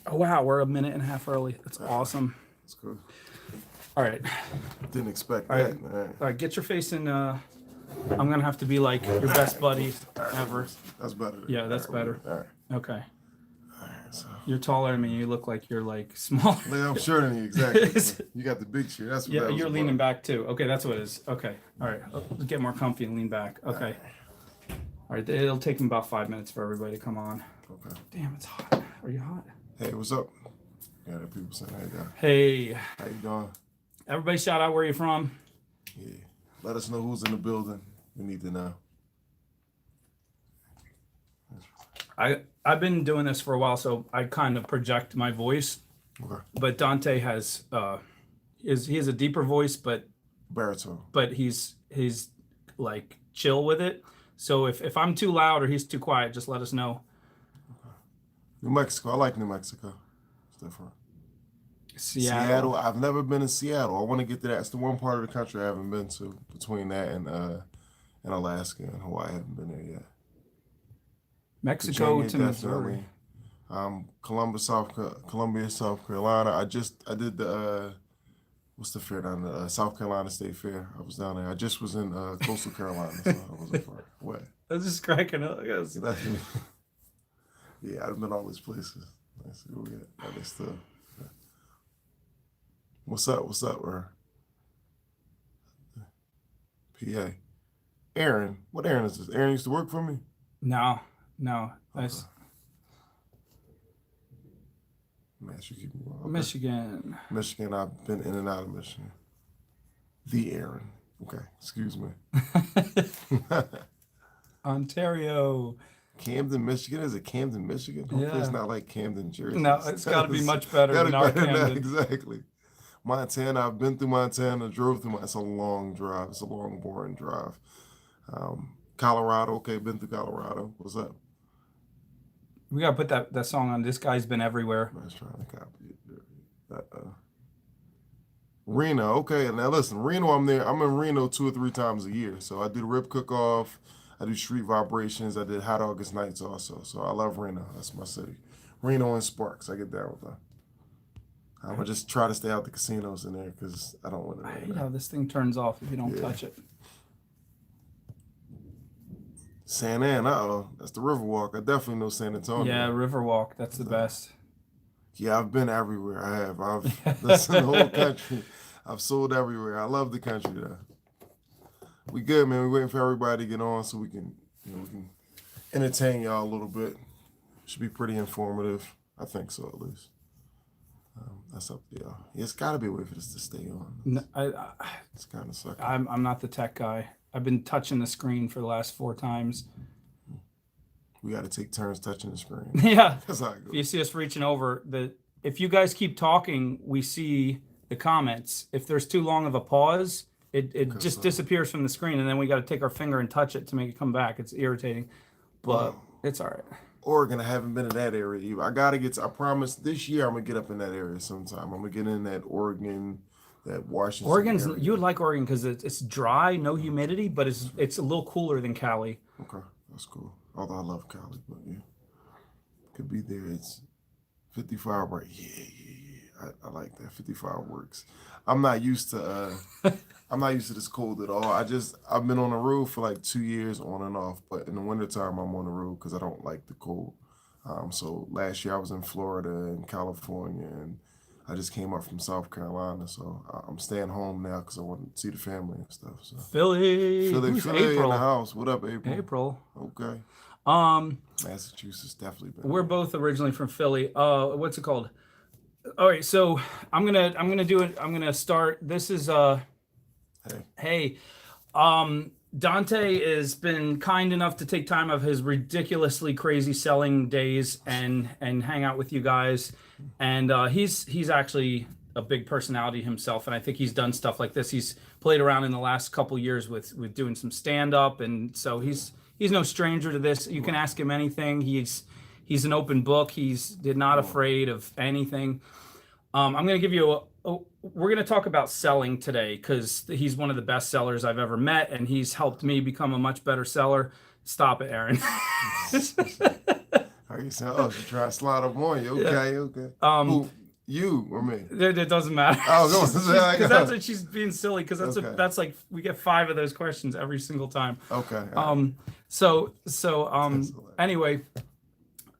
Oh wow, we're a minute and a half early. That's awesome. That's good. All right, Didn't expect all right, that, man. all right. Get your face in. I'm gonna have to be like your best buddies All right, ever. that's better. Yeah, All that's right, we're better. good. All right. Okay, All right. So, you're taller than me. You look like you're like smaller. yeah, I'm shorter than you exactly. You got the big chair. That's what Yeah, that was you're leaning about. back too. Okay, that's what it is. Okay, all right. Let's get more comfy and lean back. Okay, all right. It'll take me about 5 minutes for everybody to come on. Okay. Damn, it's hot. Are you hot? Hey, what's up? Yeah, the people saying, hey, guy. Hey, How you doing? everybody, shout out where you're from. Yeah. Let us know who's in the building. We need to know. I've been doing this for a while, so I kind of project my voice. Okay. But Dante has he has a deeper voice, but Baritone. he's like chill with it. So if I'm too loud or he's too quiet, just let us know. New Mexico. I like New Mexico. It's different. Seattle. I've never been in Seattle. I want to get to that. It's the one part of the country I haven't been to. Between that and Alaska and Hawaii, I haven't been there yet. Mexico Virginia, to definitely. Missouri. Columbia, South Carolina. I did the what's the fair down there? South Carolina State Fair. I was down there. I just was in Coastal Carolina, so I wasn't far. What? I was just cracking up. Yes. Yeah, I've been all these places. Let's see what we got. Other stuff. What's up? What's up, PA? Aaron. What Aaron is this? Aaron used to work for me? No, that's Man, she keep me wrong. Okay. Michigan. Michigan, I've been in and out of Michigan. The Aaron. Okay, excuse me. Ontario. Camden, Michigan? Is it Camden, Michigan? Hopefully it's Yeah. not like Camden, Jersey. No, it's got to be much better Gotta than be our better than that, Camden. exactly. Montana, I've been through Montana, drove through. It's a long drive. It's a long, boring drive. Colorado, okay, been through Colorado. What's up? We gotta put that song on. This guy's been everywhere. I was trying to copy it. Reno, okay. Now listen, Reno, I'm there. I'm in Reno 2 or 3 times a year. So I do the rib cook off. I do street vibrations. I did Hot August nights also. So I love Reno. That's my city. Reno and Sparks. I get down with that. I'm gonna just try to stay out the casinos in there because I don't want to. I hate how this thing turns off if you don't touch it. San Ann, that's the Riverwalk. I definitely know San Antonio. Yeah, Riverwalk. That's the best. Yeah, I've been everywhere. I have. I've listened to the whole country. I've sold everywhere. I love the country though. We good, man. We're waiting for everybody to get on so we can entertain y'all a little bit. Should be pretty informative. I think so, at least. That's up to y'all. Yeah, it's got to be a way for this to stay on. No, It's kind of sucky. I'm not the tech guy. I've been touching the screen for the last 4 times. We got to take turns touching the screen. Yeah. That's how it If you goes. see us reaching over, if you guys keep talking, we see the comments. If there's too long of a pause, it just disappears from the screen, and then we got to take our finger and touch it to make it come back. It's irritating, but it's all right. Oregon, I haven't been in that area either. I got to get I promise this year I'm going to get up in that area sometime. I'm going to get in that Oregon, that Washington Oregon's area. you would like Oregon because it's dry, no humidity, but it's a little cooler than Cali. Okay, that's cool. Although I love Cali, but yeah. Could be there. It's 55, right? Yeah. I like that. 55 works. I'm not used to this cold at all. I've been on the road for like 2 years on and off, but in the wintertime I'm on the road because I don't like the cold. So last year I was in Florida and California, and I just came up from South Carolina, so I'm staying home now because I want to see the family and stuff. So Philly. Who's Philly in April? the house. What up, April? April. Okay. Massachusetts definitely been. We're both originally from Philly. What's it called? All right, so I'm gonna do it. I'm gonna start. This is hey, Dante has been kind enough to take time of his ridiculously crazy selling days and hang out with you guys. And he's actually a big personality himself, and I think he's done stuff like this. He's played around in the last couple years with doing some stand up, and so he's no stranger to this. You can ask him anything. He's an open book. He's not afraid of anything. I'm going to give you we're going to talk about selling today because he's one of the best sellers I've ever met, and he's helped me become a much better seller. Stop it, Aaron. Are He said, "Oh, she trying to slide up on you." Yeah. Okay, okay. Who? You or me? It doesn't matter. Oh, go on. Because that's what she's being silly. Because Okay. that's like we get 5 of those questions every single time. Okay. All right. So That's hilarious. anyway,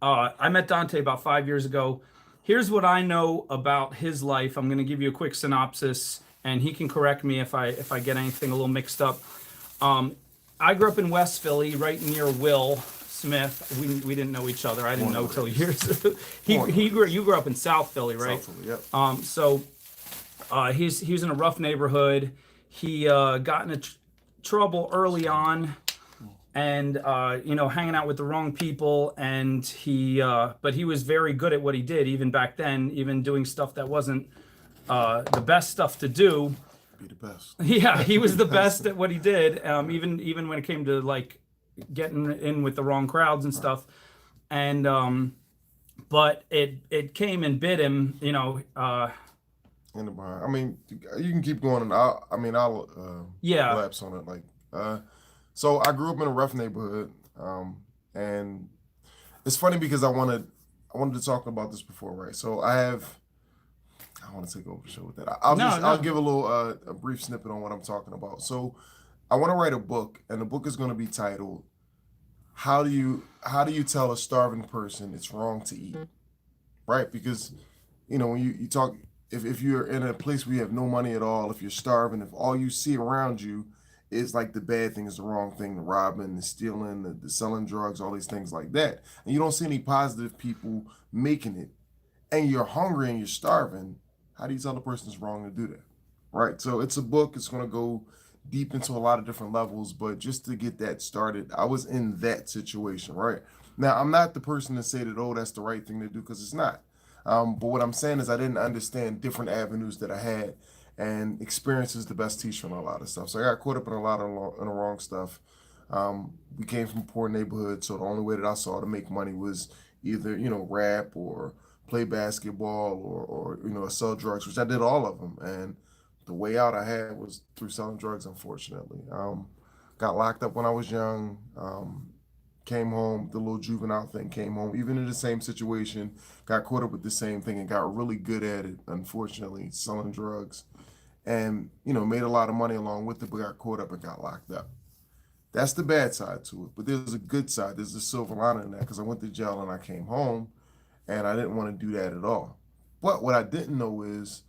I met Dante about 5 years ago. Here's what I know about his life. I'm going to give you a quick synopsis, and he can correct me if I get anything a little mixed up. I grew up in West Philly, right near Will Smith. We didn't know each other. I didn't know till years. You grew up in South Philly, right? South Philly, yep. So he was in a rough neighborhood. He got into trouble early on, and hanging out with the wrong people. And but he was very good at what he did, even back then, even doing stuff that wasn't the best stuff to do. Be the best. Yeah, he was the best at what he did. Even when it came to like getting in with the wrong crowds and stuff. And but it came and bit him, In the behind. I mean, you can keep going, and I'll Yeah. lapse on it. So I grew up in a rough neighborhood, and it's funny because I wanted to talk about this before, right? So I want to take over the show with that. I'll give a little a brief snippet on what I'm talking about. So I want to write a book, and the book is going to be titled "How do you tell a starving person it's wrong to eat?" Right? Because when you talk, if you're in a place where you have no money at all, if you're starving, if all you see around you is like the bad thing, is the wrong thing, the robbing, the stealing, the selling drugs, all these things like that, and you don't see any positive people making it, and you're hungry and you're starving, how do you tell the person it's wrong to do that? Right? So it's a book. It's going to go deep into a lot of different levels, but just to get that started, I was in that situation, right? Now, I'm not the person to say that, oh, that's the right thing to do, because it's not. But what I'm saying is I didn't understand different avenues that I had, and experience is the best teacher on a lot of stuff. So I got caught up in a lot of in the wrong stuff. We came from a poor neighborhood, so the only way that I saw to make money was either, rap or play basketball or sell drugs, which I did all of them. And the way out I had was through selling drugs, unfortunately. Got locked up when I was young. Came home, the little juvenile thing, came home, even in the same situation, got caught up with the same thing and got really good at it, unfortunately, selling drugs. And, made a lot of money along with it, but got caught up and got locked up. That's the bad side to it. But there's a good side. There's a silver lining in that, because I went to jail and I came home, and I didn't want to do that at all. But what I didn't know is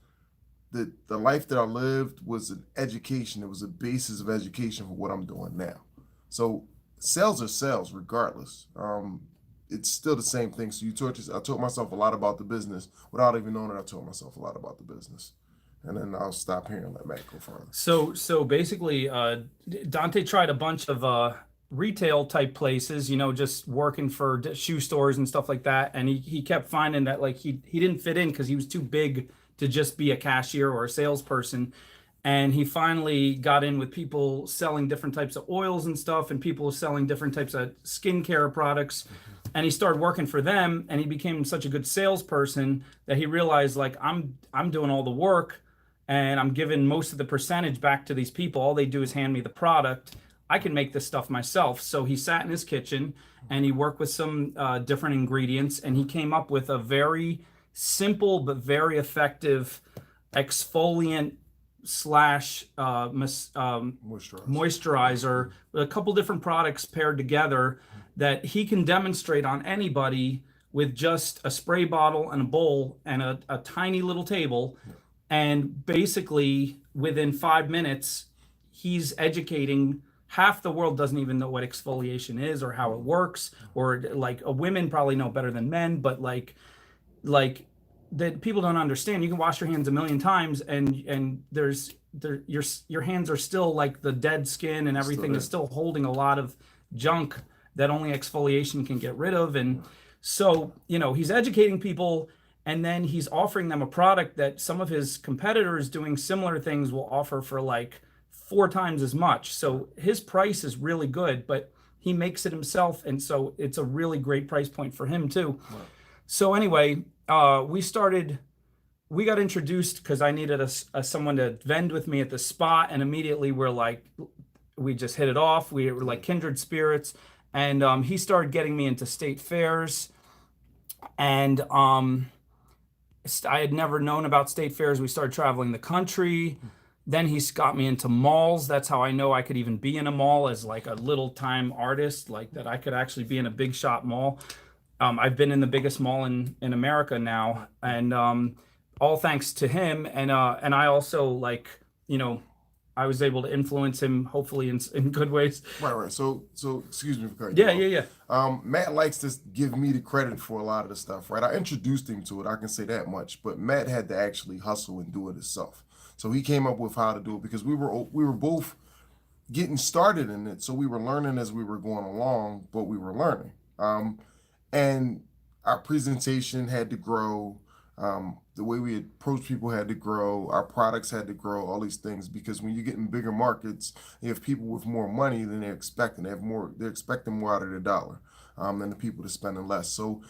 that the life that I lived was an education. It was a basis of education for what I'm doing now. So sales are sales regardless. It's still the same thing. So I taught myself a lot about the business without even knowing that I taught myself a lot about the business. And then I'll stop here and let Matt go further. So basically, Dante tried a bunch of retail type places, just working for shoe stores and stuff like that. And he kept finding that like he didn't fit in because he was too big to just be a cashier or a salesperson. And he finally got in with people selling different types of oils and stuff, and people selling different types of skincare products. And he started working for them, and he became such a good salesperson that he realized, like, I'm doing all the work, and I'm giving most of the percentage back to these people. All they do is hand me the product. I can make this stuff myself. So he sat in his kitchen and he worked with some different ingredients, and he came up with a very simple but very effective exfoliant slash moisturizer with a couple different products paired together that he can demonstrate on anybody with just a spray bottle and a bowl and a tiny little table. And basically within 5 minutes, he's educating half the world. Doesn't even know what exfoliation is or how it works, or like women probably know better than men, but like that people don't understand. You can wash your hands a million times and your hands are still like the dead skin, and everything is still holding a lot of junk that only exfoliation can get rid of. And so, he's educating people, and then he's offering them a product that some of his competitors doing similar things will offer for like 4 times as much. So his price is really good, but he makes it himself. And so it's a really great price point for him too. Wow. So anyway, we got introduced because I needed someone to vend with me at the spot, and immediately we just hit it off. We were like kindred spirits, and he started getting me into state fairs, And I had never known about state fairs. We started traveling the country. Then he's got me into malls. That's how I know I could even be in a mall as like a little time artist, like that I could actually be in a big shop mall. I've been in the biggest mall in America now, and all thanks to him. And I also like, you know, I was able to influence him, hopefully in good ways. Right, right. So excuse me for cutting you Yeah, off. yeah, yeah. Matt likes to give me the credit for a lot of the stuff, right? I introduced him to it, I can say that much, but Matt had to actually hustle and do it himself. So he came up with how to do it because we were both getting started in it, so we were learning as we were going along, but we were learning. And our presentation had to grow. The way we approach people had to grow. Our products had to grow. All these things, because when you get in bigger markets, you have people with more money than they're expecting. They have more. They're expecting more out of their dollar than the people that's spending less. So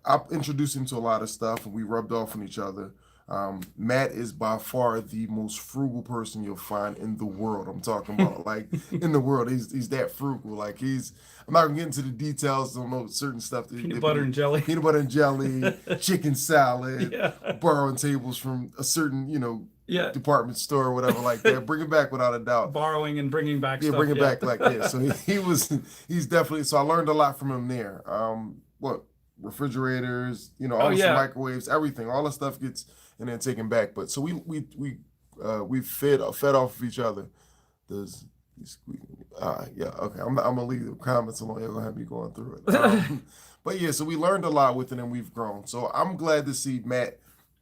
I introduced him to a lot of stuff, and we rubbed off on each other. Matt is by far the most frugal person you'll find in the world. I'm talking about like in the world. He's that frugal. Like he's. I'm not gonna get into the details. Don't know certain stuff. Peanut butter and jelly. Peanut butter and jelly, chicken salad, Yeah. borrowing tables from a certain Yeah. department store or whatever like that. Bring it back without a doubt. Borrowing and bringing back Yeah, stuff. bring it Yeah. back like yeah. So he's definitely. So I learned a lot from him there. What refrigerators, all Oh the yeah. microwaves, everything, all the stuff gets and then taken back. But so we fed off of each other. Does yeah, okay. I'm gonna leave the comments alone. You're gonna have me going through it. But yeah, so we learned a lot with it and we've grown. So I'm glad to see Matt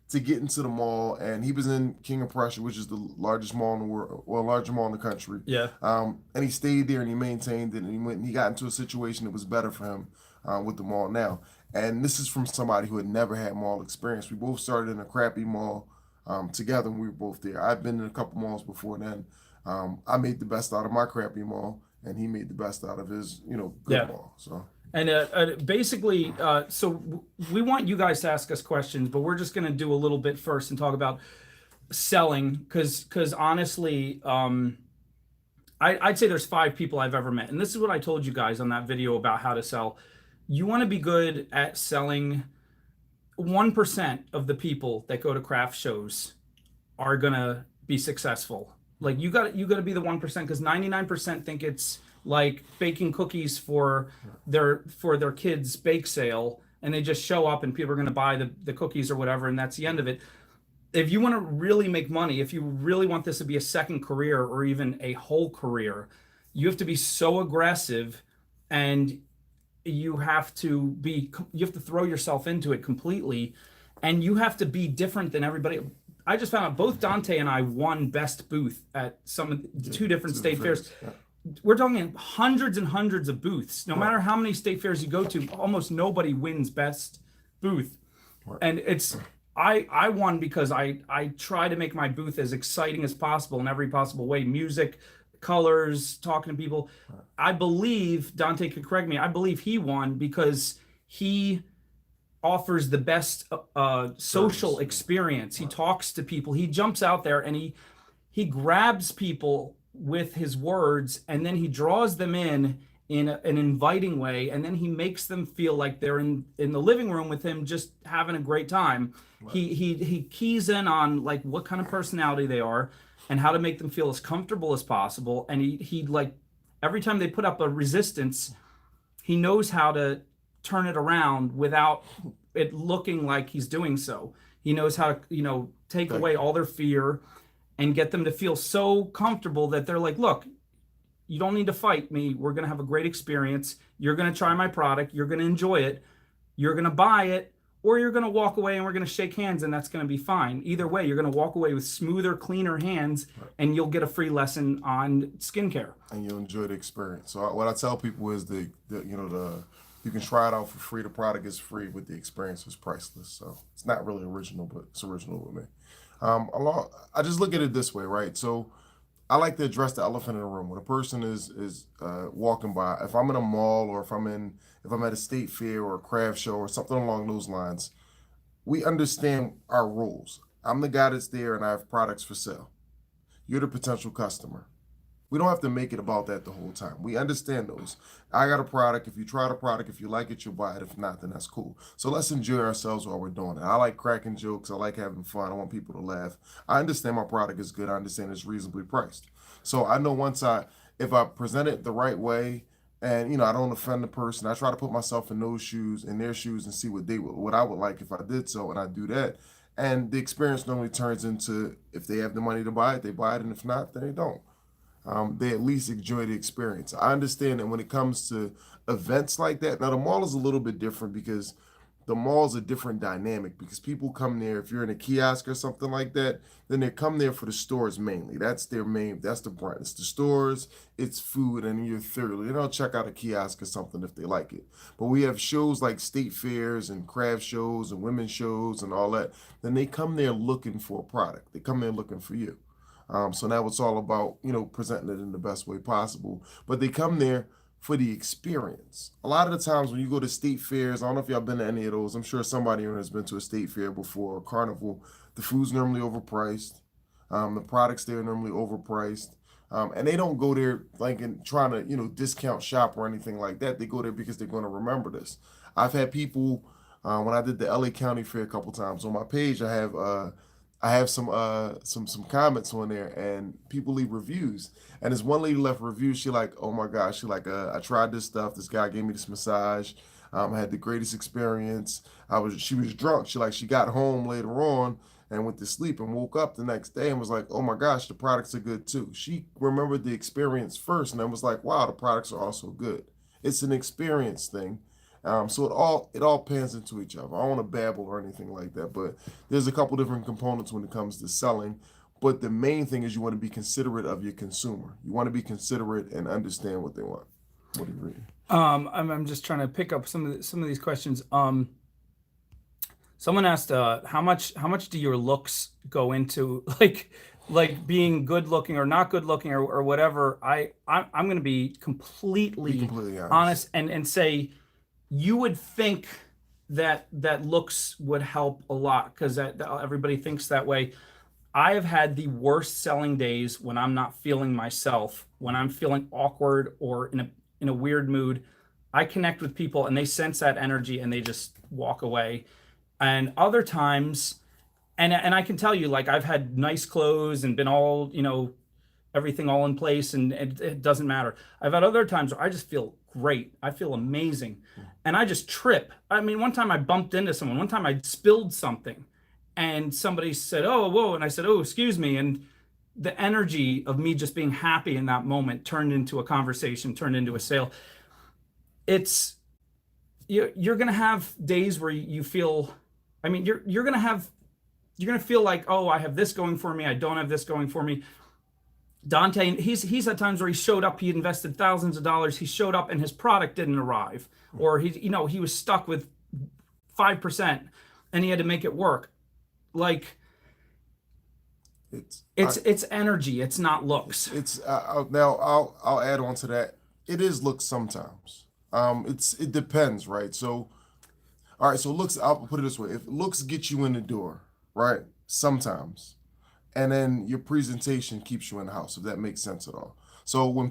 to get into the mall, and he was in King of Prussia, which is the largest mall in the world, well, largest mall in the country. Yeah. And he stayed there and he maintained it, and he went and he got into a situation that was better for him with the mall now. And this is from somebody who had never had mall experience. We both started in a crappy mall together, and we were both there. I've been in a couple malls before then. I made the best out of my crappy mall, and he made the best out of his, good Yeah. mall. So. And basically, we want you guys to ask us questions, but we're just going to do a little bit first and talk about selling, because honestly, I'd say there's 5 people I've ever met, and this is what I told you guys on that video about how to sell. You want to be good at selling. 1% of the people that go to craft shows are gonna be successful. Like you got to be the 1%, because 99% think it's like baking cookies for their kids' bake sale, and they just show up and people are gonna buy the cookies or whatever, and that's the end of it. If you want to really make money, if you really want this to be a second career or even a whole career, you have to be so aggressive, and you have to throw yourself into it completely, and you have to be different than everybody. I just found out both Dante and I won best booth at some of the 2 different state fairs. Yeah. We're talking hundreds and hundreds of booths. No matter how many state fairs you go to, almost nobody wins best booth. Right. And I won because I try to make my booth as exciting as possible in every possible way. Music, colors, talking to people. I believe Dante could correct me. I believe he won because he offers the best social experience. He talks to people. He jumps out there and he grabs people with his words, and then he draws them in an inviting way, and then he makes them feel like they're in the living room with him, just having a great time. Right. He keys in on like what kind of personality they are and how to make them feel as comfortable as possible. And he like every time they put up a resistance, he knows how to turn it around without it looking like he's doing so. He knows how to, take away all their fear and get them to feel so comfortable that they're like, look, you don't need to fight me. We're going to have a great experience. You're going to try my product. You're going to enjoy it. You're going to buy it, or you're going to walk away and we're going to shake hands, and that's going to be fine. Either way, you're going to walk away with smoother, cleaner hands, and you'll get a free lesson on skincare. And you'll enjoy the experience. So what I tell people is you can try it out for free. The product is free, but the experience is priceless. So it's not really original, but it's original with me. I just look at it this way, right? So I like to address the elephant in the room. When a person is walking by, if I'm in a mall or if I'm at a state fair or a craft show or something along those lines, we understand our roles. I'm the guy that's there and I have products for sale. You're the potential customer. We don't have to make it about that the whole time. We understand those. I got a product. If you try the product, if you like it, you'll buy it. If not, then that's cool. So let's enjoy ourselves while we're doing it. I like cracking jokes. I like having fun. I want people to laugh. I understand my product is good. I understand it's reasonably priced. So I know if I present it the right way, and I don't offend the person, I try to put myself in those shoes, in their shoes, and see what I would like if I did so, and I do that. And the experience normally turns into, if they have the money to buy it, they buy it, and if not, then they don't. They at least enjoy the experience. I understand that when it comes to events like that, now the mall is a little bit different because the mall is a different dynamic because people come there. If you're in a kiosk or something like that, then they come there for the stores mainly. That's the brand. It's the stores, it's food, and you're thoroughly. They don't check out a kiosk or something if they like it. But we have shows like state fairs and craft shows and women's shows and all that. Then they come there looking for a product. They come there looking for you. So now it's all about, presenting it in the best way possible. But they come there for the experience. A lot of the times when you go to state fairs, I don't know if y'all been to any of those. I'm sure somebody here has been to a state fair before, or carnival. The food's normally overpriced. The products there are normally overpriced. And they don't go there like trying to, discount shop or anything like that. They go there because they're going to remember this. I've had people, when I did the LA County Fair a couple times on my page, I have some comments on there, and people leave reviews. And this one lady left reviews. She like, oh my gosh, she like, I tried this stuff. This guy gave me this massage. I had the greatest experience. She was drunk. She got home later on and went to sleep and woke up the next day and was like, oh my gosh, the products are good too. She remembered the experience first and then was like, wow, the products are also good. It's an experience thing. So it all pans into each other. I don't want to babble or anything like that, but there's a couple different components when it comes to selling. But the main thing is you want to be considerate of your consumer. You want to be considerate and understand what they want. What do you read? I'm just trying to pick up some of these questions. Someone asked, how much do your looks go into like being good looking or not good looking or whatever? I'm going to be Be completely completely honest. honest and say you would think that looks would help a lot because that everybody thinks that way. I have had the worst selling days when I'm not feeling myself, when I'm feeling awkward or in a weird mood. I connect with people and they sense that energy and they just walk away. And other times, and I can tell you, like I've had nice clothes and been all, everything all in place and it doesn't matter. I've had other times where I just feel great. I feel amazing. And I just trip. I mean, one time I bumped into someone, one time I spilled something and somebody said, "Oh, whoa." And I said, "Oh, excuse me." And the energy of me just being happy in that moment turned into a conversation, turned into a sale. It's you're gonna have days where you feel, I mean, you're gonna feel like, oh, I have this going for me, I don't have this going for me. Dante, he's had times where he showed up, he invested thousands of dollars, he showed up and his product didn't arrive, or he was stuck with 5% and he had to make it work. Like It's it's energy, it's not looks. now I'll add on to that. It is looks sometimes. It depends, right? So all right, so looks. I'll put it this way: if looks get you in the door, right? Sometimes, and then your presentation keeps you in the house, if that makes sense at all. So when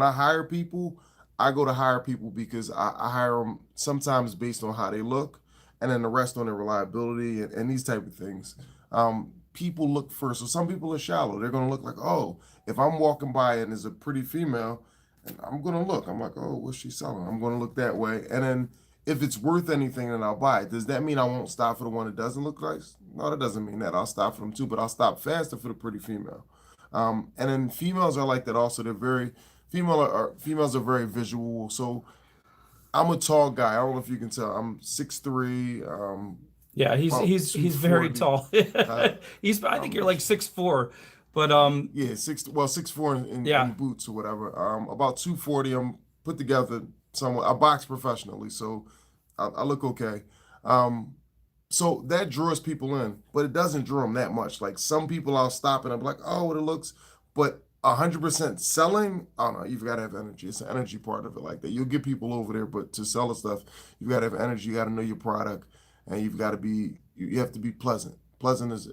I hire people, I go to hire people because I hire them sometimes based on how they look, and then the rest on their reliability and these type of things. People look first. So some people are shallow. They're gonna look like, oh, if I'm walking by and there's a pretty female, and I'm gonna look. I'm like, oh, what's she selling? I'm gonna look that way, and then if it's worth anything, then I'll buy it. Does that mean I won't stop for the one that doesn't look nice? No, that doesn't mean that. I'll stop for them too, but I'll stop faster for the pretty female. And then females are like that also. Females are very visual. So I'm a tall guy. I don't know if you can tell. I'm 6'3", Yeah, about he's very 240. tall. Uh, I think I'm you're like 6'4", but Yeah, 6'4" in yeah. boots or whatever. About 240. I'm put together somewhat. I box professionally, so I look okay. Um, so that draws people in, but it doesn't draw them that much. Like some people, I'll stop and I'm like, oh, what it looks, but 100% selling, I don't know. You've got to have energy. It's the energy part of it, like that. You'll get people over there, but to sell the stuff, you've got to have energy. You got to know your product, and you have to be pleasant. Pleasant is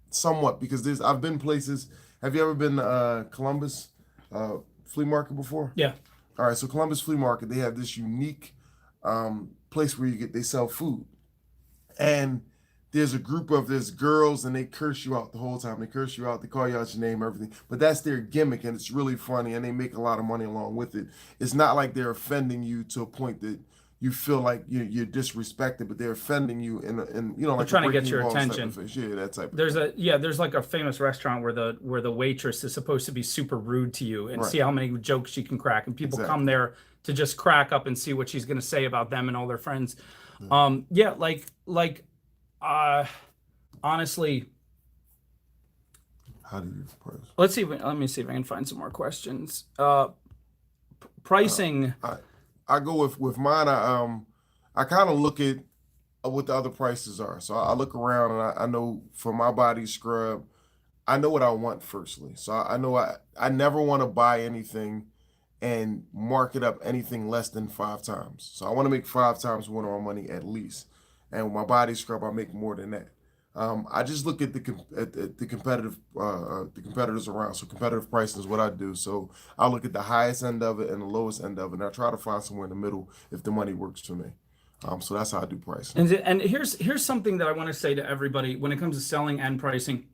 somewhat because I've been places. Have you ever been to Columbus? flea market before? Yeah. All right, so Columbus Flea Market, they have this unique place where they sell food, and there's there's girls, and they curse you out the whole time. They curse you out, they call you out your name, everything. But that's their gimmick, and it's really funny, and they make a lot of money along with it. It's not like they're offending you to a point that you feel like you're disrespected, but they're offending you in like They're trying to get breaking your balls type attention. of fish. Yeah, that type of There's thing. there's like a famous restaurant where the waitress is supposed to be super rude to you and Right. see how many jokes she can crack, and people Exactly. come there to just crack up and see what she's going to say about them and all their friends. Yeah, honestly, How do you price? let me see if I can find some more questions. Pricing. I go with mine. I kind of look at what the other prices are. So I look around, and I know for my body scrub, I know what I want firstly. So I know I never want to buy anything and mark it up anything less than 5 times. So I want to make 5 times more on my money at least. And with my body scrub, I make more than that. I just look at the competitors around. So competitive pricing is what I do. So I look at the highest end of it and the lowest end of it, and I try to find somewhere in the middle if the money works for me. So that's how I do pricing. And here's something that I want to say to everybody when it comes to selling and pricing.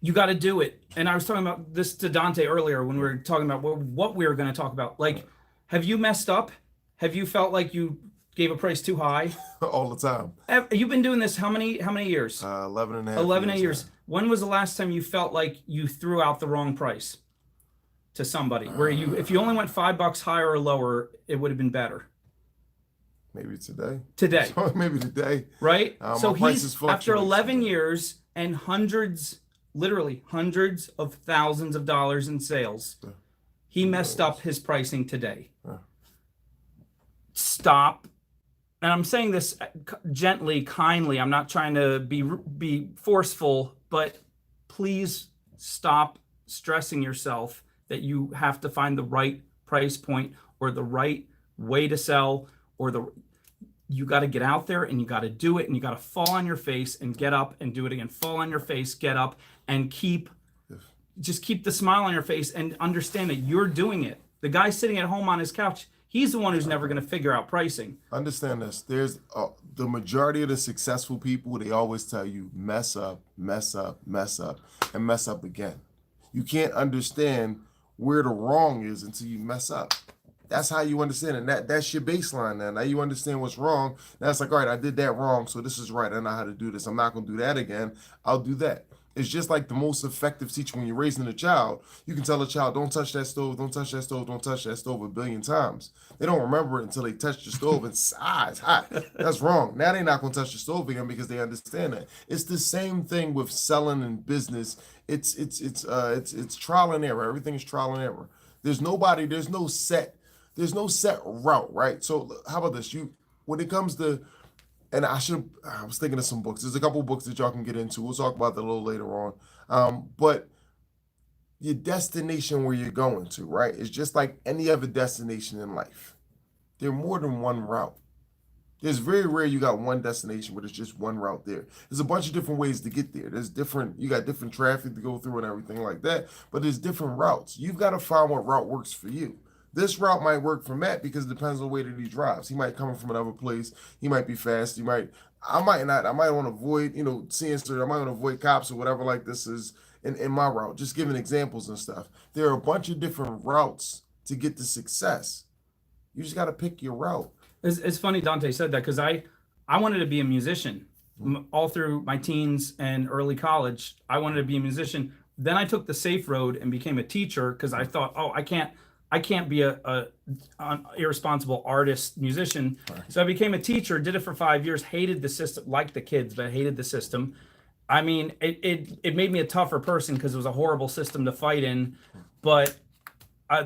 You got to do it. And I was talking about this to Dante earlier when we were talking about what we were going to talk about. Like, have you messed up? Have you felt like you gave a price too high? All the time. You've been doing this how many years? 11 and a half 11 years. When was the last time you felt like you threw out the wrong price to somebody? Where if you only went $5 higher or lower, it would have been better. Maybe today. Maybe today. Right? So he's after 11 years and literally hundreds of thousands of dollars in sales, he messed up his pricing today. Stop. And I'm saying this gently, kindly. I'm not trying to be forceful, but please stop stressing yourself that you have to find the right price point or the right way to sell, or you got to get out there and you got to do it, and you got to fall on your face and get up and do it again. Fall on your face, get up, and just keep the smile on your face and understand that you're doing it. The guy sitting at home on his couch, he's the one who's never going to figure out pricing. Understand this. There's the majority of the successful people, they always tell you mess up, mess up, mess up, and mess up again. You can't understand where the wrong is until you mess up. That's how you understand it. That's your baseline now. Now you understand what's wrong. Now it's like, all right, I did that wrong, so this is right. I know how to do this. I'm not going to do that again. I'll do that. It's just like the most effective teacher when you're raising a child. You can tell a child, don't touch that stove, don't touch that stove, don't touch that stove 1,000,000,000 times. They don't remember it until they touch the stove and it's hot. That's wrong. Now they're not going to touch the stove again because they understand that. It's the same thing with selling and business. It's trial and error. Everything is trial and error. There's no set route, right? So how about this? When it comes to, and I was thinking of some books. There's a couple books that y'all can get into. We'll talk about that a little later on. But your destination where you're going to, right? It's just like any other destination in life. There are more than one route. It's very rare you got one destination, but it's just one route there. There's a bunch of different ways to get there. You got different traffic to go through and everything like that, but there's different routes. You've got to find what route works for you. This route might work for Matt because it depends on the way that he drives. He might come from another place. He might be fast. I might not. I might want to avoid, seeing certain. I might want to avoid cops or whatever like this is in my route. Just giving examples and stuff. There are a bunch of different routes to get to success. You just got to pick your route. It's funny Dante said that because I wanted to be a musician all through my teens and early college. I wanted to be a musician. Then I took the safe road and became a teacher because I thought, I can't be an irresponsible artist musician. Right. So I became a teacher, did it for 5 years, hated the system, liked the kids, but hated the system. I mean, it made me a tougher person because it was a horrible system to fight in. But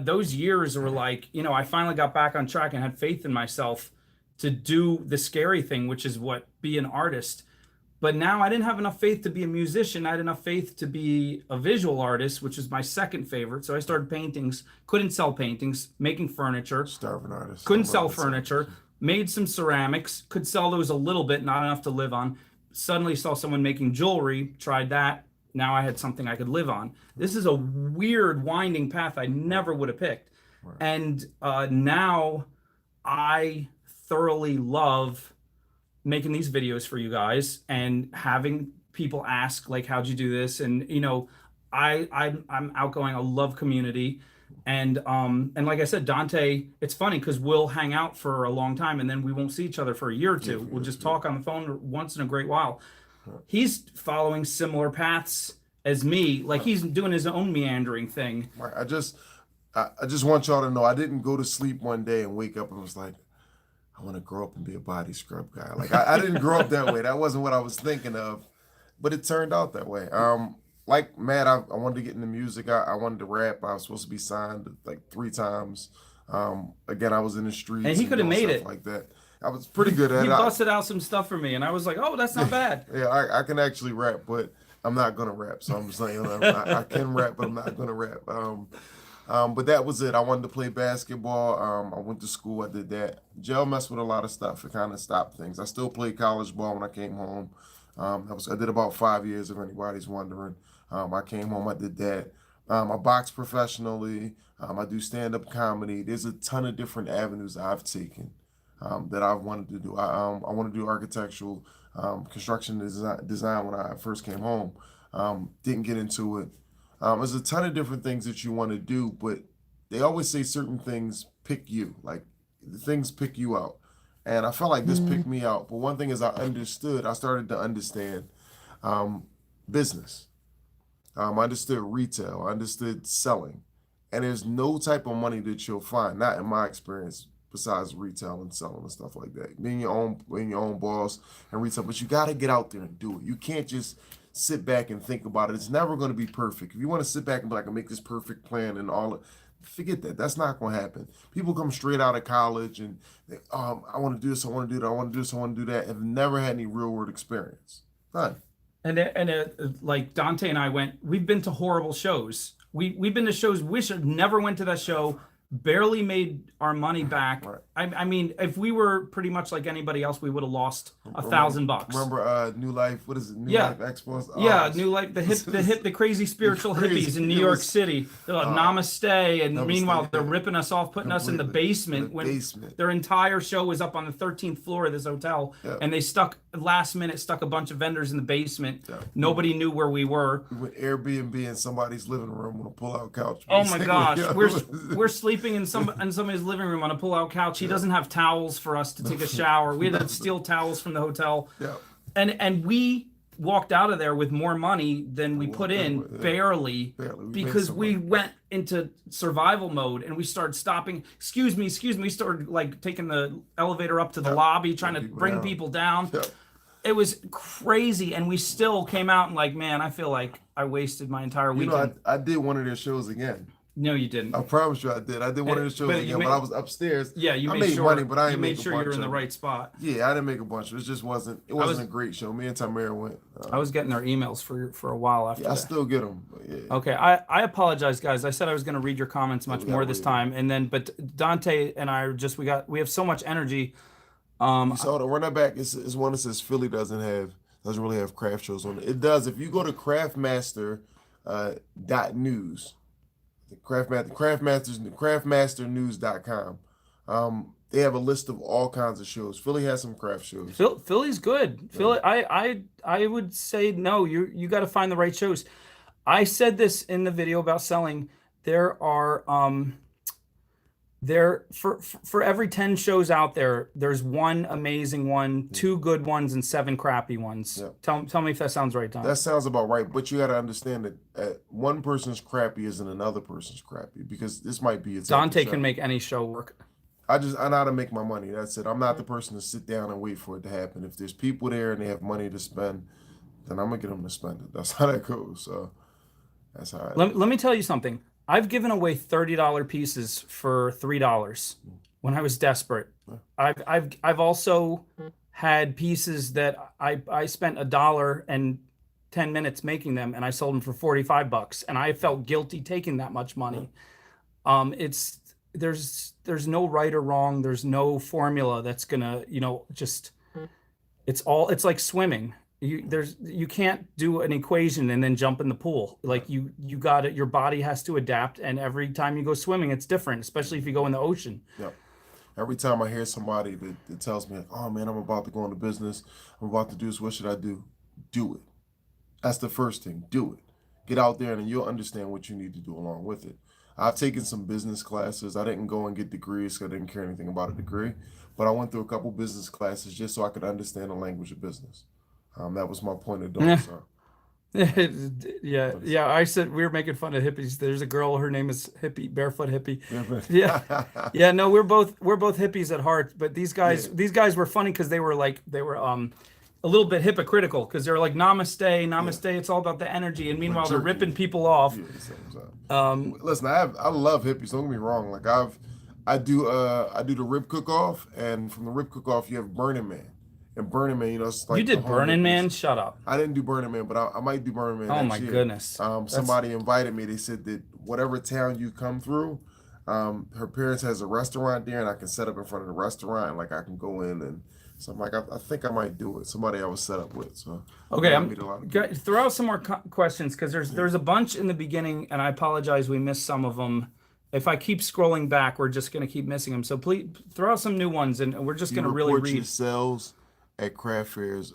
those years were like, I finally got back on track and had faith in myself to do the scary thing, which is be an artist. But now I didn't have enough faith to be a musician. I had enough faith to be a visual artist, which is my second favorite. So I started paintings, couldn't sell paintings, making furniture. Starving artist. Couldn't sell furniture, made some ceramics, could sell those a little bit, not enough to live on. Suddenly saw someone making jewelry, tried that, now I had something I could live on. This is a weird winding path I never would have picked. Right. And now I thoroughly love making these videos for you guys and having people ask like, how'd you do this? And I'm outgoing. I love community. And like I said, Dante, it's funny because we'll hang out for a long time and then we won't see each other for a year or two. We'll just talk on the phone once in a great while. He's following similar paths as me. Like he's doing his own meandering thing. Right. I just want y'all to know I didn't go to sleep one day and wake up and was like, I want to grow up and be a body scrub guy. Like I didn't grow up that way. That wasn't what I was thinking of, but it turned out that way. Like Matt, I wanted to get into music. I wanted to rap. I was supposed to be signed like 3 times. Again, I was in the streets. And he could have made it like that. I was pretty good at it. He busted out some stuff for me, and I was like, "Oh, that's not bad." Yeah, I can actually rap, but I'm not gonna rap. So I'm just saying, I can rap, but I'm not gonna rap. But that was it. I wanted to play basketball. I went to school. I did that. Jail messed with a lot of stuff. It kind of stopped things. I still played college ball when I came home. I did about 5 years, if anybody's wondering. I came home. I did that. I box professionally. I do stand-up comedy. There's a ton of different avenues I've taken that I've wanted to do. I want to do architectural construction design when I first came home. Didn't get into it. There's a ton of different things that you want to do, but they always say certain things pick you. Like the things pick you out. And I felt like this picked me out. But one thing is I started to understand business. I understood retail. I understood selling. And there's no type of money that you'll find, not in my experience, besides retail and selling and stuff like that. Being your own boss and retail, but you got to get out there and do it. You can't just sit back and think about it. It's never going to be perfect. If you want to sit back and be like, I make this perfect plan and all, forget that. That's not going to happen. People come straight out of college and they, I want to do this, I want to do that, I want to do this, I want to do that, have never had any real world experience. None. And like Dante and I we've been to horrible shows. We've been to shows, wish I never went to that show, barely made our money back. Right. I mean, if we were pretty much like anybody else, we would have lost $1,000. Remember New Life? What is it? New Life Expo? Yeah, New Life, the crazy spiritual hippies in New York City. They're like, namaste, and meanwhile they're ripping us off, putting us in the basement when their entire show was up on the 13th floor of this hotel, and they last minute stuck a bunch of vendors in the basement. Nobody knew where we were. We went Airbnb in somebody's living room on a pull-out couch. Oh my gosh, we're sleeping in somebody's living room on a pull-out couch. He doesn't have towels for us to take a shower. We had to steal towels from the hotel. Yeah. And we walked out of there with more money than we put in, barely. Because we went into survival mode and we started stopping. Excuse me. We started like taking the elevator up to the lobby, trying to bring people down. It was crazy, and we still came out and like, man, I feel like I wasted my entire weekend. I did one of their shows again. No, you didn't. I promise you I did. I did one of the shows again, but I was upstairs. Yeah, you made made sure, money, but I you didn't made make a sure bunch you were in the of right spot. Yeah, I didn't make a bunch. It wasn't a great show. Me and Tamara went. I was getting their emails for a while after. Yeah, I still get them. Yeah. Okay, I apologize, guys. I said I was going to read your comments much more this time, and then but Dante and I are just we have so much energy. You saw the run that back. It's one that says Philly doesn't really have craft shows on it. It does. If you go to craftmaster .news. craftmasternews.com. They have a list of all kinds of shows. Philly has some craft shows. Philly's good. Philly, I would say no. You got to find the right shows. I said this in the video about selling. There are for every 10 shows out there, there's one amazing one, 2 good ones, and 7 crappy ones. Yeah. Tell me if that sounds right, Don. That sounds about right, but you got to understand that one person's crappy isn't another person's crappy, because this might be its Dante can make any show work. I know how to make my money. That's it. I'm not the person to sit down and wait for it to happen. If there's people there and they have money to spend, then I'm gonna get them to spend it. That's how that goes. So that's how. Let me tell you something. I've given away $30 pieces for $3 when I was desperate. I've also had pieces that I spent $1 and 10 minutes making them, and I sold them for $45, and I felt guilty taking that much money. There's no right or wrong. There's no formula that's gonna, it's like swimming. You can't do an equation and then jump in the pool. Yeah. Like you got it. Your body has to adapt, and every time you go swimming, it's different, especially if you go in the ocean. Yeah. Every time I hear somebody that tells me, like, oh man, I'm about to go into business, I'm about to do this, what should I do? Do it. That's the first thing. Do it. Get out there and you'll understand what you need to do along with it. I've taken some business classes. I didn't go and get degrees because I didn't care anything about a degree, but I went through a couple business classes just so I could understand the language of business. That was my point of doing so. Yeah, But yeah. I said we were making fun of hippies. There's a girl, her name is Hippie, Barefoot Hippie. yeah, Yeah. but Yeah, no, we're both hippies at heart, but these yeah, guys these guys were funny because they were a little bit hypocritical because they're like namaste, yeah. namaste, it's all about the energy, and But meanwhile they're jerky, ripping people off. yeah, the same time. Um, Listen, I love hippies. Don't get me wrong. Like I do the rib cook off, and from the rib cook off you have Burning Man, and Burning Man, it's you like the did home Burning hippies. Man? Shut up. I didn't do Burning Man, but I might do Burning Man Oh my next year. goodness. That's Somebody invited me. They said that whatever town you come through, her parents has a restaurant there, and I can set up in front of the restaurant, and like I can go in, and so I'm like, I think I might do it. Somebody I was set up with, so okay. yeah, I meet a lot of people. Throw out some more questions because there's Yeah, there's a bunch in the beginning, and I apologize we missed some of them. If I keep scrolling back, we're just gonna keep missing them. So please throw out some new ones, and we're just do you gonna really report your read. sales at craft fairs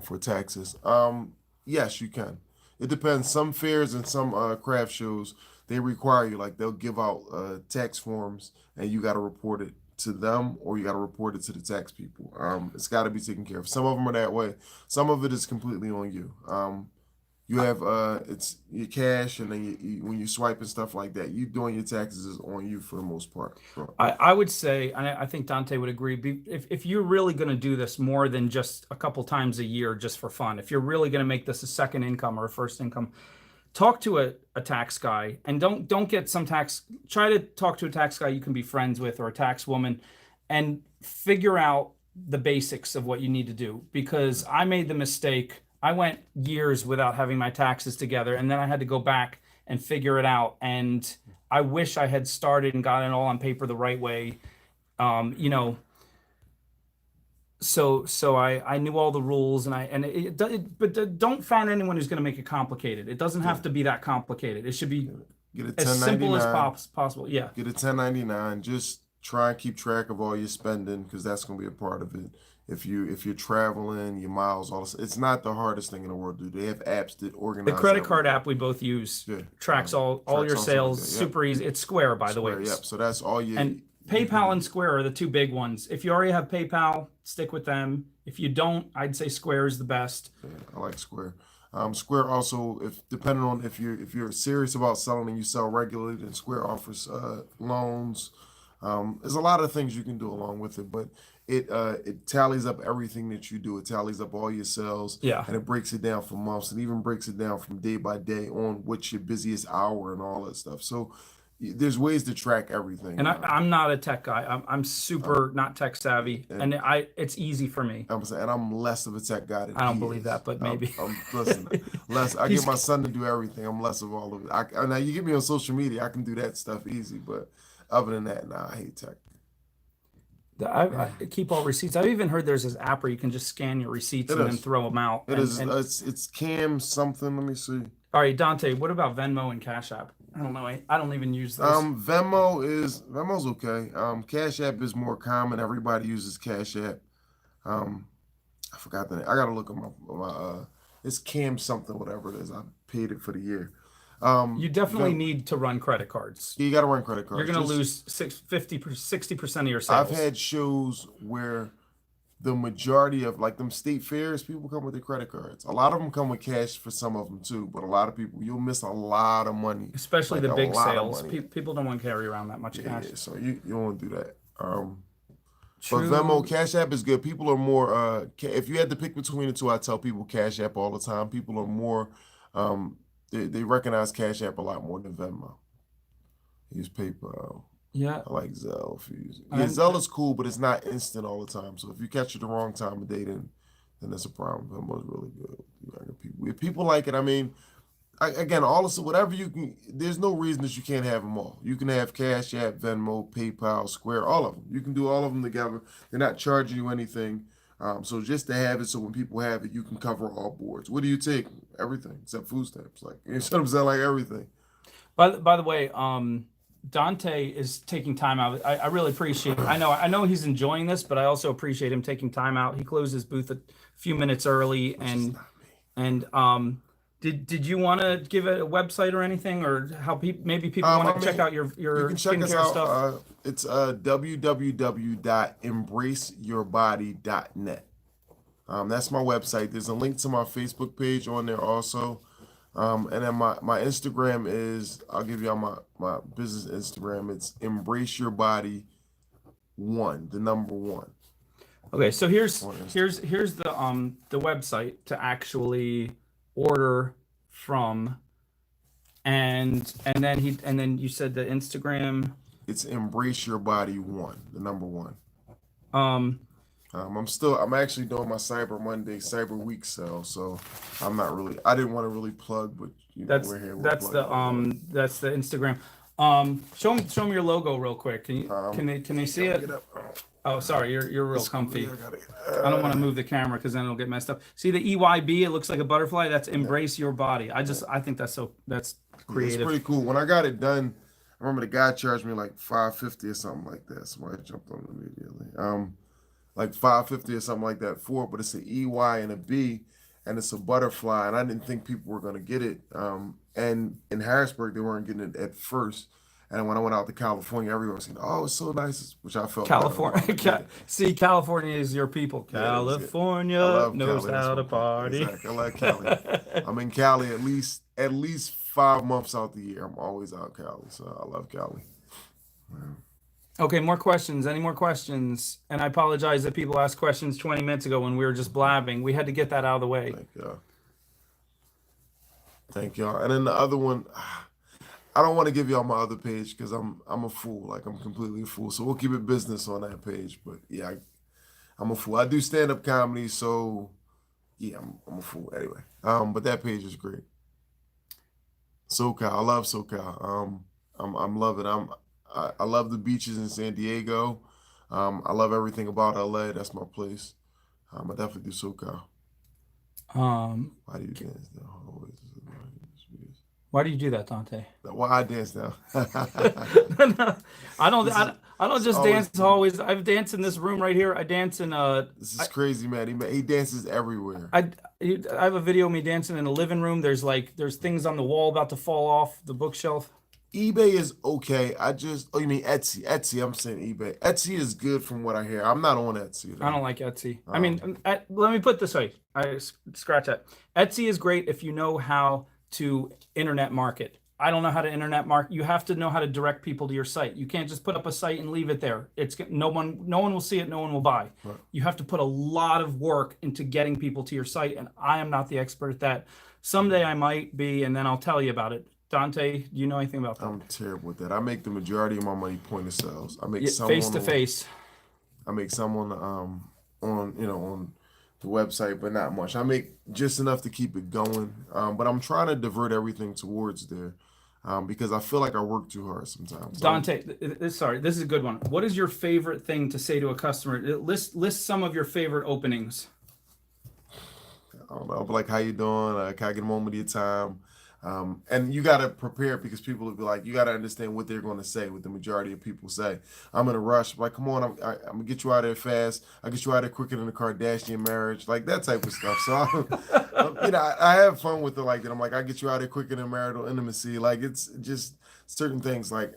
for taxes? Yes, you can. It depends. Some fairs and some craft shows they require you, like they'll give out tax forms, and you got to report it to them or you got to report it to the tax people. It's got to be taken care of. Some of them are that way. Some of it is completely on you. You have it's your cash, and then when you swipe and stuff like that, you doing your taxes is on you for the most part. So, I would say, and I think Dante would agree, if you're really going to do this more than just a couple times a year just for fun, if you're really going to make this a second income or a first income, talk to a tax guy, and don't get some tax, try to talk to a tax guy you can be friends with or a tax woman, and figure out the basics of what you need to do, because I made the mistake. I went years without having my taxes together, and then I had to go back and figure it out, and I wish I had started and got it all on paper the right way. You know, so I knew all the rules, and but don't find anyone who's going to make it complicated. It doesn't yeah, have to be that complicated. It should be get a as simple as 1099. possible. Yeah. Get a 1099. Just try and keep track of all your spending because that's going to be a part of it. If you're traveling, your miles, all this, it's not the hardest thing in the world to do. They have apps that The organize credit card everything. app we both use Yeah, tracks all tracks your all stuff like sales, that. Yep. super easy. It's Square, by the way. Square. Yep. So that's all And you can PayPal do. and Square are the two big ones. If you already have PayPal, stick with them. If you don't, I'd say Square is the best. Yeah, I like Square. Square also, if depending on if you're serious about selling and you sell regularly, then Square offers loans. There's a lot of things you can do along with it, but it tallies up everything that you do. It tallies up all your sales, Yeah. and it breaks it down for months, and even breaks it down from day by day on what's your busiest hour and all that stuff. So there's ways to track everything. And I'm not a tech guy. I'm Um, super not tech savvy, and and it's easy for me. I'm saying, and I'm less of a tech guy than I don't he believe is. that, but I'm, maybe. I'm listen, less. I get He's my son to do everything. I'm less of all of it. Now you get me on social media, I can do that stuff easy, but other than that, nah, I hate tech. I keep all receipts. I've even heard there's this app where you can just scan your receipts It and then is. throw them out. It is. And It's Cam something. Let me see. all right, Dante, what about Venmo and Cash App? I don't know. I don't even use those. Venmo's okay. Cash App is more common. Everybody uses Cash App. Um, I forgot the name. I gotta look at my it's Cam something, whatever it is. I paid it for the year. You definitely Vem, need to run credit cards. you gotta run credit You're cards. gonna Just lose 60% of your I've sales. had shows where the majority of like them state fairs, people come with their credit cards. A lot of them come with cash for some of them too, but a lot of people you'll miss a lot of money, Especially like the a big lot of sales. money. People don't want to carry around that much Yeah, cash. yeah. So you don't want to do that. But Venmo, True. Cash App is good. People are more. If you had to pick between the two, I tell people Cash App all the time. People are more. Um, they recognize Cash App a lot more than Venmo. Use PayPal. Yeah. I like Zelle. If you use it. Yeah, And Zelle is cool, but it's not instant all the time. So if you catch it the wrong time of day, then that's a problem. Venmo is really good. If people like it, I mean, again, all this, whatever you can. There's no reason that you can't have them all. You can have Cash App, Venmo, PayPal, Square, all of them. You can do all of them together. They're not charging you anything. So just to have it, so when people have it, you can cover all boards. What do you take? Everything except food stamps. Like you know what I'm saying, like everything. By the way, Dante is taking time out. I really appreciate it. I know he's enjoying this, but I also appreciate him taking time out. He closed his booth a few minutes early, Which is not me. and did you want to give it a website or anything, or how maybe people want to check out You your can check us skincare out. stuff? It's www.embraceyourbody.net. That's my website. There's a link to my Facebook page on there also. And then my Instagram is, I'll give y'all my business Instagram. It's Embrace Your Body One, the number one Okay, so on Instagram. here's the website to actually order from, and then you said the Instagram. It's Embrace Your Body One, the number one. Um, I'm actually doing my Cyber Monday, Cyber Week sale, so I didn't want to really plug, but we're here. We're plugging. that's the Instagram. Show them your logo real quick. Can they see it? Oh, sorry, you're real comfy. I don't want to move the camera because then it'll get messed up. See the EYB? It looks like a butterfly. That's Embrace Your Body. I think that's creative. It's pretty cool. When I got it done, I remember the guy charged me like $550 or something like that. So I jumped on it immediately. Like $550 or something like that for it, but it's an EY and a B, and it's a butterfly, and I didn't think people were gonna get it. And in Harrisburg, they weren't getting it at first. And when I went out to California, everyone was saying, "Oh, it's so nice," which I felt California. See, California is your people. Yeah, I California love knows Cali. That's how to my party. exactly. I like Cali. I'm in Cali at least 5 months out the year. I'm always out Cali, so I love Cali. Okay, more questions. Any more questions? And I apologize that people asked questions 20 minutes ago when we were just blabbing. We had to get that out of the way. Thank y'all. And then the other one, I don't want to give y'all my other page because I'm a fool. Like I'm completely a fool. So we'll keep it business on that page. But yeah, I'm a fool. I do stand-up comedy, so yeah, I'm a fool anyway. But that page is great. SoCal, I love SoCal. I'm loving. I love the beaches in San Diego. I love everything about LA. That's my place. I definitely do SoCal. Why do you dance now? Always. Why do you do that, Dante? Why I dance now? I don't. I don't just dance always. I've danced in this room right here. I dance in This is crazy, man. He dances everywhere. I have a video of me dancing in the living room. There's things on the wall about to fall off the bookshelf. eBay is okay. Oh, you mean Etsy? Etsy, I'm saying eBay. Etsy is good from what I hear. I'm not on Etsy, though. I don't like Etsy. I mean, let me put it this way. I scratch that. Etsy is great if you know how to internet market. I don't know how to internet market. You have to know how to direct people to your site. You can't just put up a site and leave it there. No one will see it. No one will buy. Right. You have to put a lot of work into getting people to your site, and I am not the expert at that. Someday I might be, and then I'll tell you about it. Dante, do you know anything about that? I'm terrible with that. I make the majority of my money point of sales. I make some face to face. I make some on on the website, but not much. I make just enough to keep it going. But I'm trying to divert everything towards there. Because I feel like I work too hard sometimes. Dante, sorry, this is a good one. What is your favorite thing to say to a customer? List some of your favorite openings. I don't know, but like, how you doing? Can I get a moment of your time? And you got to prepare because people will be like, you got to understand what they're going to say, what the majority of people say. I'm in a rush. I'm like, come on, I'm going to get you out of there fast. I'll get you out of there quicker than the Kardashian marriage, like that type of stuff. So, I have fun with it like that. I'm like, I'll get you out of there quicker than marital intimacy. Like, it's just certain things like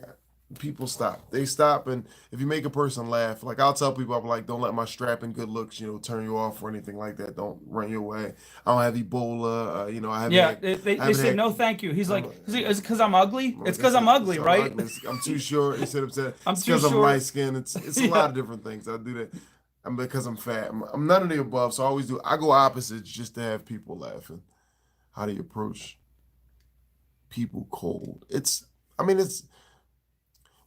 people stop. They stop, and if you make a person laugh, like I'll tell people, I'm like, don't let my strapping good looks, turn you off or anything like that. Don't run your way. I don't have Ebola. I haven't. Yeah, they said no, thank you. He's like, is it because I'm ugly? It's because I'm ugly, right? I'm too short. He said, I'm it's too because I'm short. light skinned. It's a lot of different things. I do that. And because I'm fat. I'm none of the above. So I go opposites just to have people laughing. How do you approach people cold?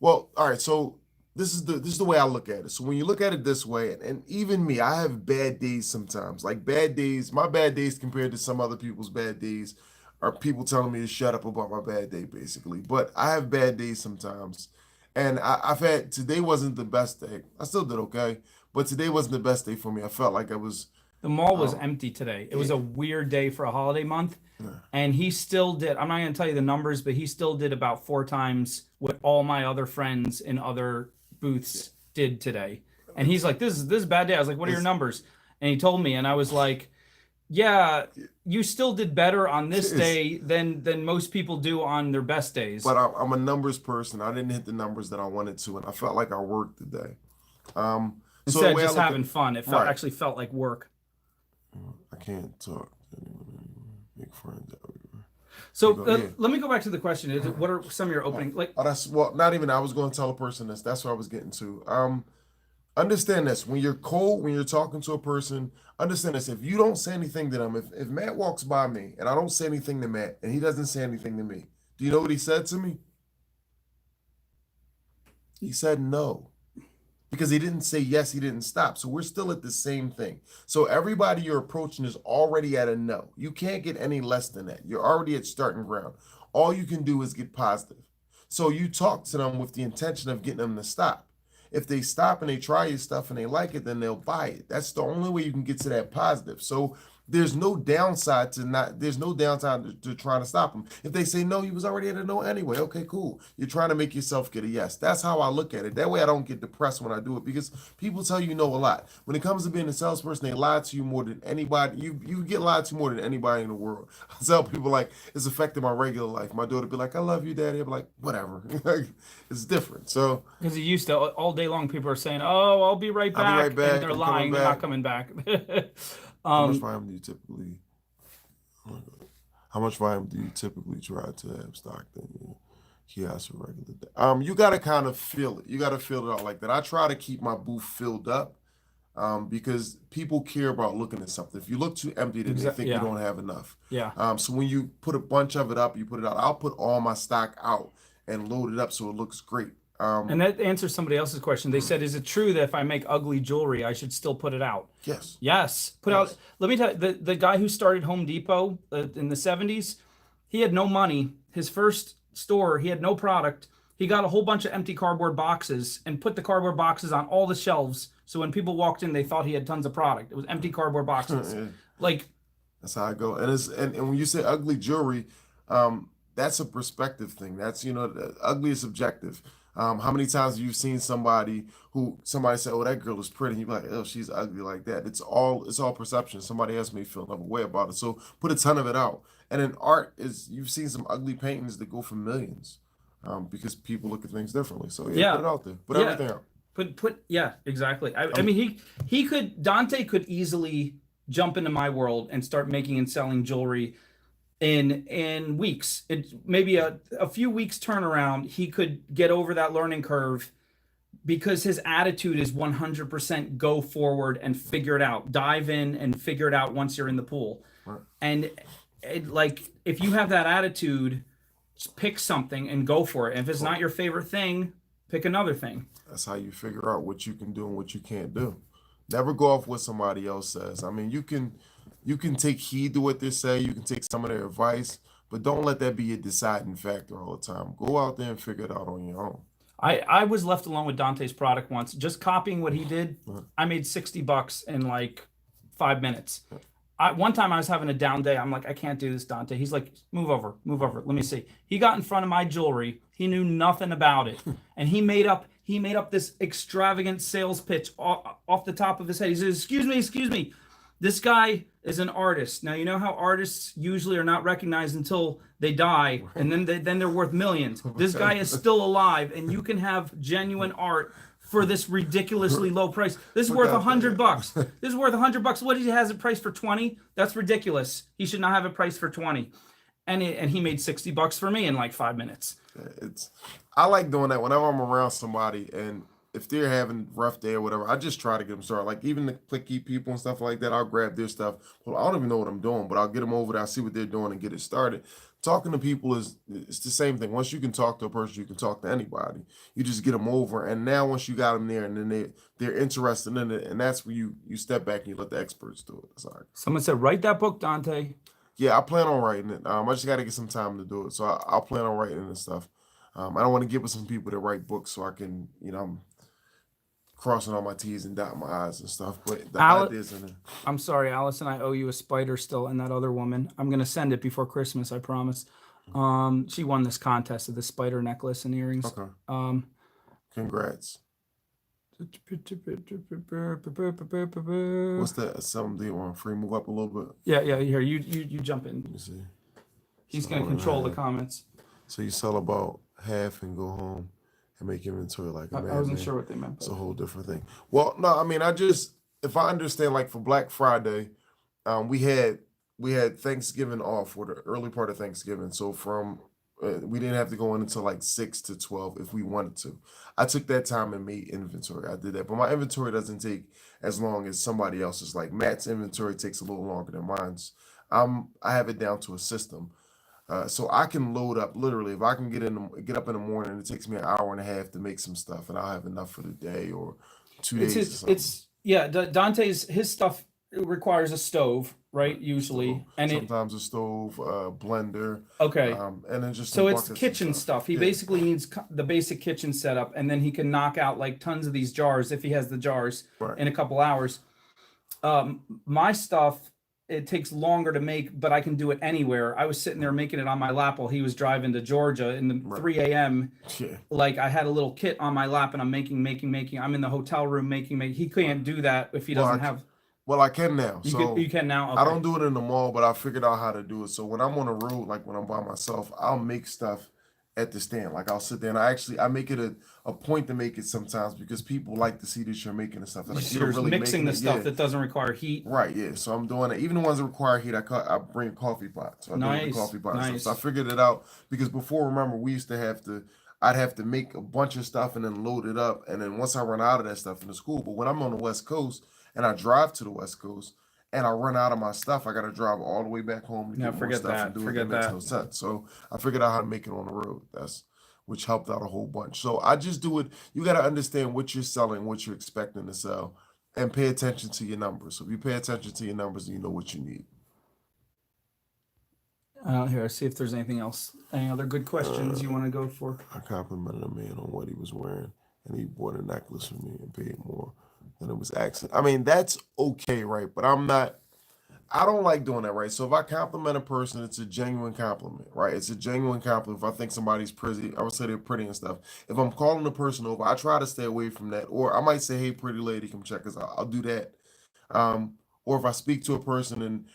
Well, all right. So this is the way I look at it. So when you look at it this way, and even me, I have bad days sometimes. Like bad days, my bad days compared to some other people's bad days are people telling me to shut up about my bad day, basically. But I have bad days sometimes, and I've had today wasn't the best day. I still did okay, But today wasn't the best day for me. I felt like I was. The mall was Um, empty today. It was yeah, a weird day for a holiday month. yeah. And he still did, I'm not going to tell you the numbers, but he still did about 4 times what all my other friends in other booths did today. And he's It's like, this is a bad day. I was like, what are your it's, numbers? And he told me, and I was like, yeah, you still did better on this it's day than most people do on their best days. but I'm a numbers person. I didn't hit the numbers that I wanted to, and I felt like I worked today. So the Instead of way I just look at having fun, it felt right, actually felt like work. I can't talk to anyone anymore. Make friends everywhere. You So go, yeah. let me go back to the question. What are some of your Oh, opening like? oh, that's well, not even. I was going to tell a person this. That's what I was getting to. Understand this. When you're cold, when you're talking to a person, understand this. If you don't say anything to them, if Matt walks by me and I don't say anything to Matt and he doesn't say anything to me, do you know what he said to me? He said no. Because he didn't say yes, he didn't stop. So we're still at the same thing. So everybody you're approaching is already at a no. You can't get any less than that. You're already at starting ground. All you can do is get positive. So you talk to them with the intention of getting them to stop. If they stop and they try your stuff and they like it, then they'll buy it. That's the only way you can get to that positive. So there's no downside to not, there's no downside to trying to stop them. If they say no, he was already at a no anyway. Okay, cool. You're trying to make yourself get a yes. That's how I look at it. That way I don't get depressed when I do it because people tell you no a lot. When it comes to being a salesperson, they lie to you more than anybody. You get lied to more than anybody in the world. I tell people like it's affected my regular life. My daughter be like, I love you, daddy. I'm like, whatever. Like, it's different. So Because he used to all day long, people are saying, "Oh, I'll be right I'll be back," right back. and they're I'm lying. coming They're not back. coming back. How much um, volume do you typically? Oh my God. How much volume do you typically try to have stocked in your kiosk for regular day? You gotta kind of feel it. You gotta feel it out like that. I try to keep my booth filled up, because people care about looking at something. If you look too empty, then they think you yeah, don't have enough. yeah. So when you put a bunch of it up, you put it out. I'll put all my stock out and load it up so it looks great. And that answers somebody else's question. They said, "Is it true that if I make ugly jewelry, I should still put it out?" Yes, Yes, put out. yes. Let me tell you, the guy who started Home Depot in the '70s, he had no money. His first store, he had no product. He got a whole bunch of empty cardboard boxes and put the cardboard boxes on all the shelves. So when people walked in, they thought he had tons of product. It was empty cardboard boxes. Like, That's how I go. And when you say ugly jewelry, that's a perspective thing. That's the ugly is subjective. How many times have you seen somebody say, "Oh, that girl is pretty," and you be like, "Oh, she's ugly like that." It's all perception. Somebody else may feel another way about it. So put a ton of it out. And in art is you've seen some ugly paintings that go for millions, because people look at things differently. So yeah, put yeah, it out there. Put yeah. everything out. Yeah, exactly. I Um, mean, he could Dante could easily jump into my world and start making and selling jewelry in weeks. It maybe a few weeks turnaround. He could get over that learning curve because his attitude is 100% go forward and figure it out. Dive in and figure it out once you're in the pool. right. And like if you have that attitude, just pick something and go for it. And if it's not your favorite thing, pick another thing. That's how you figure out what you can do and what you can't do. Never go off what somebody else says. I mean, you can take heed to what they say, you can take some of their advice, but don't let that be a deciding factor all the time. Go out there and figure it out on your own. I was left alone with Dante's product once, just copying what he did. Right. I made $60 in like 5 minutes. One time I was having a down day. I'm like, I can't do this, Dante. He's like, move over, move over. Let me see. He got in front of my jewelry. He knew nothing about it, and he made up this extravagant sales pitch off the top of his head. He says, "Excuse me, excuse me. This guy is an artist. Now you know how artists usually are not recognized until they die, and then they're worth millions. This guy is still alive, and you can have genuine art." For this ridiculously low price, this is worth $100. This is worth $100. What he has it priced for 20? That's ridiculous. He should not have it priced for 20. And he made $60 for me in like 5 minutes. It's I like doing that whenever I'm around somebody, and if they're having a rough day or whatever, I just try to get them started. Like even the clicky people and stuff like that, I'll grab their stuff. Well, I don't even know what I'm doing, but I'll get them over there. I see what they're doing and get it started. Talking to people is it's the same thing. Once you can talk to a person, you can talk to anybody. You just get them over, and now once you got them there, and then they're interested in it, and that's where you step back and you let the experts do it. Sorry. Someone said, write that book, Dante. Yeah, I plan on writing it. I just got to get some time to do it, so I'll plan on writing it and stuff. I don't want to get with some people that write books, so I can, crossing all my T's and dotting my I's and stuff. But the Ale- ideas in it. I'm sorry, Allison. I owe you a spider still, and that other woman. I'm gonna send it before Christmas. I promise. She won this contest of the spider necklace and earrings. Okay. Um, Congrats. What's that? Something do you want to free move up a little bit? Yeah. Here, you jump in. Let me see. He's gonna control the comments. So you sell about half and go home and make inventory like a I madman. wasn't sure what they meant. It's a whole different thing. Well, no, I mean, if I understand, like for Black Friday, we had Thanksgiving off, or the early part of Thanksgiving. So from we didn't have to go in until like 6 to 12 if we wanted to. I took that time and made inventory. I did that, but my inventory doesn't take as long as somebody else's. Like Matt's inventory takes a little longer than mine's. I have it down to a system. So I can load up literally. If I can get up in the morning, it takes me an hour and a half to make some stuff, and I'll have enough for the day or 2 days. Dante's his stuff requires a stove, right? Usually, and sometimes a stove, blender. Okay. And then just so it's kitchen stuff. He basically needs the basic kitchen setup, and then he can knock out like tons of these jars if he has the jars in a couple hours. My stuff, it takes longer to make, but I can do it anywhere. I was sitting there making it on my lap while he was driving to Georgia in the 3 a.m. Yeah. Like I had a little kit on my lap and I'm making. I'm in the hotel room making. He can't do that if he doesn't have. Well, I can now. You can now. Okay. I don't do it in the mall, but I figured out how to do it. So when I'm on the road, like when I'm by myself, I'll make stuff at the stand. Like I'll sit there and I make it a point to make it sometimes because people like to see that you're making the stuff. Like you're really mixing the stuff that doesn't require heat. Right, yeah. So I'm doing it. Even the ones that require heat, I bring a coffee pot. So I do the coffee pot stuff. So I figured it out because before, remember, we used to I'd have to make a bunch of stuff and then load it up. And then once I run out of that stuff in the school, but when I'm on the West Coast and I drive to the West Coast and I run out of my stuff, I got to drive all the way back home to get more stuff and do it. That makes no sense. So I figured out how to make it on the road. Which helped out a whole bunch. So I just do it. You got to understand what you're selling, what you're expecting to sell, and pay attention to your numbers. So if you pay attention to your numbers, you know what you need. Here, see if there's anything else. Any other good questions you want to go for? I complimented a man on what he was wearing, and he bought a necklace for me and paid more than it was asking. I mean, that's okay, right? But I don't like doing that, right? So if I compliment a person, it's a genuine compliment, right? It's a genuine compliment. If I think somebody's pretty, I would say they're pretty and stuff. If I'm calling the person over, I try to stay away from that. Or I might say, hey, pretty lady, come check us out. I'll do that. Or if I speak to a person and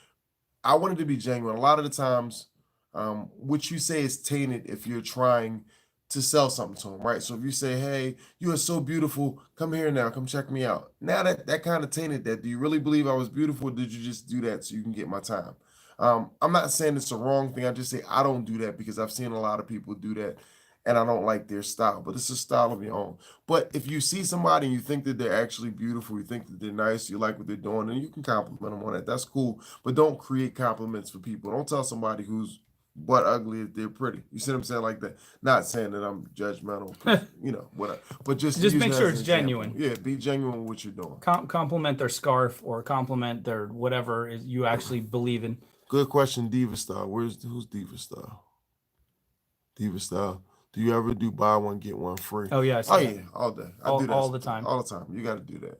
I want it to be genuine, a lot of the times, what you say is tainted if you're trying to sell something to them, right? So if you say, hey, you are so beautiful, come here now, come check me out. Now that kind of tainted that. Do you really believe I was beautiful, or did you just do that so you can get my time? I'm not saying it's a wrong thing. I just say I don't do that because I've seen a lot of people do that and I don't like their style, but it's a style of your own. But if you see somebody and you think that they're actually beautiful, you think that they're nice, you like what they're doing, and you can compliment them on that. That's cool, but don't create compliments for people. Don't tell somebody who's butt ugly if they're pretty. You see what I'm saying? Like that. Not saying that I'm judgmental, whatever. But just make sure it's genuine. Yeah, be genuine with what you're doing. Compliment their scarf or compliment their whatever you actually believe in. Good question, Diva Style. Who's Diva Style? Diva Style. Do you ever do buy one get one free? Oh yeah. Yeah, all day. I do that all the time. All the time. You got to do that.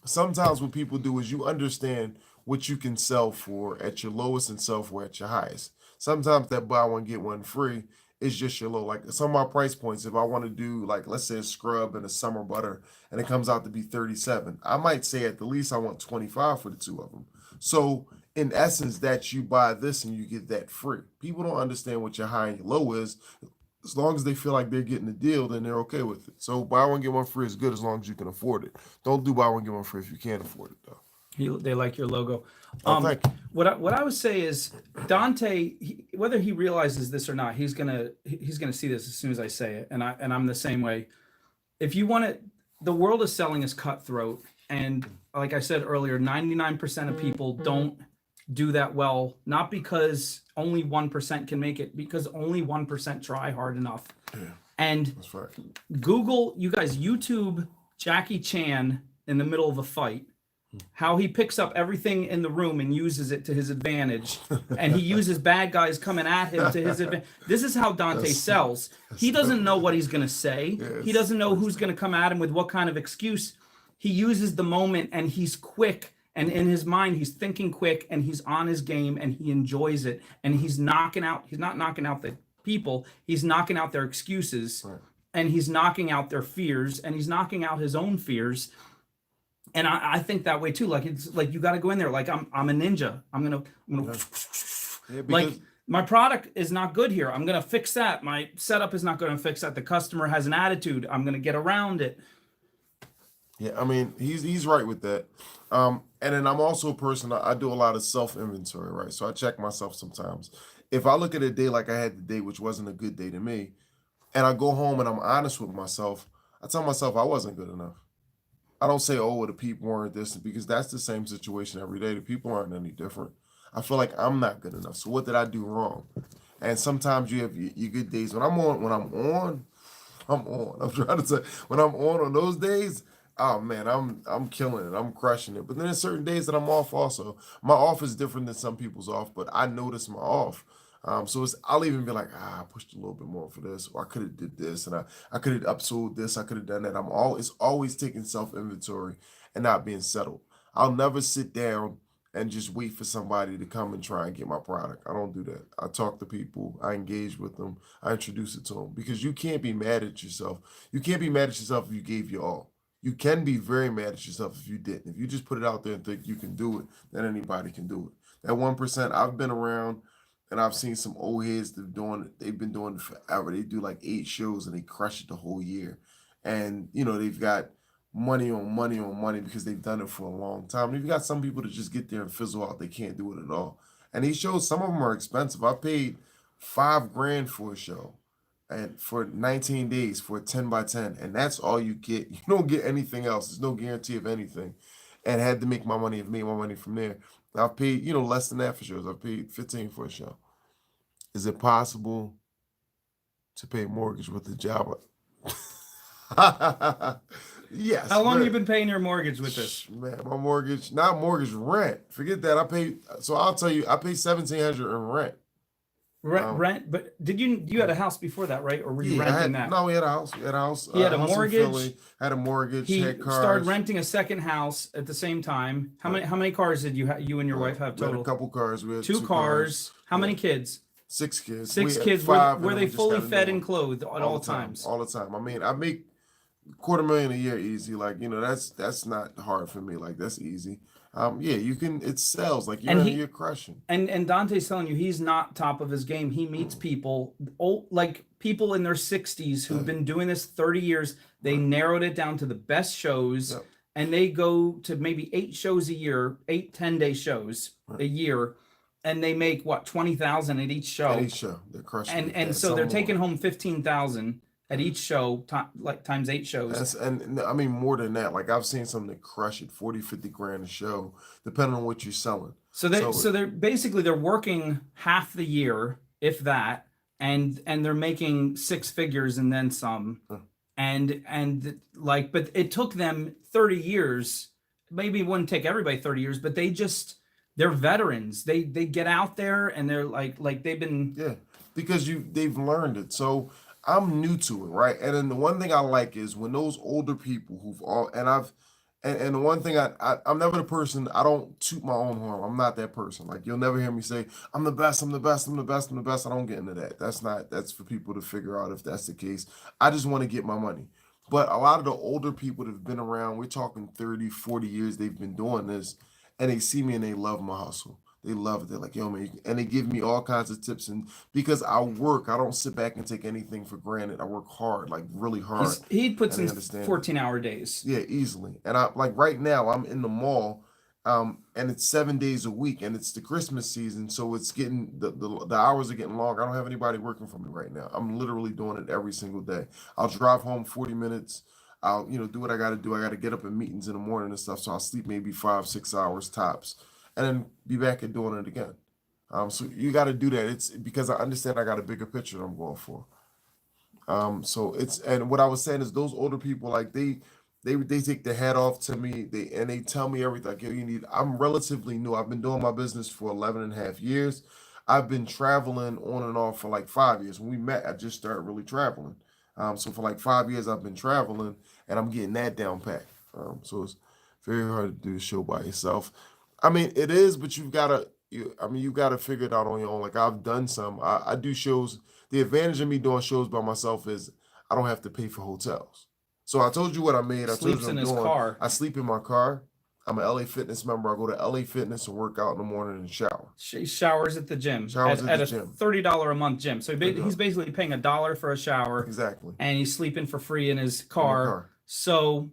Sometimes what people do is you understand what you can sell for at your lowest and sell for at your highest. Sometimes that buy one get one free is just your low. Like some of my price points, if I want to do like let's say a scrub and a summer butter and it comes out to be 37, I might say at the least I want 25 for the two of them. So in essence, that you buy this and you get that free. People don't understand what your high and your low is. As long as they feel like they're getting a deal, then they're okay with it. So buy one get one free is good as long as you can afford it. Don't do buy one get one free if you can't afford it though. They like your logo. Thank you. What I would say is Dante, whether he realizes this or not, he's gonna see this as soon as I say it, and I'm the same way. If you want it, the world of selling is cutthroat, and like I said earlier, 99% of people don't do that well. Not because only 1% can make it, because only 1% try hard enough. Yeah, and that's right. Google, you guys, YouTube Jackie Chan in the middle of a fight. how he picks up everything in the room and uses it to his advantage, and he uses bad guys coming at him to his advantage. This is how Dante sells. He doesn't know what he's going to say. He doesn't know who's going to come at him with what kind of excuse. He uses the moment, and he's quick, and in his mind he's thinking quick, and he's on his game, and he enjoys it, and he's not knocking out the people, he's knocking out their excuses, Right. and he's knocking out their fears, and he's knocking out his own fears. And I think that way too. Like, it's like you got to go in there like I'm a ninja. I'm gonna Yeah, like because my product is not good here. I'm gonna fix that. My setup is not going to fix that. The customer has an attitude. I'm gonna get around it. yeah, I mean, he's right with that. And then I'm also a person. I do a lot of self inventory, right? So I check myself sometimes. If I look at a day like I had today, which wasn't a good day to me, and I go home and I'm honest with myself, I tell myself I wasn't good enough. I don't say, oh, well, the people weren't this, because that's the same situation every day. The people aren't any different. I feel like I'm not good enough. So what did I do wrong? And sometimes you have your good days. I'm on. I'm trying to say, when I'm on those days, oh man, I'm killing it. I'm crushing it. But then there's certain days that I'm off also. My off is different than some people's off, but I notice my off. So I'll even be like, I pushed a little bit more for this, or I could have did this, and I could have upsold this, I could have done that. It's always taking self inventory and not being settled. I'll never sit down and just wait for somebody to come and try and get my product. I don't do that. I talk to people, I engage with them, I introduce it to them, because you can't be mad at yourself. You can't be mad at yourself if you gave your all. You can be very mad at yourself if you didn't. If you just put it out there and think you can do it, then anybody can do it. That 1%, I've been around and I've seen some old heads that they've been doing it forever. They do like 8 shows and they crush it the whole year. And they've got money on money on money because they've done it for a long time. And you've got some people that just get there and fizzle out. They can't do it at all. And these shows, some of them are expensive. I paid 5 grand for a show and for 19 days for a 10 by 10, and that's all you get. You don't get anything else. There's no guarantee of anything. And had to make my money. I've made my money from there. I've paid less than that for shows. I've paid 15 for a show. Is it possible to pay a mortgage with a job? Yes. How long man. you been paying your mortgage with this? Man, my mortgage, not mortgage, rent. Forget that. I'll tell you, I pay 1,700 in rent. Rent, but you had a house before that, right? Or were you Yeah, renting that? no, we had a house. We had a house. He had a house in mortgage. Philly, had a mortgage. He had cars. started renting a second house at the same time. How many cars did you and your wife have We had total? a couple cars. We had Two cars. How many kids? 6 kids. Six We had kids. 5, Were and they we just fully got a new fed one. and clothed at all times? All the time. I mean, I make $250,000 a year easy. Like, that's not hard for me. Like, that's easy. Yeah, you can. It sells. Like, you're crushing. And Dante's telling you he's not top of his game. He meets people, like people in their 60s who've been doing this 30 years. They narrowed it down to the best shows, Yep. and they go to maybe 8 shows a year, 10-day shows a year, and they make what, 20,000 at each show. At each show, they're crushing. And so they're taking home 15,000 at each show, like times 8 shows. And I mean more than that. Like, I've seen some that crush it, 40, 50 grand a show, depending on what you're selling. So they're basically they're working half the year, if that, and they're making 6 figures and then some. And like, but it took them 30 years. Maybe it wouldn't take everybody 30 years, but they're veterans. They get out there and they're like they've been because they've learned it. So I'm new to it, right? And then the one thing I like is when those older people and the one thing I'm never the person, I don't toot my own horn. I'm not that person. Like, you'll never hear me say, I'm the best, I'm the best, I'm the best, I'm the best. I don't get into that. That's for people to figure out if that's the case. I just want to get my money. But a lot of the older people that have been around, we're talking 30, 40 years, they've been doing this, and they see me and they love my hustle. They love it. They're like, yo, man, and they give me all kinds of tips. And because I work, I don't sit back and take anything for granted. I work hard, like really hard. He puts in 14-hour days. Yeah, easily. And I like right now, I'm in the mall, and it's 7 days a week, and it's the Christmas season, so it's getting the hours are getting long. I don't have anybody working for me right now. I'm literally doing it every single day. I'll drive home 40 minutes. I'll do what I got to do. I got to get up in meetings in the morning and stuff, so I'll sleep maybe 5-6 hours tops, and then be back and doing it again. So you got to do that. It's because I understand I got a bigger picture that I'm going for. So and what I was saying is those older people, like they take the hat off to me. They tell me everything. Like, yo, you need. I'm relatively new. I've been doing my business for 11 and a half years. I've been traveling on and off for like 5 years. When we met, I just started really traveling. So for like 5 years, I've been traveling, and I'm getting that down pat. So it's very hard to do a show by yourself. I mean, it is, but you've gotta figure it out on your own. Like I've done some. I do shows. The advantage of me doing shows by myself is I don't have to pay for hotels. So I told you what I made. I told you Sleeps what in I'm his doing. car. I sleep in my car. I'm an LA Fitness member. I go to LA Fitness and work out in the morning and shower. She showers at the gym Showers at at the a gym. $30 a month gym. So he's basically paying $1 for a shower, Exactly. and he's sleeping for free in his In the car. car. So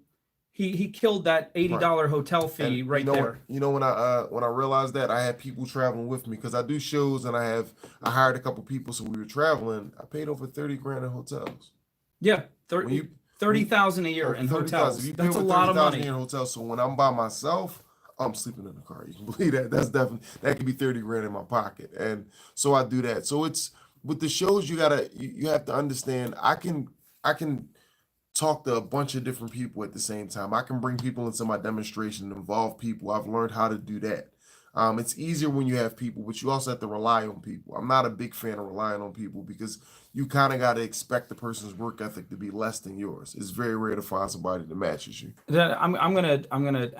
he killed that $80 hotel fee And right there. when I realized that, I had people traveling with me because I do shows and I hired a couple people, so we were traveling. I paid over 30 grand in hotels. Yeah, When you 30,000 a year in 30,000. hotels. If you pay That's a over lot of 30,000 money. in hotels, so when I'm by myself, I'm sleeping in the car. You can believe that. That's definitely that could be 30 grand in my pocket, and so I do that. So it's with the shows you have to understand. I can talk to a bunch of different people at the same time. I can bring people into my demonstration, involve people. I've learned how to do that. It's easier when you have people, but you also have to rely on people. I'm not a big fan of relying on people because you kind of got to expect the person's work ethic to be less than yours. It's very rare to find somebody that matches you. I'm gonna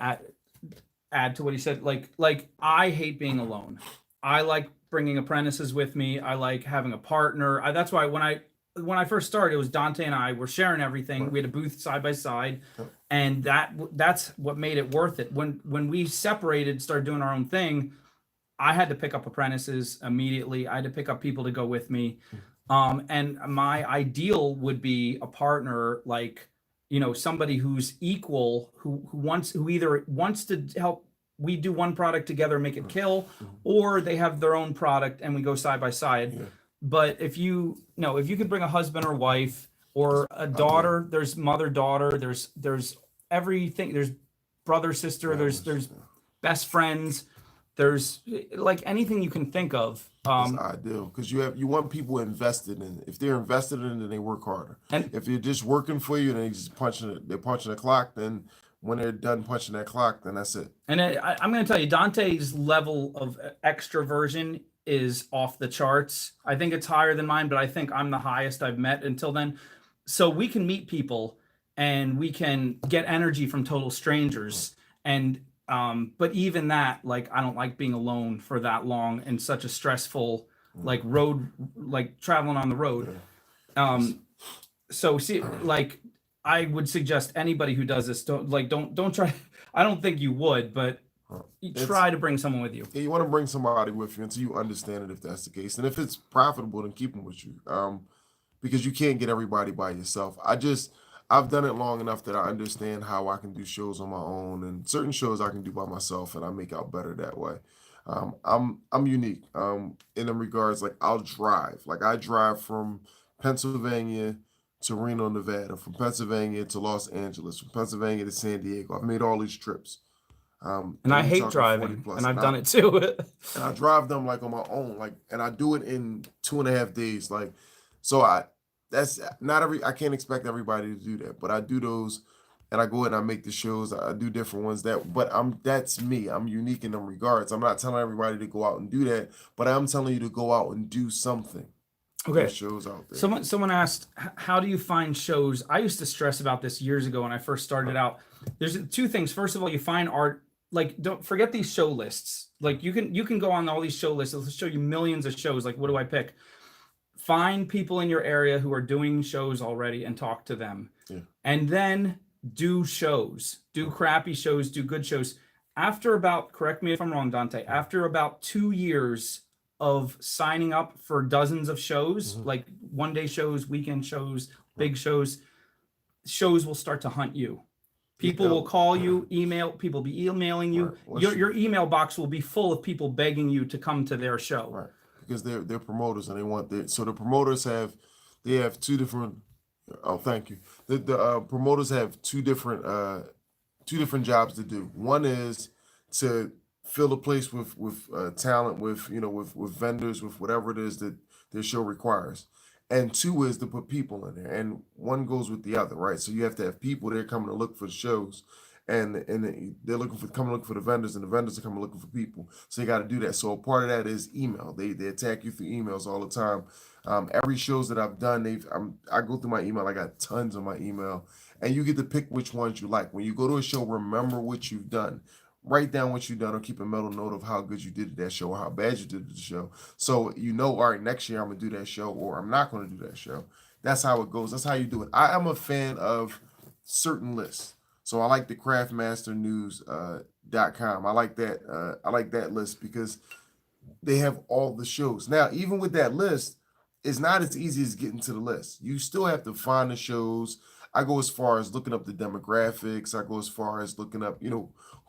add to what he said. Like I hate being alone. I like bringing apprentices with me. I like having a partner. That's why when I first started, it was Dante and I were sharing everything. Right. We had a booth side by side, Yep. and that's what made it worth it. When we separated, started doing our own thing, I had to pick up apprentices immediately. I had to pick up people to go with me. And my ideal would be a partner like, somebody who's equal, who either wants to help we do one product together, make it kill, or they have their own product and we go side by side. Yeah. But if you could bring a husband or wife or a daughter, there's mother daughter, there's everything, there's brother sister, there's best friends, there's like anything you can think of. It's ideal because you want people invested in it. If they're invested in it, then they work harder. And If you're just working for you and they're punching the clock, then when they're done punching that clock, then that's it. And I'm going to tell you, Dante's level of extroversion is off the charts. I think it's higher than mine, but I think I'm the highest I've met until then. So we can meet people and we can get energy from total strangers. And but even that, like, I don't like being alone for that long in such a stressful, like, road, like traveling on the road. So see, like, I would suggest anybody who does this don't try. I don't think you would, but you try to bring someone with you. Yeah, you want to bring somebody with you until you understand it if that's the case. And if it's profitable, then keep them with you. Because you can't get everybody by yourself. I've done it long enough that I understand how I can do shows on my own, and certain shows I can do by myself, and I make out better that way. I'm unique. In them regards, like I'll drive. Like I drive from Pennsylvania to Reno, Nevada, from Pennsylvania to Los Angeles, from Pennsylvania to San Diego. I've made all these trips. And I we hate talking 40 driving, plus, and I've done it too. and I drive them like on my own, like, and I do it in 2.5 days. Like, so that's not I can't expect everybody to do that, but I do those, and I go ahead and I make the shows. I do different ones but that's me. I'm unique in them regards. I'm not telling everybody to go out and do that, but I'm telling you to go out and do something. Okay. There's shows out there. Someone asked, how do you find shows? I used to stress about this years ago when I first started out. There's two things. First of all, you find art. Like, don't forget these show lists. Like, you can go on all these show lists. It'll show you millions of shows. Like, what do I pick? Find people in your area who are doing shows already and talk to them. Yeah. And then do shows. Do crappy shows, do good shows. After about, correct me if I'm wrong, Dante, after about 2 years of signing up for dozens of shows, like one-day shows, weekend shows, big shows will start to hunt you. People will call you, people will be emailing you. Right. Your email box will be full of people begging you to come to their show. Right. Because they're promoters and they want so the promoters have two different. Oh, thank you. The promoters have two different jobs to do. One is to fill a place with talent, with vendors, with whatever it is that their show requires, and two is to put people in there, and one goes with the other, right? So you have to have people there coming to look for the shows, and they're looking for coming looking for the vendors, and the vendors are coming looking for people. So you got to do that. So a part of that is email. They attack you through emails all the time. Every shows that I've done, I go through my email. I got tons of my email, and you get to pick which ones you like. When you go to a show, remember what you've done. Write down what you've done, or keep a mental note of how good you did at that show or how bad you did at the show. So you know, all right, next year I'm gonna do that show, or I'm not gonna do that show. That's how it goes. That's how you do it. I am a fan of certain lists. So I like the craftmasternews.com. I like that list because they have all the shows. Now, even with that list, it's not as easy as getting to the list. You still have to find the shows. I go as far as looking up the demographics. I go as far as looking up,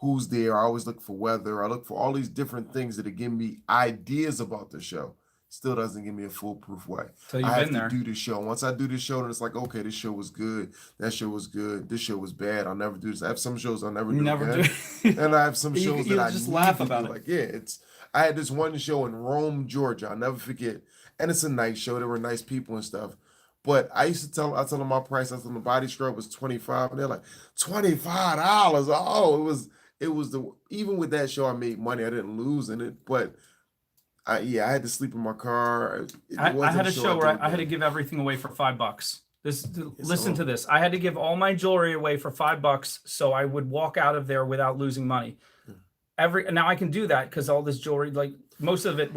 who's there. I always look for weather. I look for all these different things that give me ideas about the show. Still doesn't give me a foolproof way. So you've I have been to there. do the show. Once I do the show, then it's like, okay, this show was good. That show was good. This show was bad. I'll never do this. I have some shows I'll never do Never again. do. And I have some shows You that I just need laugh to about do. it. Like, yeah, I had this one show in Rome, Georgia. I'll never forget. And it's a nice show. There were nice people and stuff. But I tell them my price. I tell them the body scrub was $25, and they're like, $25. Oh, it was even with that show, I made money. I didn't lose in it, but I had to sleep in my car. I had a show where I had to give. give everything away for $5. Listen So to this. I had to give all my jewelry away for $5 so I would walk out of there without losing money. Now I can do that because all this jewelry, like most of it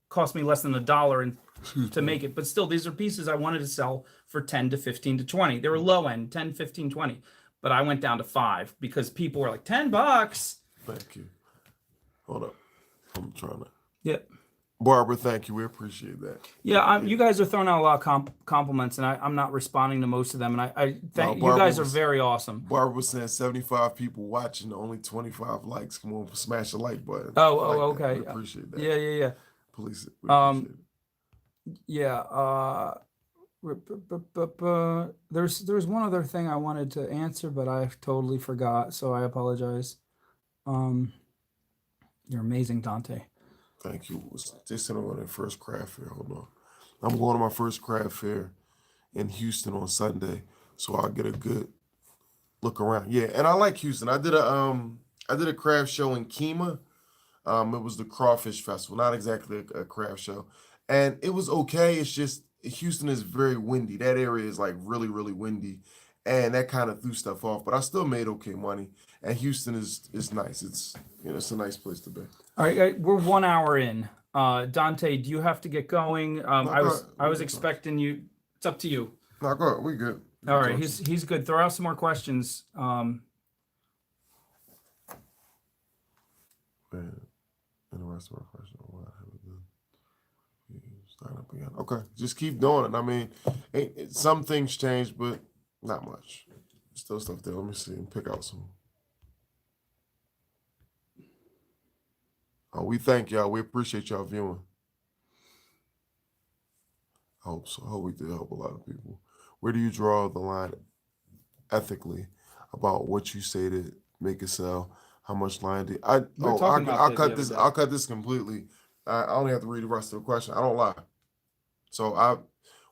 cost me less than $1 and to make it, but still these are pieces I wanted to sell for 10 to 15 to 20. They were low end, 10, 15, 20, but I went down to 5 because people were like $10. Thank you. Hold up, I'm trying to. Yep. Barbara, thank you. We appreciate that. Yeah, you guys are throwing out a lot of compliments, and I'm not responding to most of them. And I thank you guys are very awesome. Barbara was saying 75 people watching, only 25 likes. Come on, smash the like button. Okay. We appreciate that. Yeah. Police it. We appreciate it. Yeah. There's one other thing I wanted to answer, but I totally forgot, so I apologize. You're amazing, Dante. Thank you. They said I'm on their first craft fair. Hold on. I'm going to my first craft fair in Houston on Sunday, so I'll get a good look around. Yeah, and I like Houston. I did a craft show in Kima. It was the Crawfish Festival, not exactly a craft show, and it was okay. It's just Houston is very windy. That area is like really, really windy, and that kind of threw stuff off. But I still made okay money, and Houston is nice. It's it's a nice place to be. All right, we're 1 hour in. Dante, do you have to get going? I was expecting you. It's up to you. No, go ahead. We good. All right, he's good. Throw out some more questions. Interesting question. Start up again. Okay, just keep doing it. I mean, some things change, but not much. Still stuff there. Let me see and pick out some. Oh, we thank y'all. We appreciate y'all viewing. I hope so. I hope we did help a lot of people. Where do you draw the line ethically about what you say to make it sell? How much line do I'll cut this completely. I only have to read the rest of the question. I don't lie. So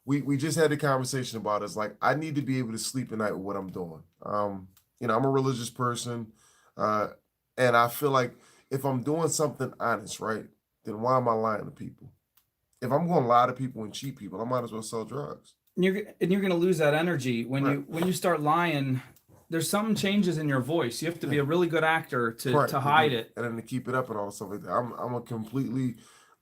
we just had a conversation about it. It's like I need to be able to sleep at night with what I'm doing. I'm a religious person, and I feel like if I'm doing something honest, right, then why am I lying to people? If I'm going to lie to people and cheat people, I might as well sell drugs. You're going to lose that energy when you start lying. There's something changes in your voice. You have to be a really good actor to hide it, and then to keep it up and all stuff like that. I'm a completely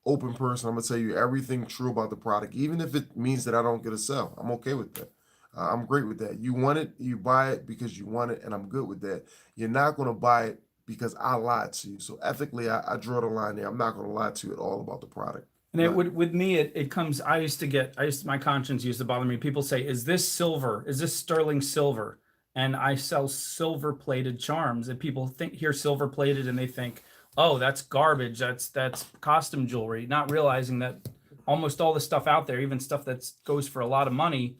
open person. I'm gonna tell you everything true about the product, even if it means that I don't get a sell. I'm okay with that. I'm great with that. You want it, you buy it because you want it, and I'm good with that. You're not gonna buy it because I lied to you. So ethically, I draw the line there. I'm not gonna lie to you at all about the product. And with me, it comes. My conscience used to bother me. People say, "Is this silver? Is this sterling silver?" And I sell silver plated charms, and people hear silver plated and they think, "Oh, that's garbage. That's costume jewelry," not realizing that almost all the stuff out there, even stuff that goes for a lot of money,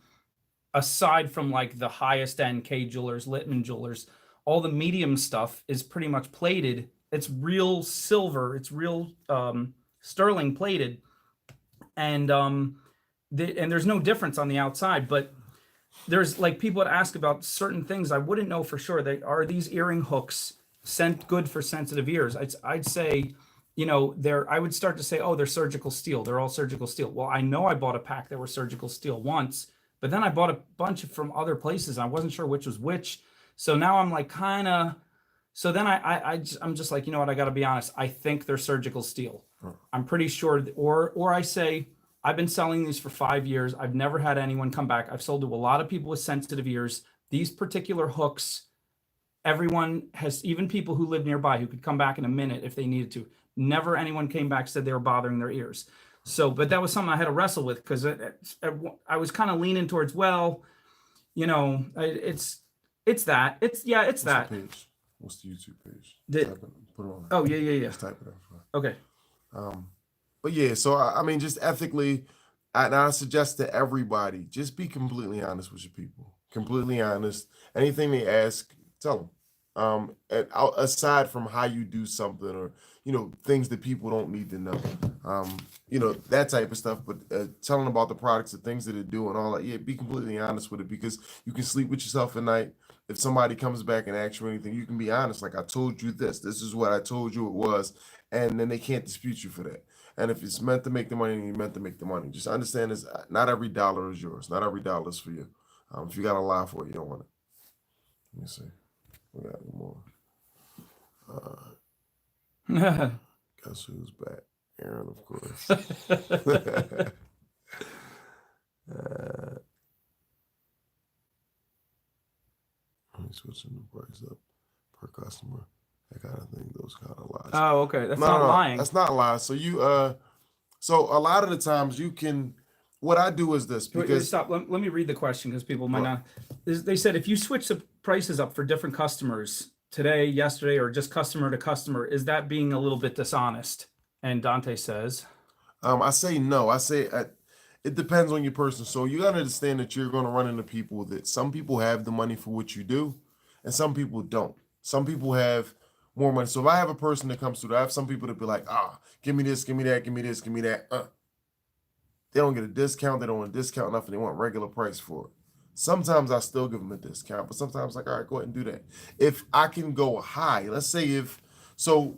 aside from like the highest end K jewelers, Littman jewelers, all the medium stuff is pretty much plated. It's real silver. It's real sterling plated, and and there's no difference on the outside, but there's like people would ask about certain things. I wouldn't know for sure. Are these earring hooks good for sensitive ears? I'd say, I would start to say, oh, they're surgical steel. They're all surgical steel. Well, I know I bought a pack that were surgical steel once, but then I bought a bunch from other places. And I wasn't sure which was which. So now I'm like kind of, so then I'm just like, you know what? I got to be honest. I think they're surgical steel. I'm pretty sure, or I say, I've been selling these for 5 years. I've never had anyone come back. I've sold to a lot of people with sensitive ears. These particular hooks, everyone has, even people who live nearby who could come back in a minute if they needed to. Never anyone came back, said they were bothering their ears. So, but that was something I had to wrestle with because I was kind of leaning towards, well, it's that. It's What's that. the page? What's the YouTube page? Put it on. Oh, yeah. Just type it up. Okay. But yeah, so I mean, just ethically, I suggest to everybody, just be completely honest with your people. Completely honest. Anything they ask, tell them. Aside from how you do something or things that people don't need to know, that type of stuff. But telling about the products, the things that they do, and all that. Yeah, be completely honest with it because you can sleep with yourself at night. If somebody comes back and asks you anything, you can be honest. Like, I told you this. This is what I told you it was, and then they can't dispute you for that. And if it's meant to make the money, you're meant to make the money. Just understand this: not every dollar is yours. Not every dollar is for you. If you got to lie for it, you don't want it. Let me see. We got any more. Guess who's back? Aaron, of course. Let me switching the price up per customer. I gotta think those kind of lies. Oh, okay. That's not lying. That's not lies. So so a lot of the times you can. What I do is this because stop. Let me read the question because people might not. They said if you switch the prices up for different customers today, yesterday, or just customer to customer, is that being a little bit dishonest? And Dante says, I say no. I say it depends on your person. So you gotta understand that you're gonna run into people that some people have the money for what you do, and some people don't. Some people have more money. So if I have a person that comes through, I have some people that be like, give me this, give me that, give me this, give me that. They don't get a discount. They don't want a discount enough, and they want regular price for it. Sometimes I still give them a discount, but sometimes like, all right, go ahead and do that. If I can go high, let's say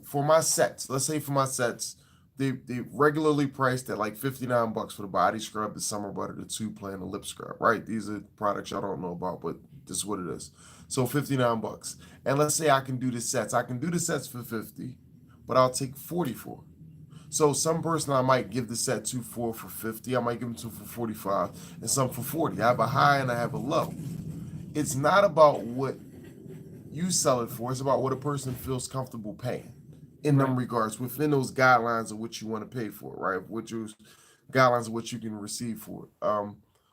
for my sets, they regularly priced at like $59 for the body scrub, the summer butter, the tube plan, the lip scrub, right? These are products y'all don't know about, but this is what it is. So $59. And let's say I can do the sets. I can do the sets for 50, but I'll take 40 for it. So some person I might give the set to for 50, I might give them to for 45, and some for 40. I have a high and I have a low. It's not about what you sell it for, it's about what a person feels comfortable paying in them regards, within those guidelines of what you want to pay for, right? Which is guidelines of what you can receive for it.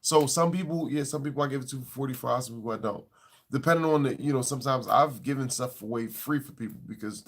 So some people I give it to for 45, some people I don't. Depending on sometimes I've given stuff away free for people because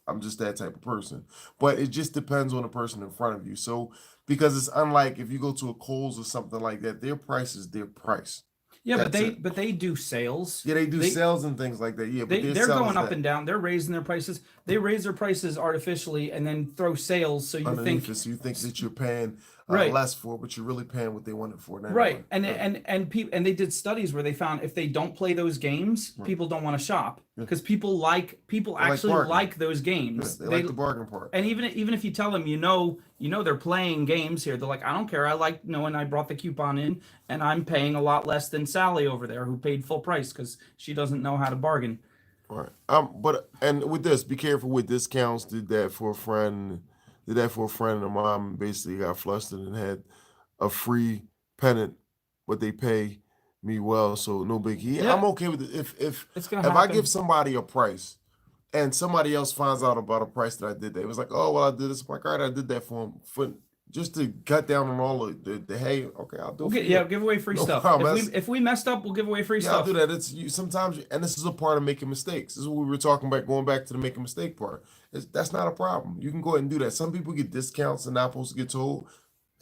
I'm just that type of person. But it just depends on the person in front of you. So because it's unlike if you go to a Kohl's or something like that, their price is their price. Yeah, but they do sales. Yeah, they do sales and things like that. Yeah, but they're going up and down. They're raising their prices. They raise their prices artificially and then throw sales. So you think that you're paying less for, but you're really paying what they want it for. Right, and they did studies where they found if they don't play those games, people don't want to shop because people actually like those games. Yeah, they like the bargain part. And even if you tell them they're playing games here, they're like, I don't care. I like knowing I brought the coupon in and I'm paying a lot less than Sally over there who paid full price because she doesn't know how to bargain. Right. And with this, be careful with discounts. Did that for a friend, and the mom basically got flustered and had a free pennant, but they pay me well, so no biggie. Yeah, I'm okay with it. If I give somebody a price and somebody else finds out about a price that I did, they was like, oh well, I did this. I'm like, all right, I did that for him for just to cut down on all the hey, okay, I'll do it. Give away free stuff. If we messed up, we'll give away free stuff. I'll do that. It's sometimes, and this is a part of making mistakes. This is what we were talking about, going back to the making mistake part. That's not a problem. You can go ahead and do that. Some people get discounts and not supposed to get told.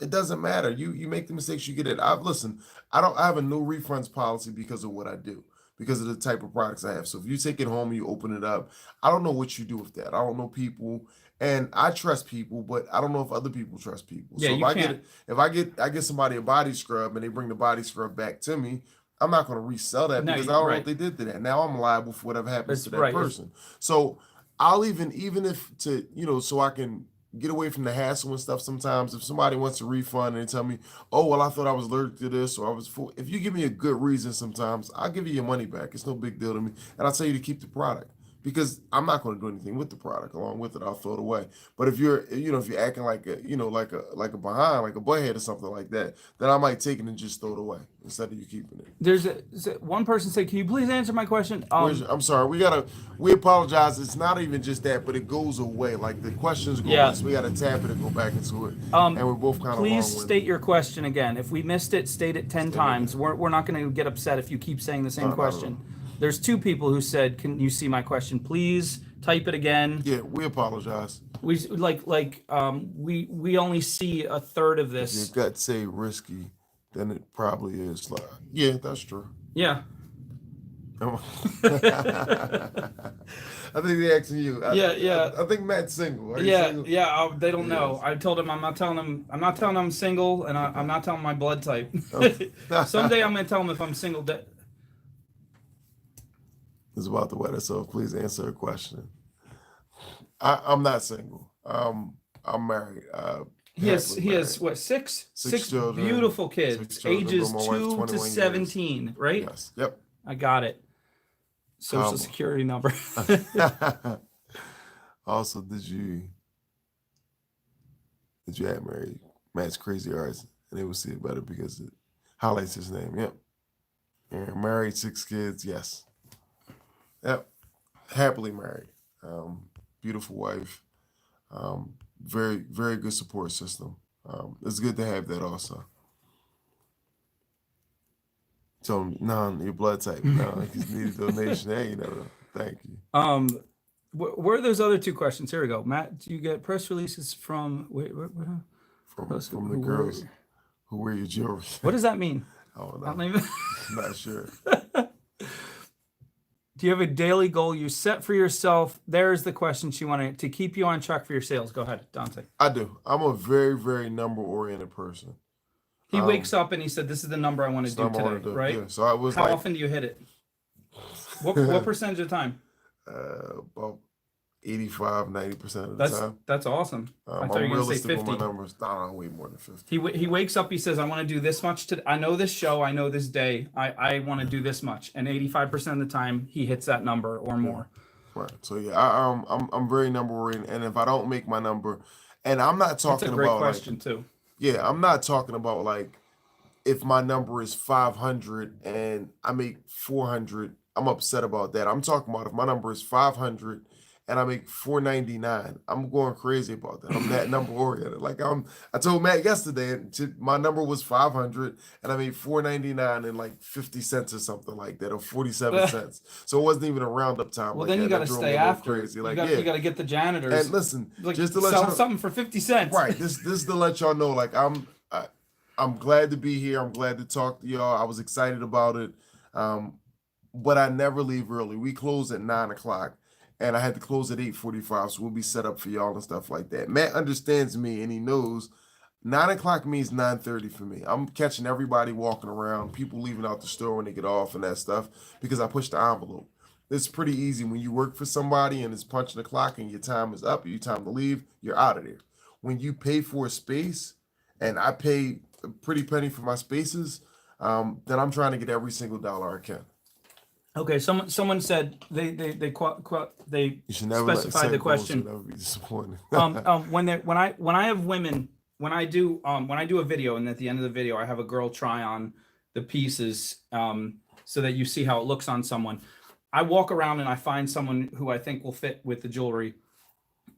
It doesn't matter. You make the mistakes, you get it. I have a no refunds policy because of what I do. because of the type of products I have. So if you take it home and you open it up, I don't know what you do with that. I don't know people, and I trust people, but I don't know if other people trust people. Yeah, So if you I can't. I get somebody a body scrub and they bring the body scrub back to me, I'm not going to resell that No, because I don't know right. what they did to that. Now I'm liable for whatever happens That's to that right. person. So I'll even if to so I can get away from the hassle and stuff. Sometimes if somebody wants a refund and they tell me, oh well, I thought I was allergic to this or I was full. If you give me a good reason, sometimes I'll give you your money back. It's no big deal to me, and I'll tell you to keep the product. Because I'm not going to do anything with the product. Along with it, I'll throw it away. But if you're, if you're acting like a, like a behind, like a butthead or something like that, then I might take it and just throw it away instead of you keeping it. There's one person said, "Can you please answer my question?" I'm sorry. We apologize. It's not even just that, but it goes away. Like the questions go Yeah. away, so we gotta tap it and go back into it. Um, And we're both kind of Please long-winded. state your question again. If we missed it, state it 10 times. We're not going to get upset if you keep saying the same No, question. There's 2 people who said, "Can you see my question? Please type it again." Yeah, we apologize. We we only see a third of If your this. gut say risky, then it probably is. Like, yeah, that's true. Yeah. I think they're asking you. Yeah. I think Matt's single. Are you Yeah, single? yeah. They don't He know. is. I told him I'm not telling him. I'm not telling him I'm single, and I'm not telling my blood type. Someday I'm gonna tell him if I'm single. It's about the weather, so please answer a question. I'm not single. I'm married. He has happily married. what, six children, beautiful kids, 6 children, ages but my wife's 2 to 21 years. 17, right? Yes. Yep. I got it. Social Um, security number. Also, did you have married Matt's Crazy Arts, and they will see it better because it highlights his name. Yep. And married, 6 kids. Yes. Yep. Happily married. Beautiful wife. Very, very good support system. It's good to have that also. So, no, your blood type. No, you just need a donation. Hey, thank you. Where are those other 2 questions? Here we go. Matt, do you get press releases from From the girls who wear your jewelry. What does that mean? Oh, I don't no. even. Not sure. Do you have a daily goal you set for yourself? There's the question she wanted to keep you on track for your sales. Go ahead, Dante. I do. I'm a very, very number-oriented person. He wakes up and he said, "This is the number I want to do today." Right? Yeah. So I was How often do you hit it? What percentage of the time? About 85, 90% of the time. That's awesome. I thought I'm you were gonna say realistic with 50. my numbers. No, way more than 50. He wakes up. He says, "I want to do this much today. I know this show. I know this day. I want to do this much." And 85% of the time, he hits that number or more. Right. So yeah, I'm very number-oriented, and if I don't make my number, and I'm not That's talking a great about question too. yeah, I'm not talking about like if my number is 500 and I make 400, I'm upset about that. I'm talking about if my number is 500 and I make 499, I'm going crazy about that. I'm that number oriented. Like I told Matt yesterday, my number was 500 and I made 499 and like 50 cents or something like that, or 47 cents. So it wasn't even a roundup time. Well, like then that. you got That to drove stay me a little after. crazy. Like You got to get the janitors. And listen, like, just to let sell y'all something for 50 cents. right. This is to let y'all know, like I'm glad to be here. I'm glad to talk to y'all. I was excited about it. But I never leave early. We close at 9:00 and I had to close at 8:45. So we'll be set up for y'all and stuff like that. Matt understands me and he knows 9:00 means 9:30 for me. I'm catching everybody walking around, people leaving out the store when they get off and that stuff because I push the envelope. It's pretty easy when you work for somebody and it's punching the clock and your time is up, your time to leave, you're out of there. When you pay for a space, and I pay a pretty penny for my spaces, then I'm trying to get every single dollar I can. Okay, someone said they You should never let specified the goals question. never be disappointed. When I have women, when I do a video, and at the end of the video I have a girl try on the pieces so that you see how it looks on someone. I walk around and I find someone who I think will fit with the jewelry,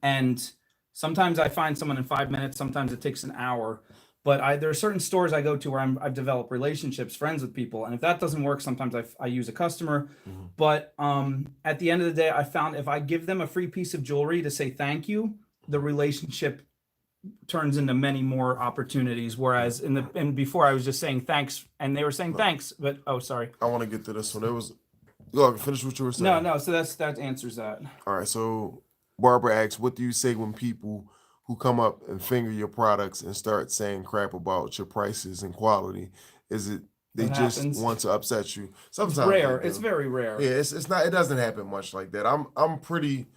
and sometimes I find someone in 5 minutes, sometimes it takes an hour. But there are certain stores I go to where I've developed relationships, friends with people, and if that doesn't work, sometimes I use a customer. But at the end of the day, I found if I give them a free piece of jewelry to say thank you, the relationship turns into many more opportunities. Whereas before I was just saying thanks, and they were saying thanks, but oh, sorry. I want to get to this one. Go on, finish what you were saying. No. So that answers that. All right. So Barbara asks, what do you say when people who come up and finger your products and start saying crap about your prices and quality? Is it they What just happens? want to upset you? It's Sometimes they rare. It's do. very Yeah, rare. it's not. It doesn't happen much like that. I'm pretty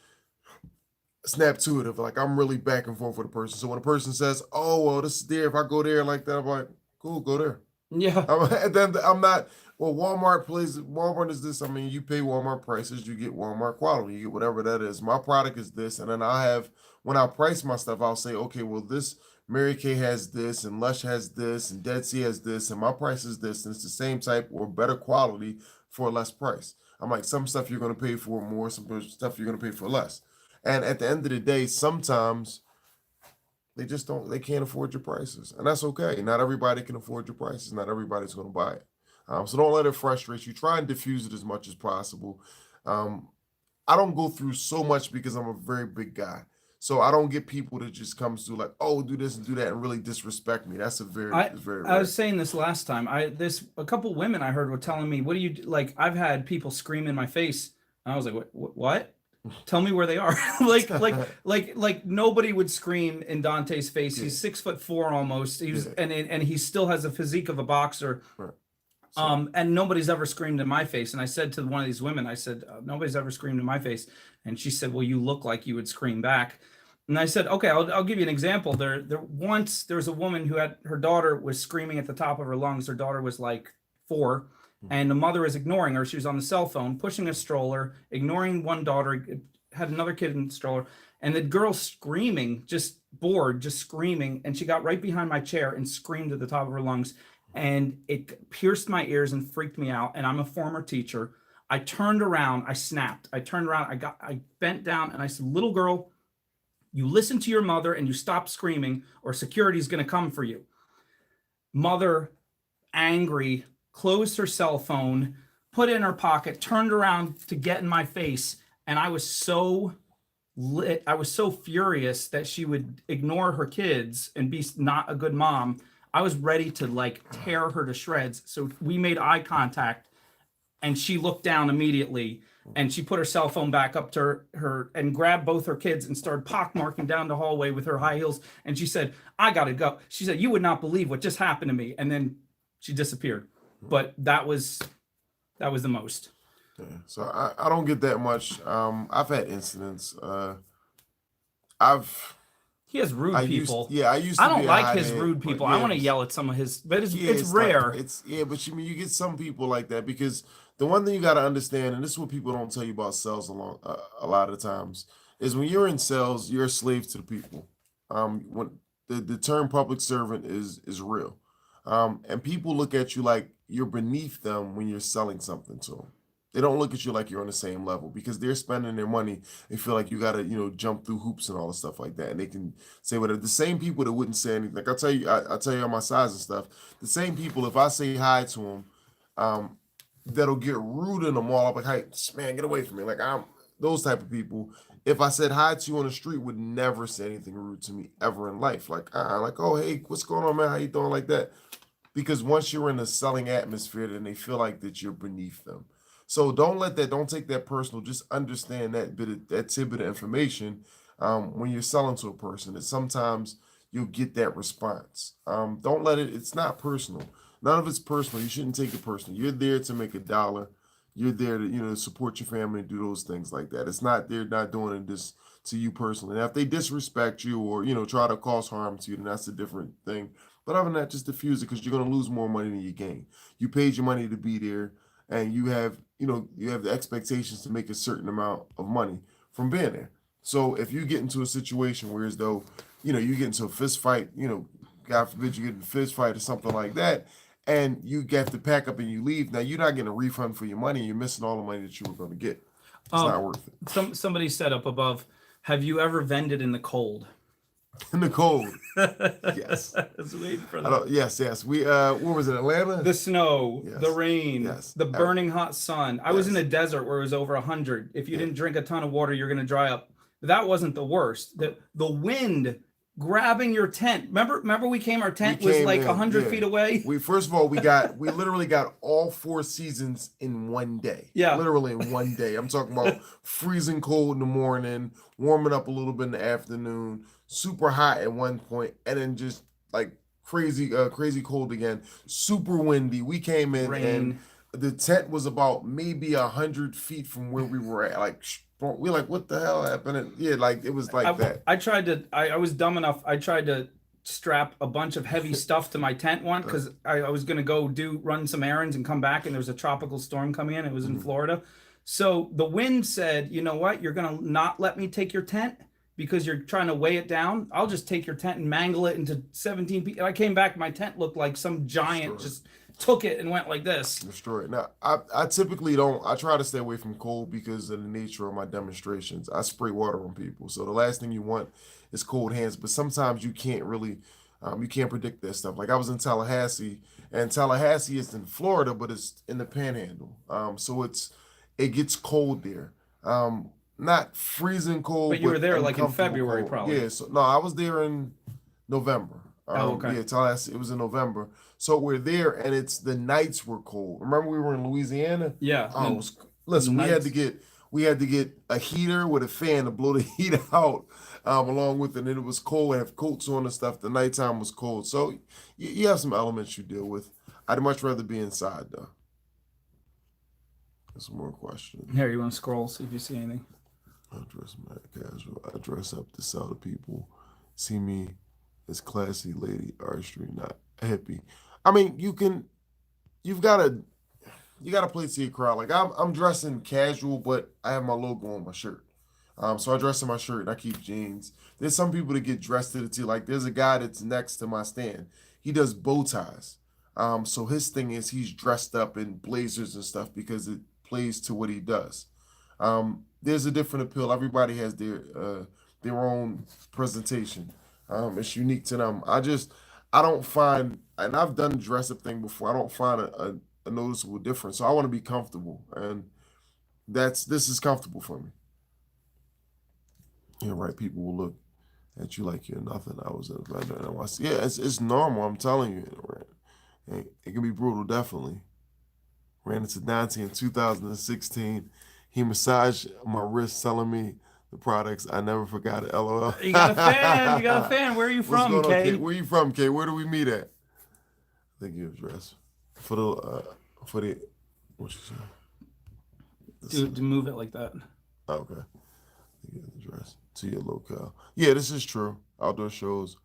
snap to it if like I'm really back and forth with a person. So when a person says, "Oh well, this is there," if I go there like that, I'm like, "Cool, go there." Yeah. And then I'm not. Well, Walmart plays. Walmart is this. I mean, you pay Walmart prices, you get Walmart quality, you get whatever that is. My product is this, and then I have when I price my stuff, I'll say, okay, well, this Mary Kay has this, and Lush has this, and Dead Sea has this, and my price is this, and it's the same type or better quality for a less price. I'm like, some stuff you're gonna pay for more, some stuff you're gonna pay for less. And at the end of the day, sometimes they just don't. They can't afford your prices, and that's okay. Not everybody can afford your prices. Not everybody's going to buy it. So don't let it frustrate you. Try and diffuse it as much as possible. Um, I don't go through so much because I'm a very big guy. So I don't get people that just comes through like, oh, do this and do that, and really disrespect me. That's a very, I it's very I was rare. saying this last time. A couple women I heard were telling me, "What do you like?" I've had people scream in my face, and I was like, What? Tell me where they are." Like nobody would scream in Dante's face. Yeah, He's 6'4" almost. He was yeah, and he still has a physique of a boxer. right. So And nobody's ever screamed in my face. And I said to one of these women, I said, nobody's ever screamed in my face. And she said, well, you look like you would scream back. And I said, okay, I'll give you an example. There was a woman who had her daughter was screaming at the top of her lungs. Her daughter was like 4, and the mother was ignoring her. She was on the cell phone, pushing a stroller, ignoring one daughter, had another kid in the stroller, and the girl screaming, just bored, just screaming. And she got right behind my chair and screamed at the top of her lungs, and it pierced my ears and freaked me out. And I'm a former teacher. I turned around, I snapped. I turned around, I bent down, and I said, little girl, you listen to your mother and you stop screaming, or security is going to come for you. Mother, angry, closed her cell phone, put it in her pocket, turned around to get in my face, and I was so lit. I was so furious that she would ignore her kids and be not a good mom. I was ready to like tear her to shreds. So we made eye contact, and she looked down immediately, and she put her cell phone back up to her and grabbed both her kids and started pockmarking down the hallway with her high heels. And she said, I gotta go. She said, you would not believe what just happened to me. And then she disappeared. But that was the most. yeah. So I don't get that much. I've had incidents. I've He has rude people. I used I to don't be a like his hothead, rude but people. I yeah, want to yell at some of his, but yeah, it's rare. but you get some people like that because the one thing you got to understand, and this is what people don't tell you about sales a lot of times, is when you're in sales, you're a slave to the people. When the term public servant is real, and people look at you like you're beneath them when you're selling something to them. They don't look at you like you're on the same level because they're spending their money. They feel like you gotta, jump through hoops and all the stuff like that. And they can say whatever. The same people that wouldn't say anything. Like I tell you on my size and stuff. The same people, if I say hi to them, um, that'll get rude in the mall. I'm like, hey, man, get away from me. Like I'm those type of people. If I said hi to you on the street, would never say anything rude to me ever in life. Like, oh, hey, what's going on, man? How you doing? Like that. Because once you're in a selling atmosphere, then they feel like that you're beneath them. So don't take that personal. Just understand that tidbit of information when you're selling to a person. That sometimes you'll get that response. Don't let it. It's not personal. None of it's personal. You shouldn't take it personal. You're there to make a dollar. You're there to support your family and do those things like that. It's not they're not doing it just to you personally. Now, if they disrespect you or try to cause harm to you, then that's a different thing. But other than that, just diffuse it because you're gonna lose more money than you gain. You paid your money to be there, and you have the expectations to make a certain amount of money from being there. So if you get into a situation where as though you get into a fist fight, God forbid you get in a fist fight or something like that, and you get to pack up and you leave. Now you're not getting a refund for your money. You're missing all the money that you were going to get. It's Um, not worth it. somebody said up above, have you ever vended in the cold? In the cold, yes. I was waiting for I that. don't. Yes, yes. We where was it? Atlanta. The snow, the Yes, rain, yes, the burning hot sun. I was in a yes. desert where it was over 100. If you Yeah. didn't drink a ton of water, you're going to dry up. That wasn't the worst. The wind grabbing your tent. Remember we came. Our tent was came like in, 100 feet away. We first of all we literally got all 4 seasons in one day. Yeah. Literally in one day. I'm talking about freezing cold in the morning, warming up a little bit in the afternoon, super hot at one point, and then just like crazy cold again. Super windy. We came in Rain. and the tent was about maybe 100 feet from where we were at. Like we're like, what the hell happened? And yeah, like it was like that. I was dumb enough. I tried to strap a bunch of heavy stuff to my tent one because I was gonna go run some errands and come back, and there was a tropical storm coming in. It was in Florida. So the wind said, you know what, you're gonna not let me take your tent because you're trying to weigh it down. I'll just take your tent and mangle it into 17 pieces. I came back, my tent looked like some giant just took it and went like this. Destroy it. Now, I typically don't. I try to stay away from cold because of the nature of my demonstrations. I spray water on people, so the last thing you want is cold hands. But sometimes you can't really, you can't predict that stuff. Like I was in Tallahassee, and Tallahassee is in Florida, but it's in the Panhandle. So it gets cold there. Not freezing cold, but you were there like in uncomfortable February, cold. probably. Yeah. So no, I was there in November. Okay. Yeah, Tallahassee. It was in November. So we're there, and the nights were cold. Remember, we were in Louisiana. Yeah. Oh, listen, we had to get a heater with a fan to blow the heat out, along with it. And it was cold. We have coats on and stuff. The nighttime was cold, so you have some elements you deal with. I'd much rather be inside though. There's some more questions. Here, you want to scroll, see if you see anything. I dress mad casual. I dress up to sell to people. See me as classy lady artistry, not hippie. I mean, you gotta play to your crowd. Like I'm dressing casual, but I have my logo on my shirt. So I dress in my shirt and I keep jeans. There's some people that get dressed to the T. Like there's a guy that's next to my stand. He does bow ties. So his thing is he's dressed up in blazers and stuff because it plays to what he does. There's a different appeal. Everybody has their own presentation. It's unique to them. I don't find, and I've done the dress up thing before. I don't find a noticeable difference. So I want to be comfortable, and this is comfortable for me. Yeah, right. People will look at you like you're nothing. I was a vendor, and I was, yeah, it's normal. I'm telling you, right? It can be brutal, definitely. Ran into Dante in 2016. He massaged my wrist, selling me the products. I never forgot it. LOL. You got a fan. You got a fan. Where are you from, Kay? Where you from, Kay? Where do we meet at? I think you address for the what you say? To move it like that. Okay. Address to your locale. Yeah, this is true. Outdoor shows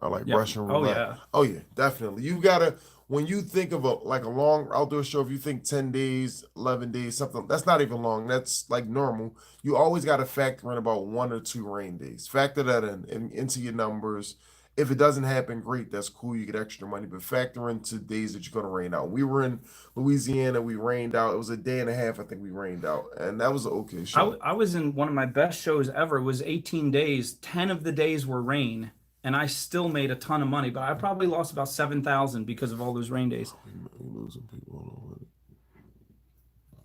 are like Russian roulette. Oh yeah. Oh yeah, definitely. You gotta, when you think of a long outdoor show, if you think 10 days, 11 days, something that's not even long, that's like normal. You always gotta factor in about 1 or 2 rain days. Factor that into your numbers. If it doesn't happen, great, that's cool. You get extra money, but factor into days that you're gonna rain out. We were in Louisiana, we rained out. It was a day and a half, I think we rained out, and that was an okay show. I was in one of my best shows ever. It was 18 days. 10 of the days were rain, and I still made a ton of money. But I probably lost about 7,000 because of all those rain days. We losing people all over it.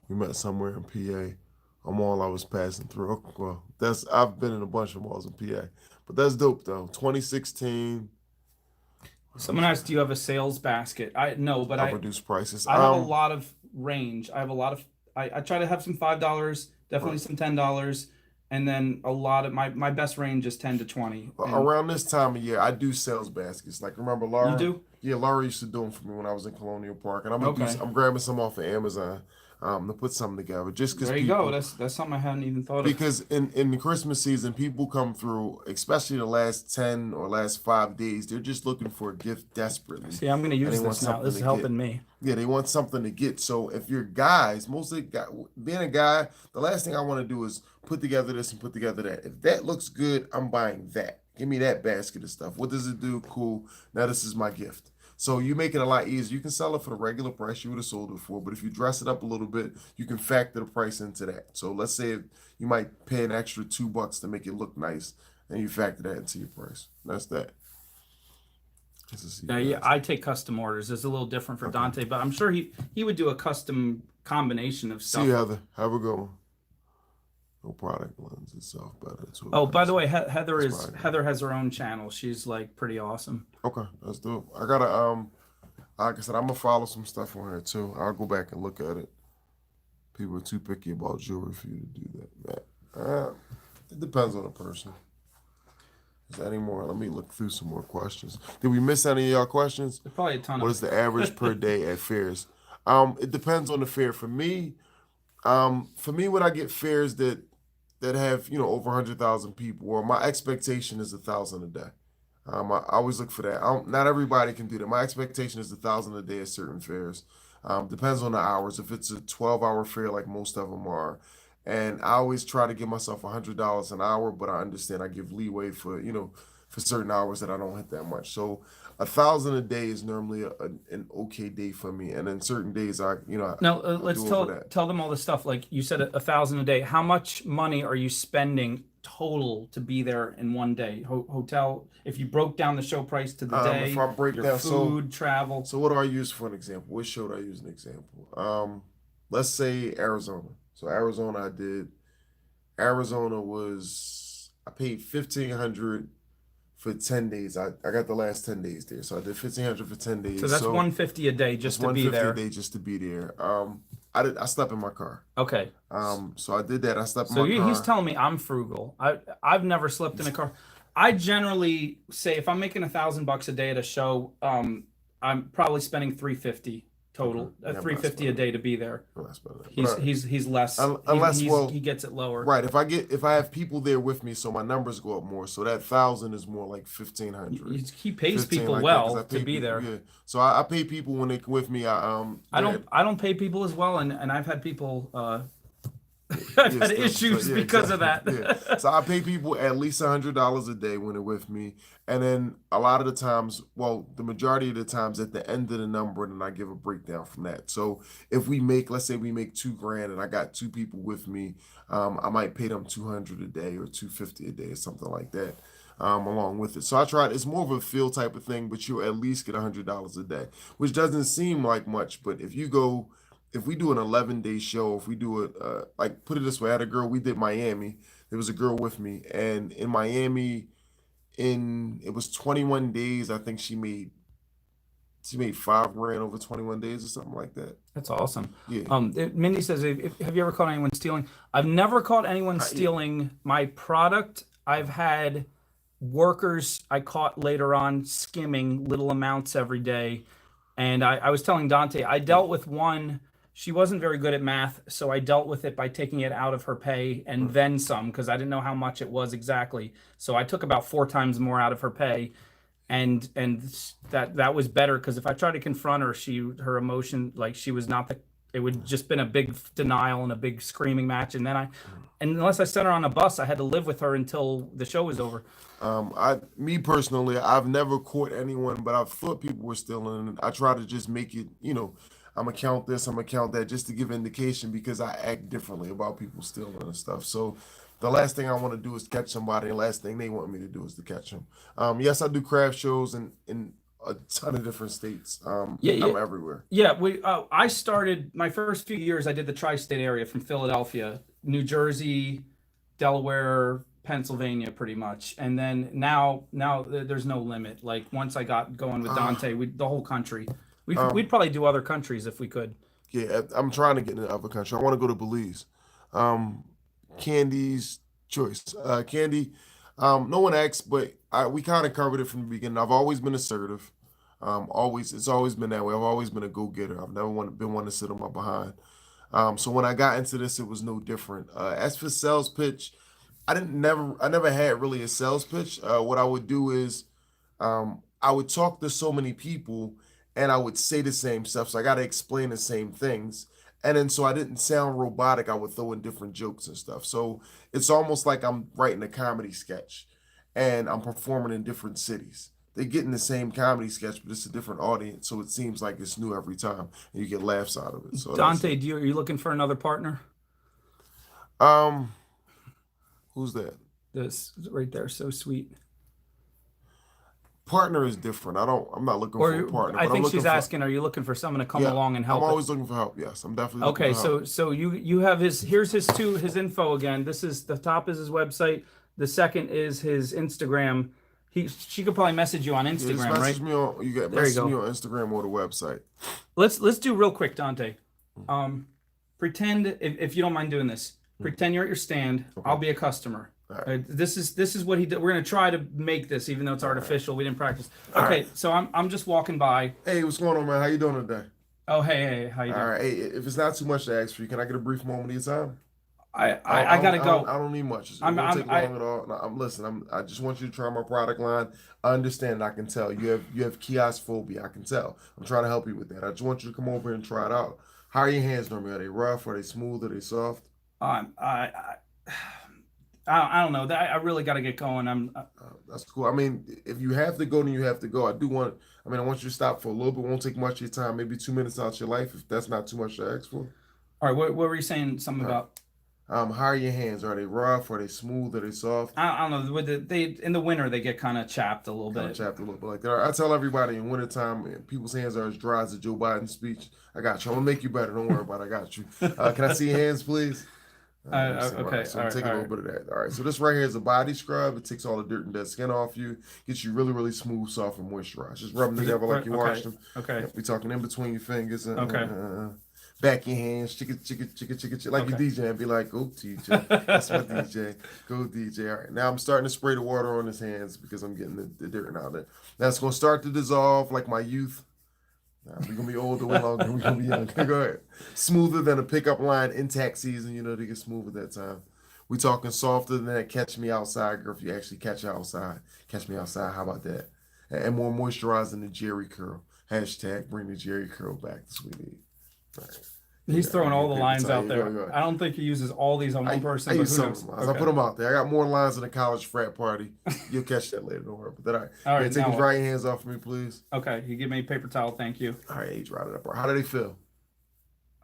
We met somewhere in PA. A mall I was passing through. Well, I've been in a bunch of malls in PA. But that's dope though. 2016. Someone asked, "Do you have a sales basket?" No, but I reduce prices. I have a lot of range. I have a lot of. I try to have some $5, definitely some $10, and then a lot of my best range is 10 to 20. Around this time of year, I do sales baskets. Like remember Laura? You do? Yeah, Laura used to do them for me when I was in Colonial Park, and I'm grabbing some off of Amazon. To put something together, just because there you go. That's something I hadn't even thought of. Because in the Christmas season, people come through, especially the last 10 or last 5 days. They're just looking for a gift desperately. See, I'm going to use this now. This is helping me. Yeah, they want something to get. So if you're guys, being a guy, the last thing I want to do is put together this and put together that. If that looks good, I'm buying that. Give me that basket of stuff. What does it do? Cool. Now this is my gift. So you make it a lot easier. You can sell it for the regular price you would have sold it for, but if you dress it up a little bit, you can factor the price into that. So let's say you might pay an extra $2 to make it look nice, and you factor that into your price. That's that. Yeah, I take custom orders. It's a little different for Dante, but I'm sure he would do a custom combination of stuff. See you, Heather. Have a good one. No product lends itself better to a Oh, by the person. way, Heather That's is what I got. Heather has her own channel. She's like pretty awesome. Okay, let's do it. I gotta like I said, I'm gonna follow some stuff on here too. I'll go back and look at it. People are too picky about jewelry for you to do that. It depends on the person. Is there any more? Let me look through some more questions. Did we miss any of y'all questions? There's probably a ton What of. is the average per day at fairs? It depends on the fair. For me, when I get fairs that have over 100,000 people, or my expectation is 1,000 a day. I always look for that. Not everybody can do that. My expectation is 1,000 a day at certain fairs. Depends on the hours. If it's a 12-hour fair, like most of them are, and I always try to give myself $100 an hour, but I understand I give leeway for for certain hours that I don't hit that much. So 1,000 a day is normally an okay day for me, and then certain days Now I let's do over that. tell them all the stuff. Like you said, 1,000 a day. How much money are you spending total to be there in one day? Hotel. If you broke down the show price to the If day, I break your down, food, travel. so what do I use for an example? What show do I use an example? Let's say Arizona. So Arizona was I paid 1,500 for 10 days. I got the last 10 days there, so I did 1,500 for 10 days. So that's So 150 a day that's just to one be fifty a there. day just to be there. I slept in my car. Okay. So I did that. I slept in So my he's car. telling me I'm frugal. I've never slept in a car. I generally say if I'm making $1,000 a day at a show, I'm probably spending 350 Okay, total, yeah, I'm not 350 a spending day to be there. I'm not spending that. But He's less. unless He gets it lower. right, if I have people there with me, so my numbers go up more. So that 1,000 is more like 1,500, He pays 15 people like that, because well I to pay be people. there. Yeah, so I pay people when they with me. I don't pay people as well, and I've had people I've yeah, had stuff. So issues yeah, because of exactly. Yeah. that. So I pay people at least $100 a day when they're with me. And then a lot of the times, well, the majority of the times at the end of the number, then I give a breakdown from that. So if let's say we make 2 grand and I got 2 people with me, I might pay them 200 a day or 250 a day or something like that. Along with it. So I tried, it's more of a feel type of thing, but you'll at least get $100 a day, which doesn't seem like much. But if we do an 11-day show, if we do it, like put it this way, I had a girl, we did Miami. There was a girl with me, and in Miami, it was 21 days. I think she made 5 grand over 21 days or something like that. That's awesome. Yeah. Mindy says, "Have you ever caught anyone stealing?" I've never caught anyone Yeah. stealing my product. I've had workers I caught later on skimming little amounts every day. And I was telling Dante, I dealt with one. She wasn't very good at math, so I dealt with it by taking it out of her pay and then some because I didn't know how much it was exactly. So I took about 4 times more out of her pay, and that was better because if I tried to confront her, her emotion like she was not the. It would just been a big denial and a big screaming match, and and unless I sent her on a bus, I had to live with her until the show was over. Me personally, I've never caught anyone, but I've thought people were stealing, and I try to just make it, I'm gonna count this, I'm gonna count that, just to give indication because I act differently about people stealing and stuff. So the last thing I want to do is catch somebody, and the last thing they want me to do is to catch them. Yes, I do craft shows in a ton of different states. Yeah, I'm everywhere. yeah. I started my first few years. I did the tri-state area from Philadelphia, New Jersey, Delaware, Pennsylvania, pretty much. And then now there's no limit. Like once I got going with Uh, Dante, we the whole country. We'd um, probably do other countries if we could. yeah, I'm trying to get into other country. I want to go to Belize. Um, Candy's choice. Candy. No one asked, but we kind of covered it from the beginning. I've always been assertive. It's always been that way. I've always been a go-getter. I've never been one to sit on my behind. So when I got into this, it was no different. As for sales pitch, I never had really a sales pitch. What I would do is, I would talk to so many people, and I would say the same stuff. So I got to explain the same things. And then so I didn't sound robotic, I would throw in different jokes and stuff. So it's almost like I'm writing a comedy sketch and I'm performing in different cities. They get in the same comedy sketch, but it's a different audience. So it seems like it's new every time and you get laughs out of it. So that's Dante, it. are you looking for another partner? Um, who's that? This right there, so sweet. Partner is different. I'm not looking for a Or partner, I but I'm think looking she's for. asking, are you looking for someone to come Yeah, along and I'm help it? always looking for help. Yes, I'm definitely looking Okay, for help. so you have here's his info again. This is the top is his website. The second is his Instagram. She could probably message you on Yeah, just Instagram, message right? me on. You got There you message me go. on Instagram or the website. Let's do real quick, Dante. Um, pretend if you don't mind doing this. Pretend you're at your stand. Okay. I'll be a customer. All right. This is what he did. We're gonna try to make this, even though it's artificial. We didn't practice. All Okay, right. so I'm just walking by. Hey, what's going on, man? How you doing today? Oh, hey, how you All doing? right. Hey, if it's not too much to ask for you, can I get a brief moment of your time? I I don't, I, I I don't, gotta I don't, go. I don't need much. It I'm won't I'm take I long at all. No, I just want you to try my product line. I understand. I can tell you have kiosk phobia. I can tell. I'm trying to help you with that. I just want you to come over and try it out. How are your hands normally? Are they rough? Are they smooth? Are they soft? I'm I don't know. That I really got to get going. That's cool. I mean, if you have to go, then you have to go. I want you to stop for a little bit. It won't take much of your time. Maybe 2 minutes out of your life, if that's not too much to ask for. All right. What were you saying? Something All right. about? How are your hands? Are they rough? Are they smooth? Are they soft? I don't know. With they in the winter they get kind of chapped a little Kind of bit. chapped a little bit like that. I tell everybody in wintertime, people's hands are as dry as a Joe Biden speech. I got you. I'm gonna make you better. Don't worry about it. I got you. Can I see your hands, please? Let me see. All right. Okay. So I'm taking a little bit of that. All right. So this right here is a body scrub. It takes all the dirt and dead skin off you. Gets you really, really smooth, soft, and moisturized. Just rub them together like you washed them. Okay. Yep, we talking in between your fingers. Okay. Back your hands, chicka, chicka, chicka, chicka, chicka, like your DJ and be like, go TJ. That's my DJ. Go DJ. All right. Now I'm starting to spray the water on his hands because I'm getting the dirt out of it. Now it's going to start to dissolve like my youth. We're going to be older, we're longer, we're going to be younger. Go ahead. Smoother than a pickup line in tax season. They get smooth at that time. We talking softer than that catch me outside, girl. If you actually catch outside, catch me outside. How about that? And more moisturized than the Jerry curl. Hashtag bring the Jerry curl back. That's what we need. All right. He's throwing all the lines out there. Go. I don't think he uses all these on one person. I But use who some knows? lines. I put them out there. I got more lines than a college frat party. You'll catch that later. Don't worry. But all right. All right. Take your dry hands off me, please. Okay. You give me a paper towel. Thank you. All right. You dried it up. How do they feel?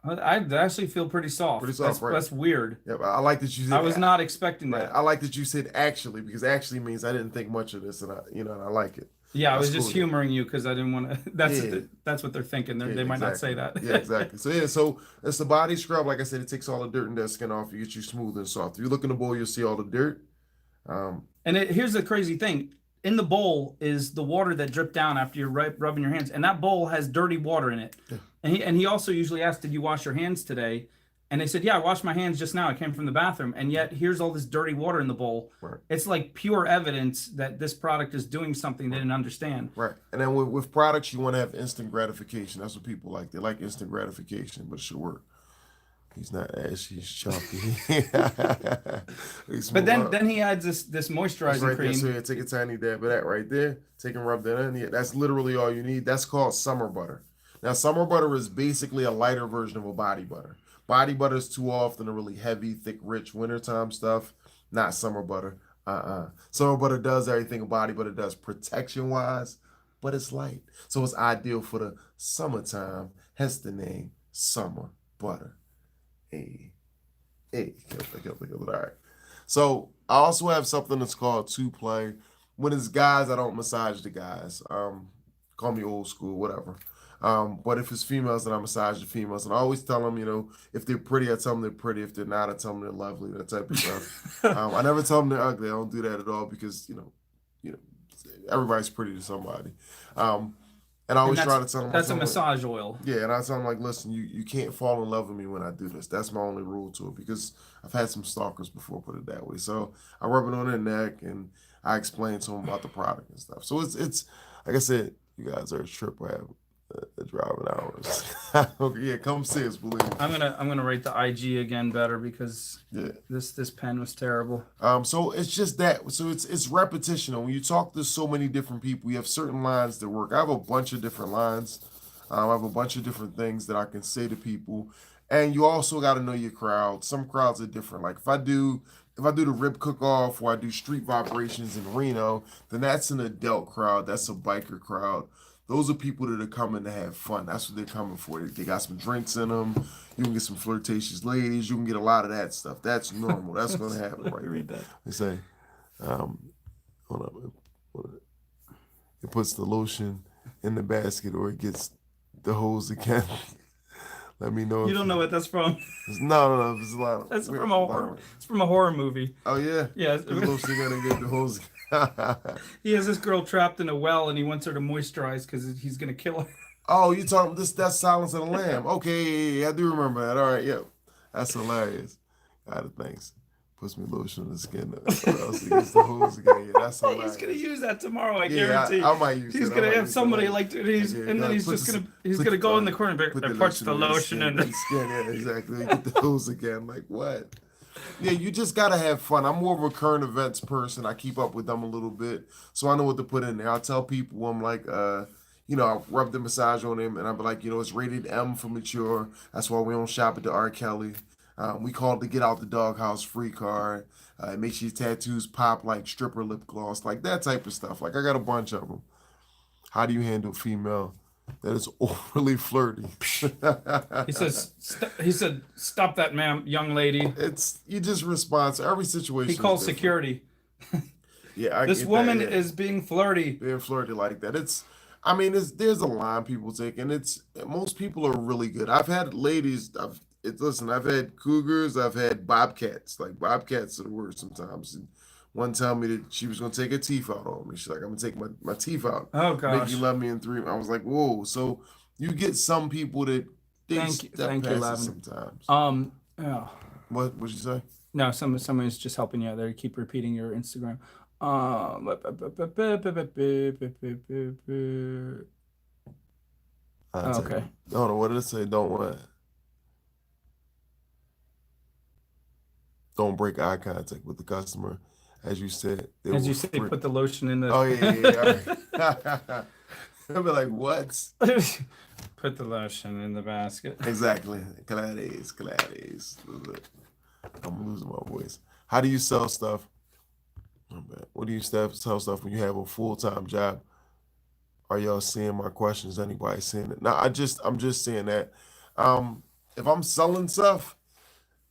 I actually feel pretty soft. Pretty soft, right? That's weird. Yeah, I like that you said. I was not expecting right. that. I like that you said actually, because actually means I didn't think much of this, and I like it. Yeah, I was That's just cool. humoring you because I didn't want to. That's what they're thinking. They might not say that. Yeah, exactly. So it's the body scrub. Like I said, it takes all the dirt and dead skin off. You get you smooth and soft. If you look in the bowl, you'll see all the dirt. And here's the crazy thing. In the bowl is the water that dripped down after you're rubbing your hands, and that bowl has dirty water in it. Yeah. And he also usually asked, "Did you wash your hands today?" And they said, "Yeah, I washed my hands just now. I came from the bathroom." And yet here's all this dirty water in the bowl. Right. It's like pure evidence that this product is doing something they didn't understand. Right. And then with products, you want to have instant gratification. That's what people like. They like instant gratification, but it should work. He's not ashy, he's chunky. But then he adds this moisturizing right cream. there. So yeah, take a tiny dab of that right there. Take and rub that in. Yeah, that's literally all you need. That's called summer butter. Now, summer butter is basically a lighter version of a body butter. Body butter is too often a really heavy, thick, rich wintertime stuff. Not summer butter. Summer butter does everything a body butter does protection-wise, but it's light. So it's ideal for the summertime. Hence the name summer butter. Hey, all right. So I also have something that's called two-play. When it's guys, I don't massage the guys. Call me old school, whatever. But if it's females, then I massage the females. And I always tell them, if they're pretty, I tell them they're pretty. If they're not, I tell them they're lovely, that type of stuff. I never tell them they're ugly. I don't do that at all because, everybody's pretty to somebody. And I always try to tell them. That's a massage oil. Yeah, and I tell them, like, listen, you can't fall in love with me when I do this. That's my only rule to it because I've had some stalkers before, put it that way. So I rub it on their neck and I explain to them about the product and stuff. So it's like I said, you guys are a trip. I have driving hours. Okay, yeah, come see us, believe me. I'm gonna rate the IG again better because Yeah. this pen was terrible. So it's just that. So it's repetition. And when you talk to so many different people, you have certain lines that work. I have a bunch of different lines. I have a bunch of different things that I can say to people. And you also got to know your crowd. Some crowds are different. Like if I do the rib cook-off or I do street vibrations in Reno, then that's an adult crowd. That's a biker crowd. Those are people that are coming to have fun. That's what they're coming for. They got some drinks in them. You can get some flirtatious ladies. You can get a lot of that stuff. That's normal. That's going to happen, right? Read that. They say, hold up. it puts the lotion in the basket or it gets the hose again. Let me know You if don't know what that's from. no. There's a lot of That's weird. from a horror. It's from a horror movie. Oh yeah, Yeah. his lotion gonna get the hose. He has this girl trapped in a well and he wants her to moisturize because he's gonna kill her. Oh, you talking this? That's Silence of the Lamb. Okay, yeah, I do remember that. All right, yeah, that's hilarious. God, thanks. Puts me lotion on the skin. Or else he gets the hose again. Yeah, that's He's gonna hilarious. use that tomorrow, I Yeah, guarantee. I might use He's that. I gonna might have use that. somebody Like, like he's okay, and then he's put just the, gonna go in the corner put and the punch lotion the on the lotion skin. and The skin, yeah, exactly. Get the hose again. Like what? Yeah, you just gotta have fun. I'm more of a current events person. I keep up with them a little bit, so I know what to put in there. I tell people I'm like, I rub the massage on him, and I'm like, it's rated M for mature. That's why we don't shop at the R. Kelly. We call it the Get Out the Doghouse free card. It makes your tattoos pop like stripper lip gloss, like that type of stuff. Like I got a bunch of them. How do you handle female that is overly flirty? he said, "Stop that, ma'am, young lady." It's you just respond to every He situation is calls different. security. Yeah, I This get that. woman Yeah, is being flirty. being flirty like that. There's a line people take, and it's most people are really good. I've had ladies. Listen. I've had cougars. I've had bobcats. Like bobcats are the worst sometimes. And one tell me that she was gonna take her teeth out on me. She's like, I'm gonna take my teeth out, Oh make you gosh. love me in three. I was like, whoa. So you get some people that they step Thank you, past it Lavin. sometimes. Oh, What'd you say? no, someone's just helping you out there. Keep repeating your Instagram. Um, I tell okay. you. Hold on. What did it say? Don't break eye contact with the customer. As you said, they As will you say, freak. put the lotion in Oh yeah, yeah, the yeah. All right. I'll be like, what? put the lotion in the basket. Exactly. Clades. I'm losing my voice. How do you sell stuff? Oh, man. What do you sell stuff when you have a full-time job? Are y'all seeing my questions? Anybody seeing it? Now, I'm just saying that. If I'm selling stuff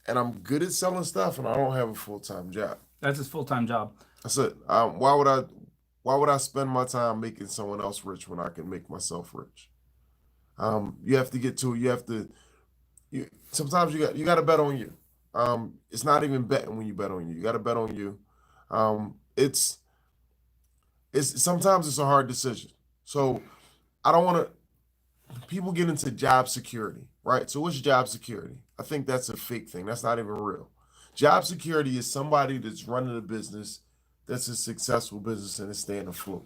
and I'm good at selling stuff and I don't have a full-time job, That's his full-time job. that's it. Why would I spend my time making someone else rich when I can make myself rich? You have to get to it. You have to. Sometimes you got to bet on you. It's not even betting when you bet on you. You got to bet on you. It's sometimes it's a hard decision. So I don't want to. People get into job security, right? So what's job security? I think that's a fake thing. That's not even real. Job security is somebody that's running a business that's a successful business and is staying afloat.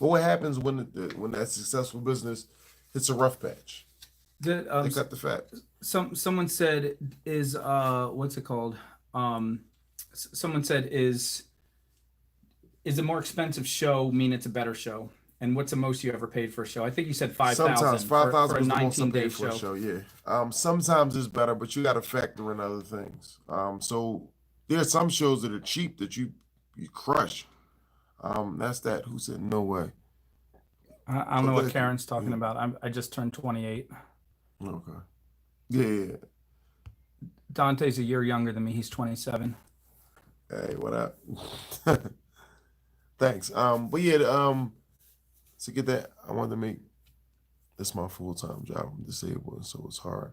But what happens when that successful business hits a rough patch? The, They cut the fat. someone said is what's it called? Someone said is a more expensive show mean it's a better show? And what's the most you ever paid for a show? I think you said Sometimes 5,000 five for thousand a was the most I 19-day paid for a show. show. Yeah. Sometimes it's better, but you got to factor in other things. So there are some shows that are cheap that you crush. That's that. Who said no way? I don't So know what thank you. Karen's talking about. I just turned 28. Okay. Yeah. Dante's a year younger than me. He's 27. Hey, what up? Thanks. But yeah, to get that, I wanted to make this my full time job. I'm disabled, so it's hard,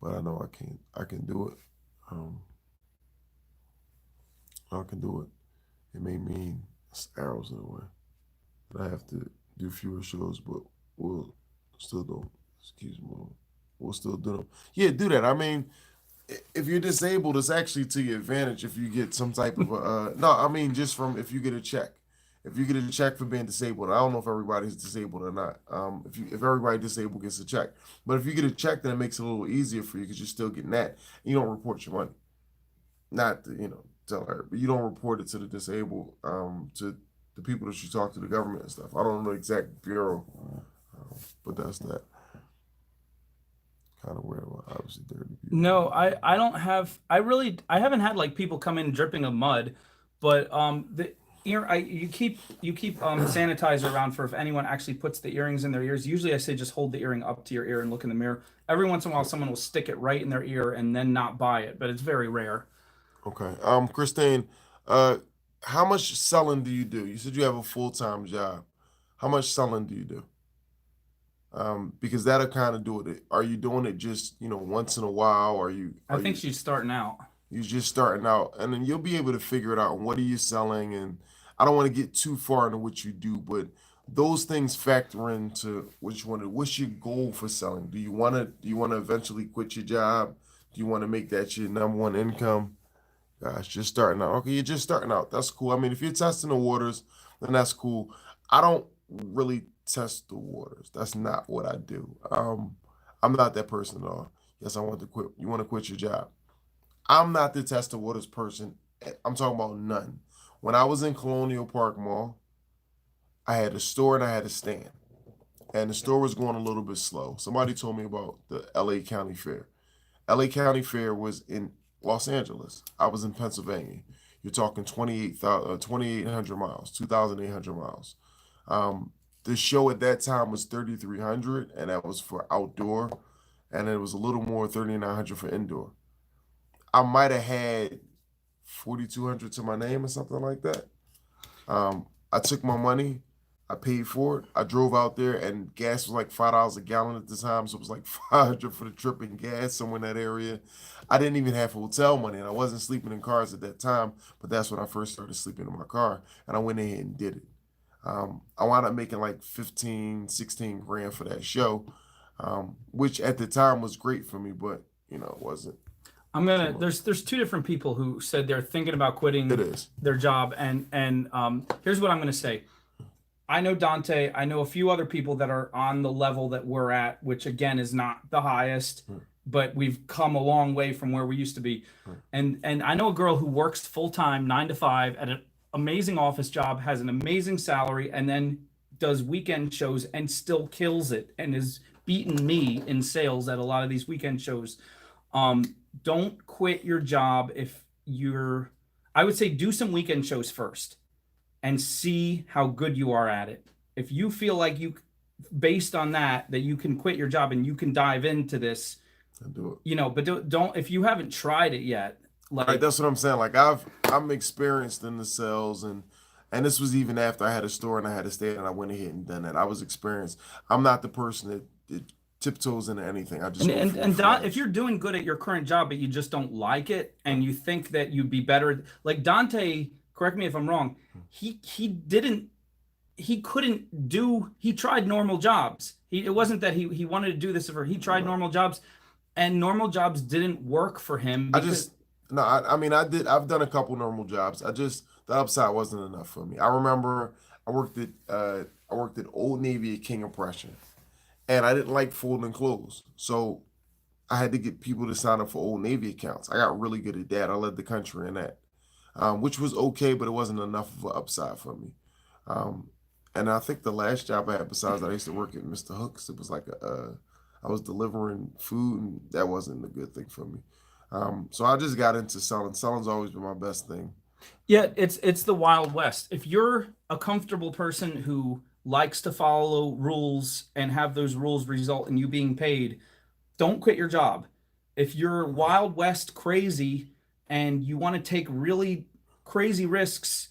but I know I can. I can do it. Um, I can do it. It may mean arrows in a way that I have to do fewer shows, but we'll still do 'em. Excuse me. We'll still do them. Yeah, do that. I mean, if you're disabled, it's actually to your advantage if you get some type of no. I mean, just from if you get a check. If you get a check for being disabled, I don't know if everybody's disabled or not. If everybody disabled gets a check, but if you get a check, then it makes it a little easier for you because you're still getting that. You don't report your money, not to, tell her, but you don't report it to the disabled, to the people that you talk to, the government and stuff. I don't know the exact bureau, but that's that. Kind of weird. Well, obviously, 30 people. No, I don't have I haven't had like people come in dripping of mud, but the ear I you keep sanitizer around for if anyone actually puts the earrings in their ears. Usually I say just hold the earring up to your ear and look in the mirror. Every once in a while someone will stick it right in their ear and then not buy it, but it's very rare. Okay. Christine, how much selling do you do? You said you have a full time job. How much selling do you do? Because that'll kind of do it. Are you doing it just, once in a while? I Are think you she's starting out. you just starting out, and then you'll be able to figure it out. And what are you selling? And I don't want to get too far into what you do, but those things factor into which one. What's your goal for selling? Do you want to eventually quit your job? Do you want to make that your number one income? Gosh, just starting out. Okay, you're just starting out. That's cool. I mean, if you're testing the waters, then that's cool. I don't really test the waters. That's not what I do. I'm not that person at all. Yes, I want to quit. You want to quit your job? I'm not the test the waters person. I'm talking about none. When I was in Colonial Park Mall, I had a store and I had a stand, and the store was going a little bit slow. Somebody told me about the L.A. County Fair. LA County Fair was in Los Angeles. I was in Pennsylvania. You're talking 2,800 miles, 2,800 miles. The show at that time was 3,300, and that was for outdoor, and it was a little more 3,900 for indoor. I might have had 4,200 to my name or something like that. I took my money, I paid for it. I drove out there, and gas was like $5 a gallon at the time, so it was like 500 for the trip in gas somewhere in that area. I didn't even have hotel money, and I wasn't sleeping in cars at that time. But that's when I first started sleeping in my car, and I went ahead and did it. I wound up making like 15, 16 grand for that show, which at the time was great for me, but it wasn't I'm too gonna. much. There's two different people who said they're thinking about It quitting is. their job, and here's what I'm gonna say. I know Dante. I know a few other people that are on the level that we're at, which again is not the highest, Mm, but we've come a long way from where we used to be. mm. And I know a girl who works full time, 9 to 5, at an amazing office job, has an amazing salary, and then does weekend shows and still kills it, and is beating me in sales at a lot of these weekend shows. Don't quit your job if you're. I would say do some weekend shows first and see how good you are at it. If you feel like you, based on that you can quit your job and you can dive into this, I do it. but don't if you haven't tried it yet, Right, like, that's what I'm saying. Like I'm experienced in the sales, and this was even after I had a store and I had a stand and I went ahead and done that. I was experienced. I'm not the person that tiptoes into anything. I just go full If you're fledged. doing good at your current job but you just don't like it and you think that you'd be better, like Dante, correct me if I'm wrong, he didn't he couldn't do he tried normal jobs. It wasn't that he wanted to do this, for he tried Right. normal jobs, and normal jobs didn't work for him I because. just no. I mean, I've done a couple normal jobs. I just the upside wasn't enough for me. I remember I worked at Old Navy at King of Prussia, and I didn't like folding clothes, so I had to get people to sign up for Old Navy accounts. I got really good at that. I led the country in that, which was okay, but it wasn't enough of an upside for me. Um, and I think the last job I had besides that, I used to work at Mr. Hooks. It was like I was delivering food, and that wasn't a good thing for me. So I just got into selling. Selling's always been my best thing. Yeah, it's the Wild West. If you're a comfortable person who likes to follow rules and have those rules result in you being paid, don't quit your job. If you're Wild West crazy and you want to take really crazy risks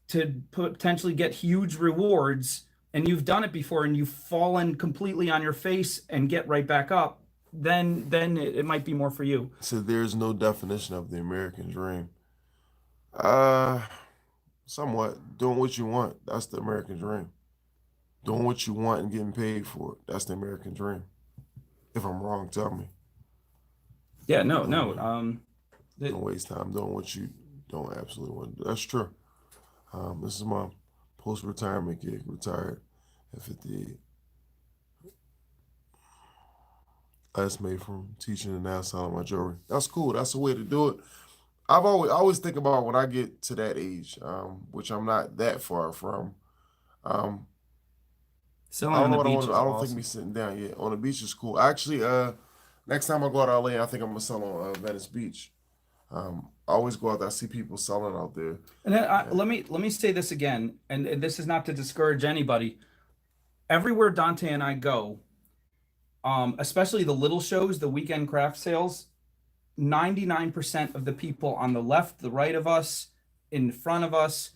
to potentially get huge rewards, and you've done it before and you've fallen completely on your face and get right back up, then it might be more for you. So there's no definition of the American dream. Uh, Somewhat doing what you want. That's the American dream. Doing what you want and getting paid for it. That's the American dream. If I'm wrong, tell me. Yeah, no, Don't no. don't waste time doing what you don't absolutely want to do. That's true. This is my post-retirement gig. Retired at 58. That's made from teaching and now selling my jewelry. That's cool. That's the way to do it. I always think about when I get to that age, which I'm not that far from. Um, I Selling don't on know the what I beach want to. is I don't think me awesome. sitting down yet. On the beach is cool. Actually, next time I go out to LA, I think I'm gonna sell on Venice Beach. I always go out there. I see people selling out there. And then Yeah. let me say this again, and this is not to discourage anybody. Everywhere Dante and I go, especially the little shows, the weekend craft sales, 99% of the people on the left, the right of us, in front of us,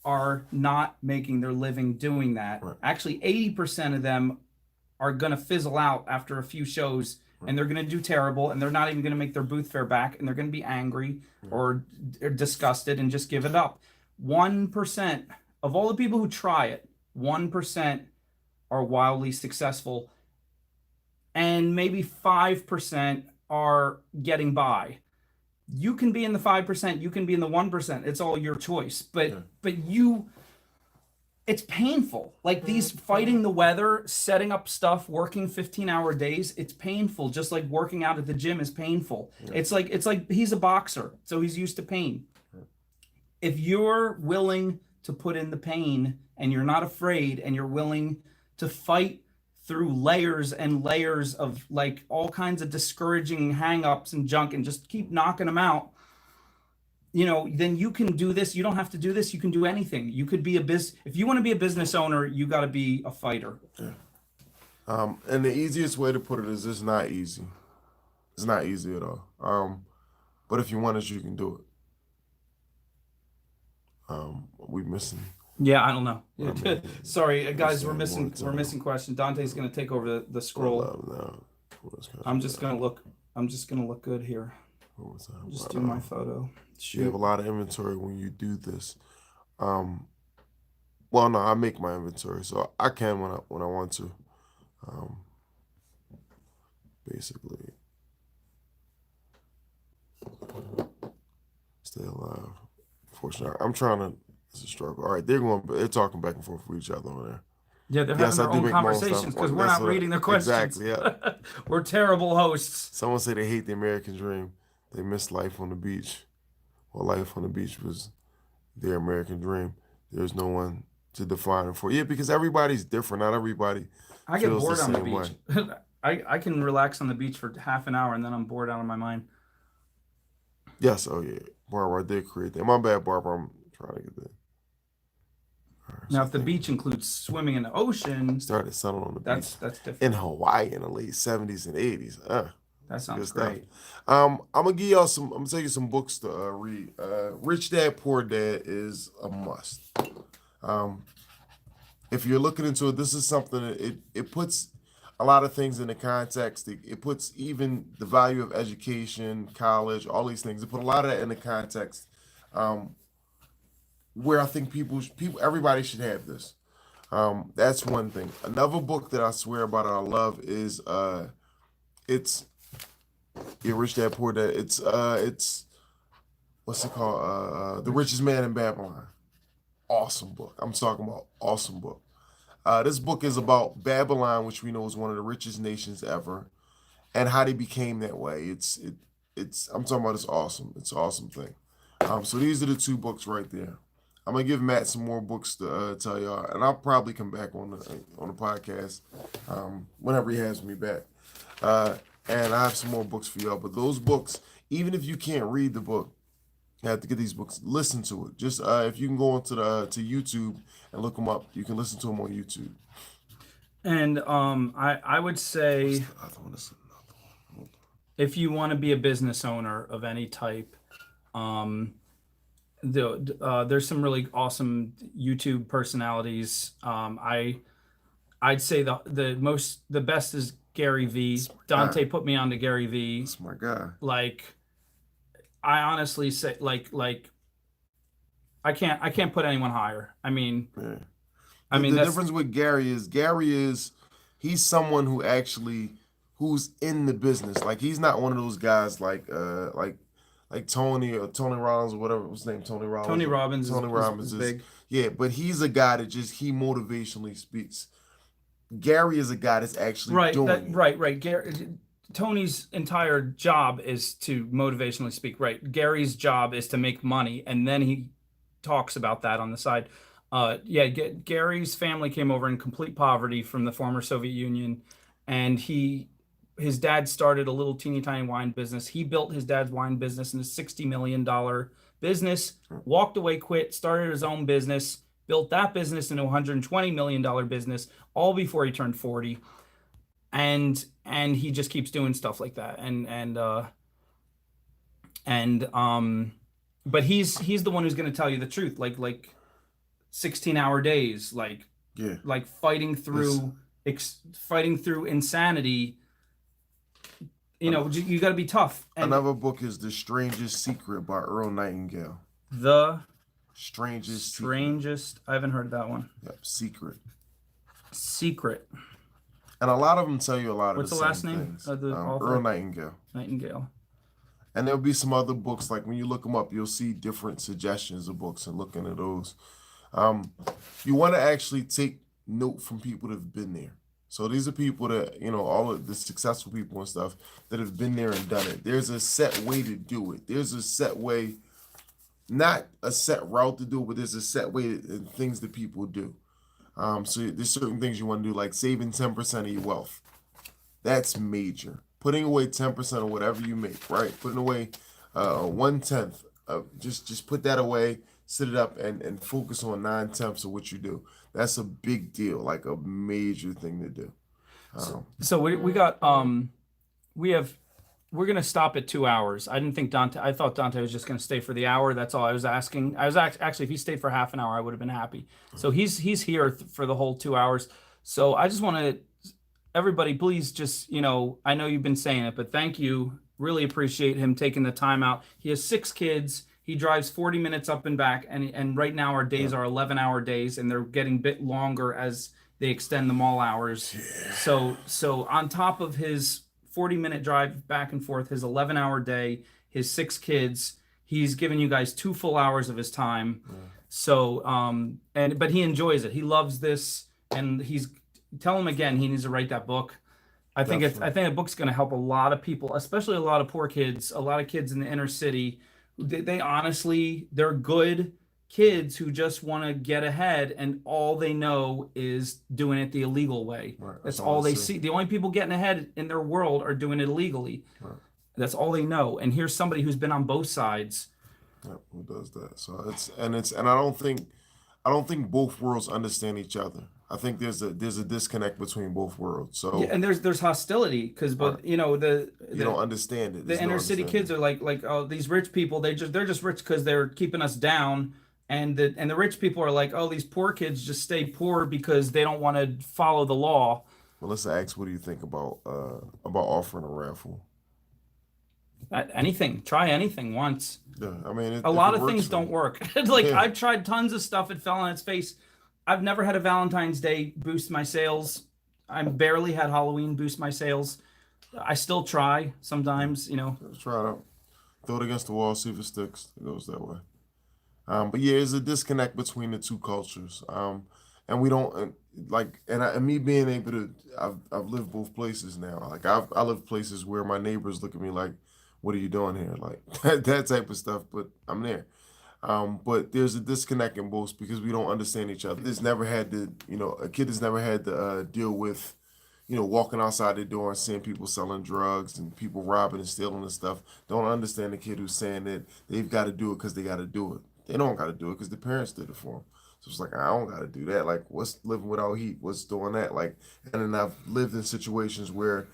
are not making their living doing that. Right. Actually, 80% of them are going to fizzle out after a few shows, and they're going to do terrible, and they're not even going to make their booth fare back, and they're going to be angry or disgusted and just give it up. 1% of all the people who try it, 1% are wildly successful, and maybe 5% are getting by. You can be in the 5%, you can be in the 1%. It's all your choice. But you, it's painful. Like these fighting the weather, setting up stuff, working 15-hour days, it's painful. Just like working out at the gym is painful. It's like he's a boxer, so he's used to pain. If you're willing to put in the pain and you're not afraid and you're willing to fight through layers and layers of like all kinds of discouraging hang-ups and junk and just keep knocking them out, then you can do this. You don't have to do this. You can do anything. You could be if you want to be a business owner, you got to be a fighter. And the easiest way to put it is it's not easy. It's not easy at all. But if you want it, you can do it. We missing. Yeah, I don't know. Sorry, guys, we're missing questions. Dante's gonna take over the scroll. I'm just gonna look good here. Just do my photo. Shoot. You have a lot of inventory when you do this. Well, no, I make my inventory, so I can when I want to. Basically, stay alive. Fortunately, I'm trying to. It's a struggle. All right, they're talking back and forth with each other over there. Yeah, they're having their own conversations because we're not reading their questions. Exactly, yeah. We're terrible hosts. Someone say they hate the American dream. They miss life on the beach. Well, life on the beach was their American dream. There's no one to define it for. Yeah, because everybody's different. Not everybody I get bored the on the same beach. way. I can relax on the beach for half an hour and then I'm bored out of my mind. Yes, oh yeah. Barbara, I did create that. My bad, Barbara. I'm trying to get that. Right, now, if the beach includes swimming in the ocean, started sunning on the beach. That's different. In Hawaii in the late 70s and 80s. That sounds great. I'm gonna give y'all I'm gonna tell you some books to read. Rich Dad Poor Dad is a must. If you're looking into it, this is something that it puts a lot of things into context. It puts even the value of education, college, all these things. It put a lot of that into context. Where I think everybody should have this. That's one thing. Another book that I swear about and I love is it's Rich Dad Poor Dad. It's what's it called? The Richest Man in Babylon. Awesome book. I'm talking about awesome book. This book is about Babylon, which we know is one of the richest nations ever, and how they became that way. I'm talking about it's awesome. It's an awesome thing. So these are the two books right there. I'm gonna give Matt some more books to tell y'all, and I'll probably come back on the podcast whenever he has me back. And I have some more books for y'all. But those books, even if you can't read the book, you have to get these books. Listen to it. Just if you can go onto to YouTube and look them up, you can listen to them on YouTube. And I would say if you want to be a business owner of any type, there's some really awesome YouTube personalities. I'd say the best is Gary V. Dante put me on to Gary V. That's my guy. Like, I honestly say like I can't put anyone higher. I mean, yeah. The difference with Gary is he's someone who's in the business. Like he's not one of those guys like Tony Rollins or whatever his name. Tony Robbins is big. Yeah, but he's a guy that he motivationally speaks. Gary is a guy that's actually doing it. Right. Tony's entire job is to motivationally speak. Right. Gary's job is to make money, and then he talks about that on the side. Gary's family came over in complete poverty from the former Soviet Union, and his dad started a little teeny tiny wine business. He built his dad's wine business in a $60 million business, walked away, quit, started his own business, built that business into a $120 million business, all before he turned 40. And he just keeps doing stuff like that. But he's the one who's going to tell you the truth. Like 16-hour days, Yeah. like fighting through fighting through insanity. You know, you got to be tough. And Another book is The Strangest Secret by Earl Nightingale. The Strangest Strangest. I haven't heard that one. Secret. Yep, Secret. Secret. And a lot of them tell you a lot What's of the the last same name things. of the author? Earl Nightingale. Nightingale. And there'll be some other books, like when you look them up, you'll see different suggestions of books and looking at those. You want to actually take note from people that have been there. So these are people that, you know, all of the successful people and stuff that have been there and done it. There's a set way to do it. There's a set way, not a set route to do it, but there's a set way and things that people do. So there's certain things you want to do, like saving 10% of your wealth. That's major. Putting away 10% of whatever you make, right? Putting away 1/10. Just put that away, sit it up, and focus on 9/10 of what you do. That's a big deal, like a major thing to do. So we got we're gonna stop at 2 hours. I didn't think Dante. I thought Dante was just gonna stay for the hour. That's all I was asking. I was actually, if he stayed for half an hour, I would have been happy. So he's here for the whole 2 hours. So I just want to, everybody, please just, you know, I know you've been saying it, but thank you. Really appreciate him taking the time out. He has 6 kids. He drives 40 minutes up and back, and right now our days are 11-hour days, and they're getting a bit longer as they extend the mall hours. So on top of his 40-minute drive back and forth, his 11-hour day, his 6 kids, he's given you guys 2 full hours of his time. So but he enjoys it. He loves this, and tell him again he needs to write that book. I think a book's going to help a lot of people, especially a lot of poor kids, a lot of kids in the inner city. They honestly, they're good kids who just want to get ahead, and all they know is doing it the illegal way. Right. That's all they see. The only people getting ahead in their world are doing it illegally. Right. That's all they know. And here's somebody who's been on both sides. Yep, who does that? So I don't think both worlds understand each other. I think there's a disconnect between both worlds. So yeah, and there's hostility because, but you know, you don't understand it. The inner city kids are like oh, these rich people, they're just rich because they're keeping us down, and the rich people are like, oh, these poor kids just stay poor because they don't want to follow the law. Well, let's ask, what do you think about offering a raffle? Anything, try anything once. Yeah, I mean, a lot of things don't work. Like I've tried tons of stuff, it fell on its face. I've never had a Valentine's Day boost my sales. I barely had Halloween boost my sales. I still try sometimes, you know. Let's try it out. Throw it against the wall, see if it sticks. It goes that way. But yeah, there's a disconnect between the two cultures. And we don't and me being able to, I've lived both places now. Like I live places where my neighbors look at me like, what are you doing here? Like that type of stuff, but I'm there. But there's a disconnect in both because we don't understand each other. A kid has never had to deal with, walking outside the door and seeing people selling drugs and people robbing and stealing and stuff. Don't understand the kid who's saying that they've got to do it because they got to do it. They don't got to do it because the parents did it for them. So it's like, I don't got to do that. Like, what's living without heat? What's doing that? Like, and then I've lived in situations where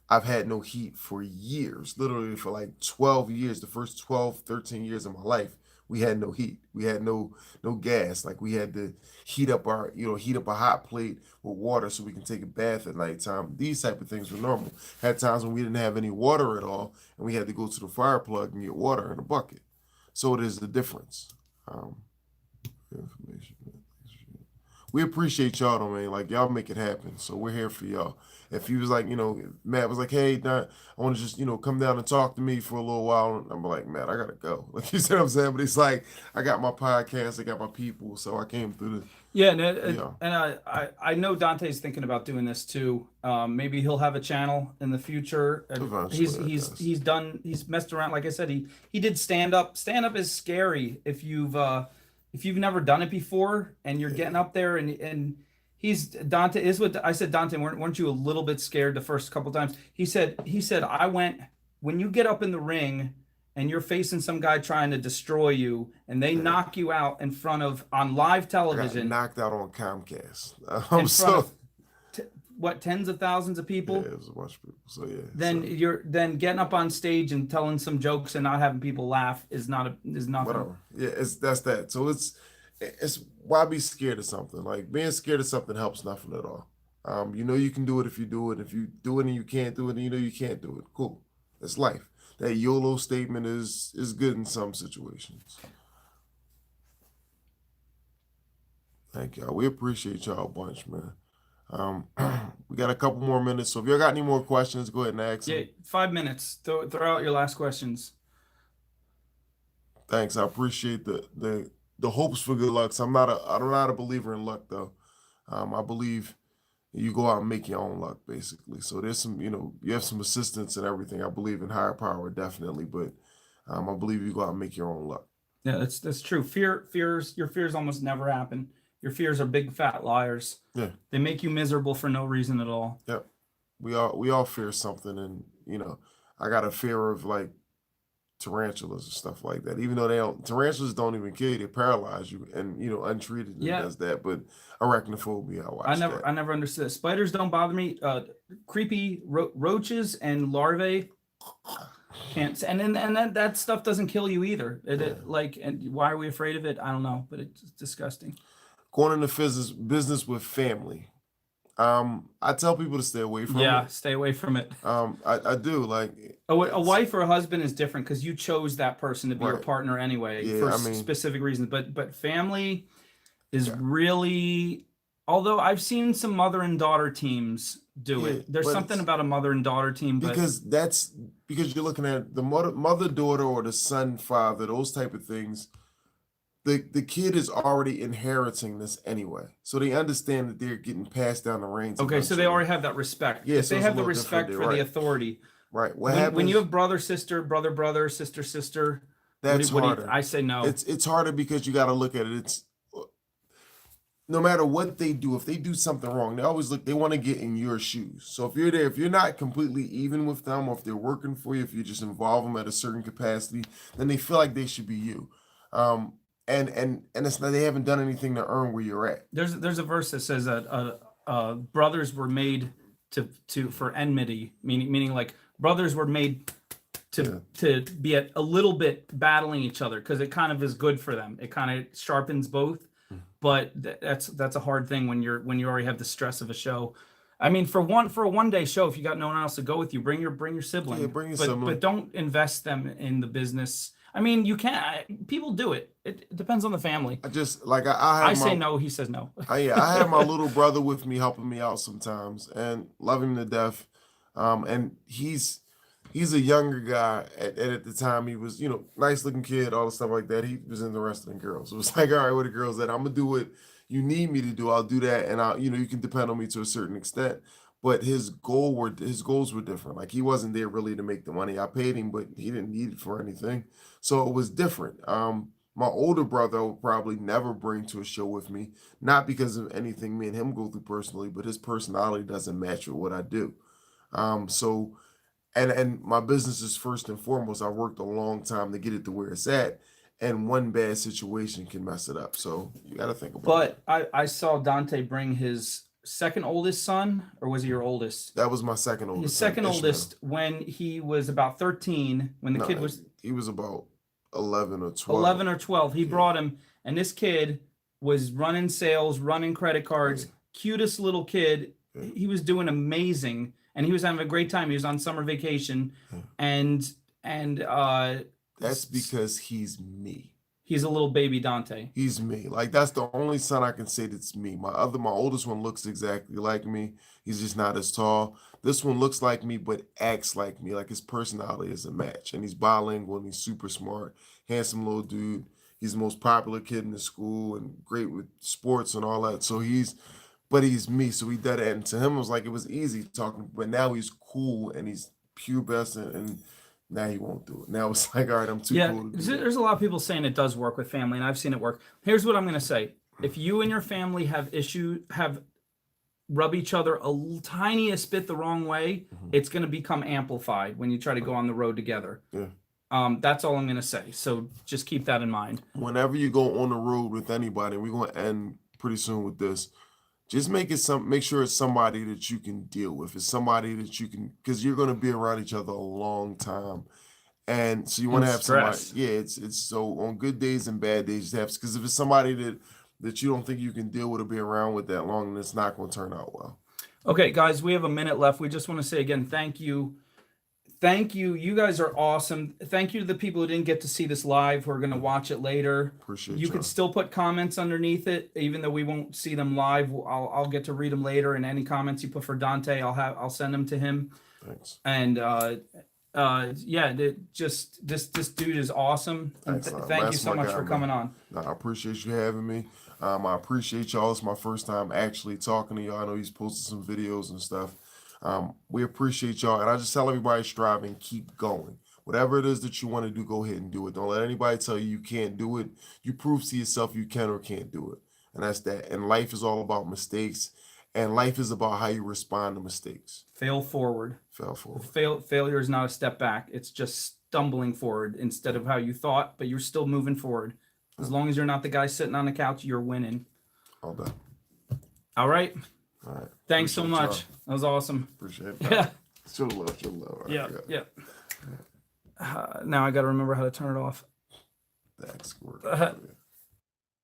I've had no heat for years, literally for like 12 years, the first 12, 13 years of my life. We had no heat. We had no gas. Like we had to heat up a hot plate with water so we can take a bath at nighttime. These type of things were normal. Had times when we didn't have any water at all, and we had to go to the fire plug and get water in a bucket. So it is the difference. Information. We appreciate y'all though, man. Like y'all make it happen. So we're here for y'all. If he was like, Matt was like, hey, Don, I want to just, come down and talk to me for a little while. And I'm like, Matt, I gotta go. Like you said, what I'm saying, but it's like, I got my podcast, I got my people, so I came through the. Yeah, and I know Dante's thinking about doing this too. Maybe he'll have a channel in the future. He's messed around. Like I said, he did stand up. Stand up is scary if you've never done it before and you're getting up there and Dante is what I said. Dante, weren't you a little bit scared the first couple times? He said when you get up in the ring and you're facing some guy trying to destroy you and they knock you out on live television. I got knocked out on Comcast. Tens of thousands of people? Yeah, it was a bunch of people. So yeah. Then getting up on stage and telling some jokes and not having people laugh is not whatever. Yeah, that's that. So it's why be scared of something? Like being scared of something helps nothing at all. You know you can do it if you do it. If you do it and you can't do it, and you know you can't do it. Cool. It's life. That YOLO statement is good in some situations. Thank y'all. We appreciate y'all a bunch, man. We got a couple more minutes, so if y'all got any more questions, go ahead and ask Yeah, them. 5 minutes. Throw out your last questions. Thanks. I appreciate the hopes for good luck. So I'm not a believer in luck though. I believe you go out and make your own luck basically. So there's some, you have some assistance and everything. I believe in higher power definitely, but I believe you go out and make your own luck. Yeah, that's true. Your fears almost never happen. Your fears are big fat liars. Yeah. They make you miserable for no reason at all. Yep. We all fear something, and I got a fear of like tarantulas and stuff like that. Even though tarantulas don't even kill you, they paralyze you, and untreated it does that. But arachnophobia, I never understood it. Spiders don't bother me. Creepy roaches and larvae can't, and then that stuff doesn't kill you either. And why are we afraid of it? I don't know, but it's disgusting. Going into business with family. I tell people to stay away from it. Yeah, stay away from it. I do like a wife or a husband is different because you chose that person to be your partner anyway for specific reasons. But family is really, although I've seen some mother and daughter teams do it. There's something about a mother and daughter team, because you're looking at the mother daughter or the son father, those type of things. The kid is already inheriting this anyway, so they understand that they're getting passed down the reins. Okay, so they already have that respect. Yeah, so they have the respect for the authority. Right. When you have brother sister, brother sister sister, that's harder. I say no. It's harder because you got to look at it. It's no matter what they do, if they do something wrong, they want to get in your shoes. So if you're there, if you're not completely even with them, or if they're working for you, if you just involve them at a certain capacity, then they feel like they should be you. And it's not, they haven't done anything to earn where you're at. There's a verse that says that brothers were made for enmity, meaning like brothers were made to be a little bit battling each other because it kind of is good for them. It kind of sharpens both, but that's a hard thing when you already have the stress of a show. I mean, for a one-day show, if you got no one else to go with you, bring your sibling. Yeah, bring your sibling. But don't invest them in the business. I mean, you can't. People do it. It depends on the family. I say no. He says no. I have my little brother with me, helping me out sometimes, and love him to death. And he's a younger guy. At the time, he was nice looking kid, all the stuff like that. He was in the wrestling girls. So it was like, all right, what the girls that I'm gonna do what you need me to do. I'll do that, and you can depend on me to a certain extent. But his goals were different. Like he wasn't there really to make the money. I paid him, but he didn't need it for anything. So it was different. My older brother would probably never bring to a show with me, not because of anything me and him go through personally, but his personality doesn't match with what I do. So and my business is first and foremost. I worked a long time to get it to where it's at, and one bad situation can mess it up. So you got to think about it. But I saw Dante bring his second oldest son, or was he your oldest? That was my second oldest. His second oldest when he was about 13, when the kid was... He was about 11 or 12. 11 or 12. He brought him, and this kid was running sales, running credit cards, cutest little kid. He was doing amazing, and he was having a great time. He was on summer vacation, and that's because he's me. He's a little baby Dante. He's me. Like that's the only son I can say that's me. My oldest one looks exactly like me. He's just not as tall. This one looks like me but acts like me. Like his personality is a match. And he's bilingual and he's super smart, handsome little dude. He's the most popular kid in the school and great with sports and all that. So he's me. So he did it. And to him it was like it was easy talking, but now he's cool and he's pubescent and now he won't do it. Now it's like, all right, I'm too cool to do it. There's a lot of people saying it does work with family, and I've seen it work. Here's what I'm going to say. If you and your family have rub each other a tiniest bit the wrong way, it's going to become amplified when you try to go on the road together. Yeah. That's all I'm going to say. So just keep that in mind. Whenever you go on the road with anybody, we're going to end pretty soon with this. Just make sure it's somebody that you can deal with. It's somebody that you can, because you're going to be around each other a long time. And so you want to have stress. somebody, yeah, it's so on good days and bad days, you have, because if it's somebody that you don't think you can deal with or be around with that long, then it's not going to turn out well. Okay, guys, we have a minute left. We just want to say again, thank you. Thank you. You guys are awesome. Thank you to the people who didn't get to see this live, who are going to watch it later. Appreciate You y'all. could still put comments underneath it, even though we won't see them live. I'll get to read them later. And any comments you put for Dante, I'll send them to him. Thanks. And yeah, just this dude is awesome. And thank you so much for coming on. No, I appreciate you having me. I appreciate y'all. It's my first time actually talking to y'all. I know he's posted some videos and stuff. We appreciate y'all, and I just tell everybody, strive and keep going. Whatever it is that you want to do, go ahead and do it. Don't let anybody tell you you can't do it. You prove to yourself you can or can't do it, and that's that. And life is all about mistakes, and life is about how you respond to mistakes. Fail forward. Fail forward. Failure is not a step back. It's just stumbling forward instead of how you thought, but you're still moving forward. As long as you're not the guy sitting on the couch, you're winning. All done. All right. All right. Thanks so Appreciate much. y'all. That was awesome. Appreciate it. Yeah. Show love. Show love. All right, Yeah. Yeah. Now I got to remember how to turn it off. That's work.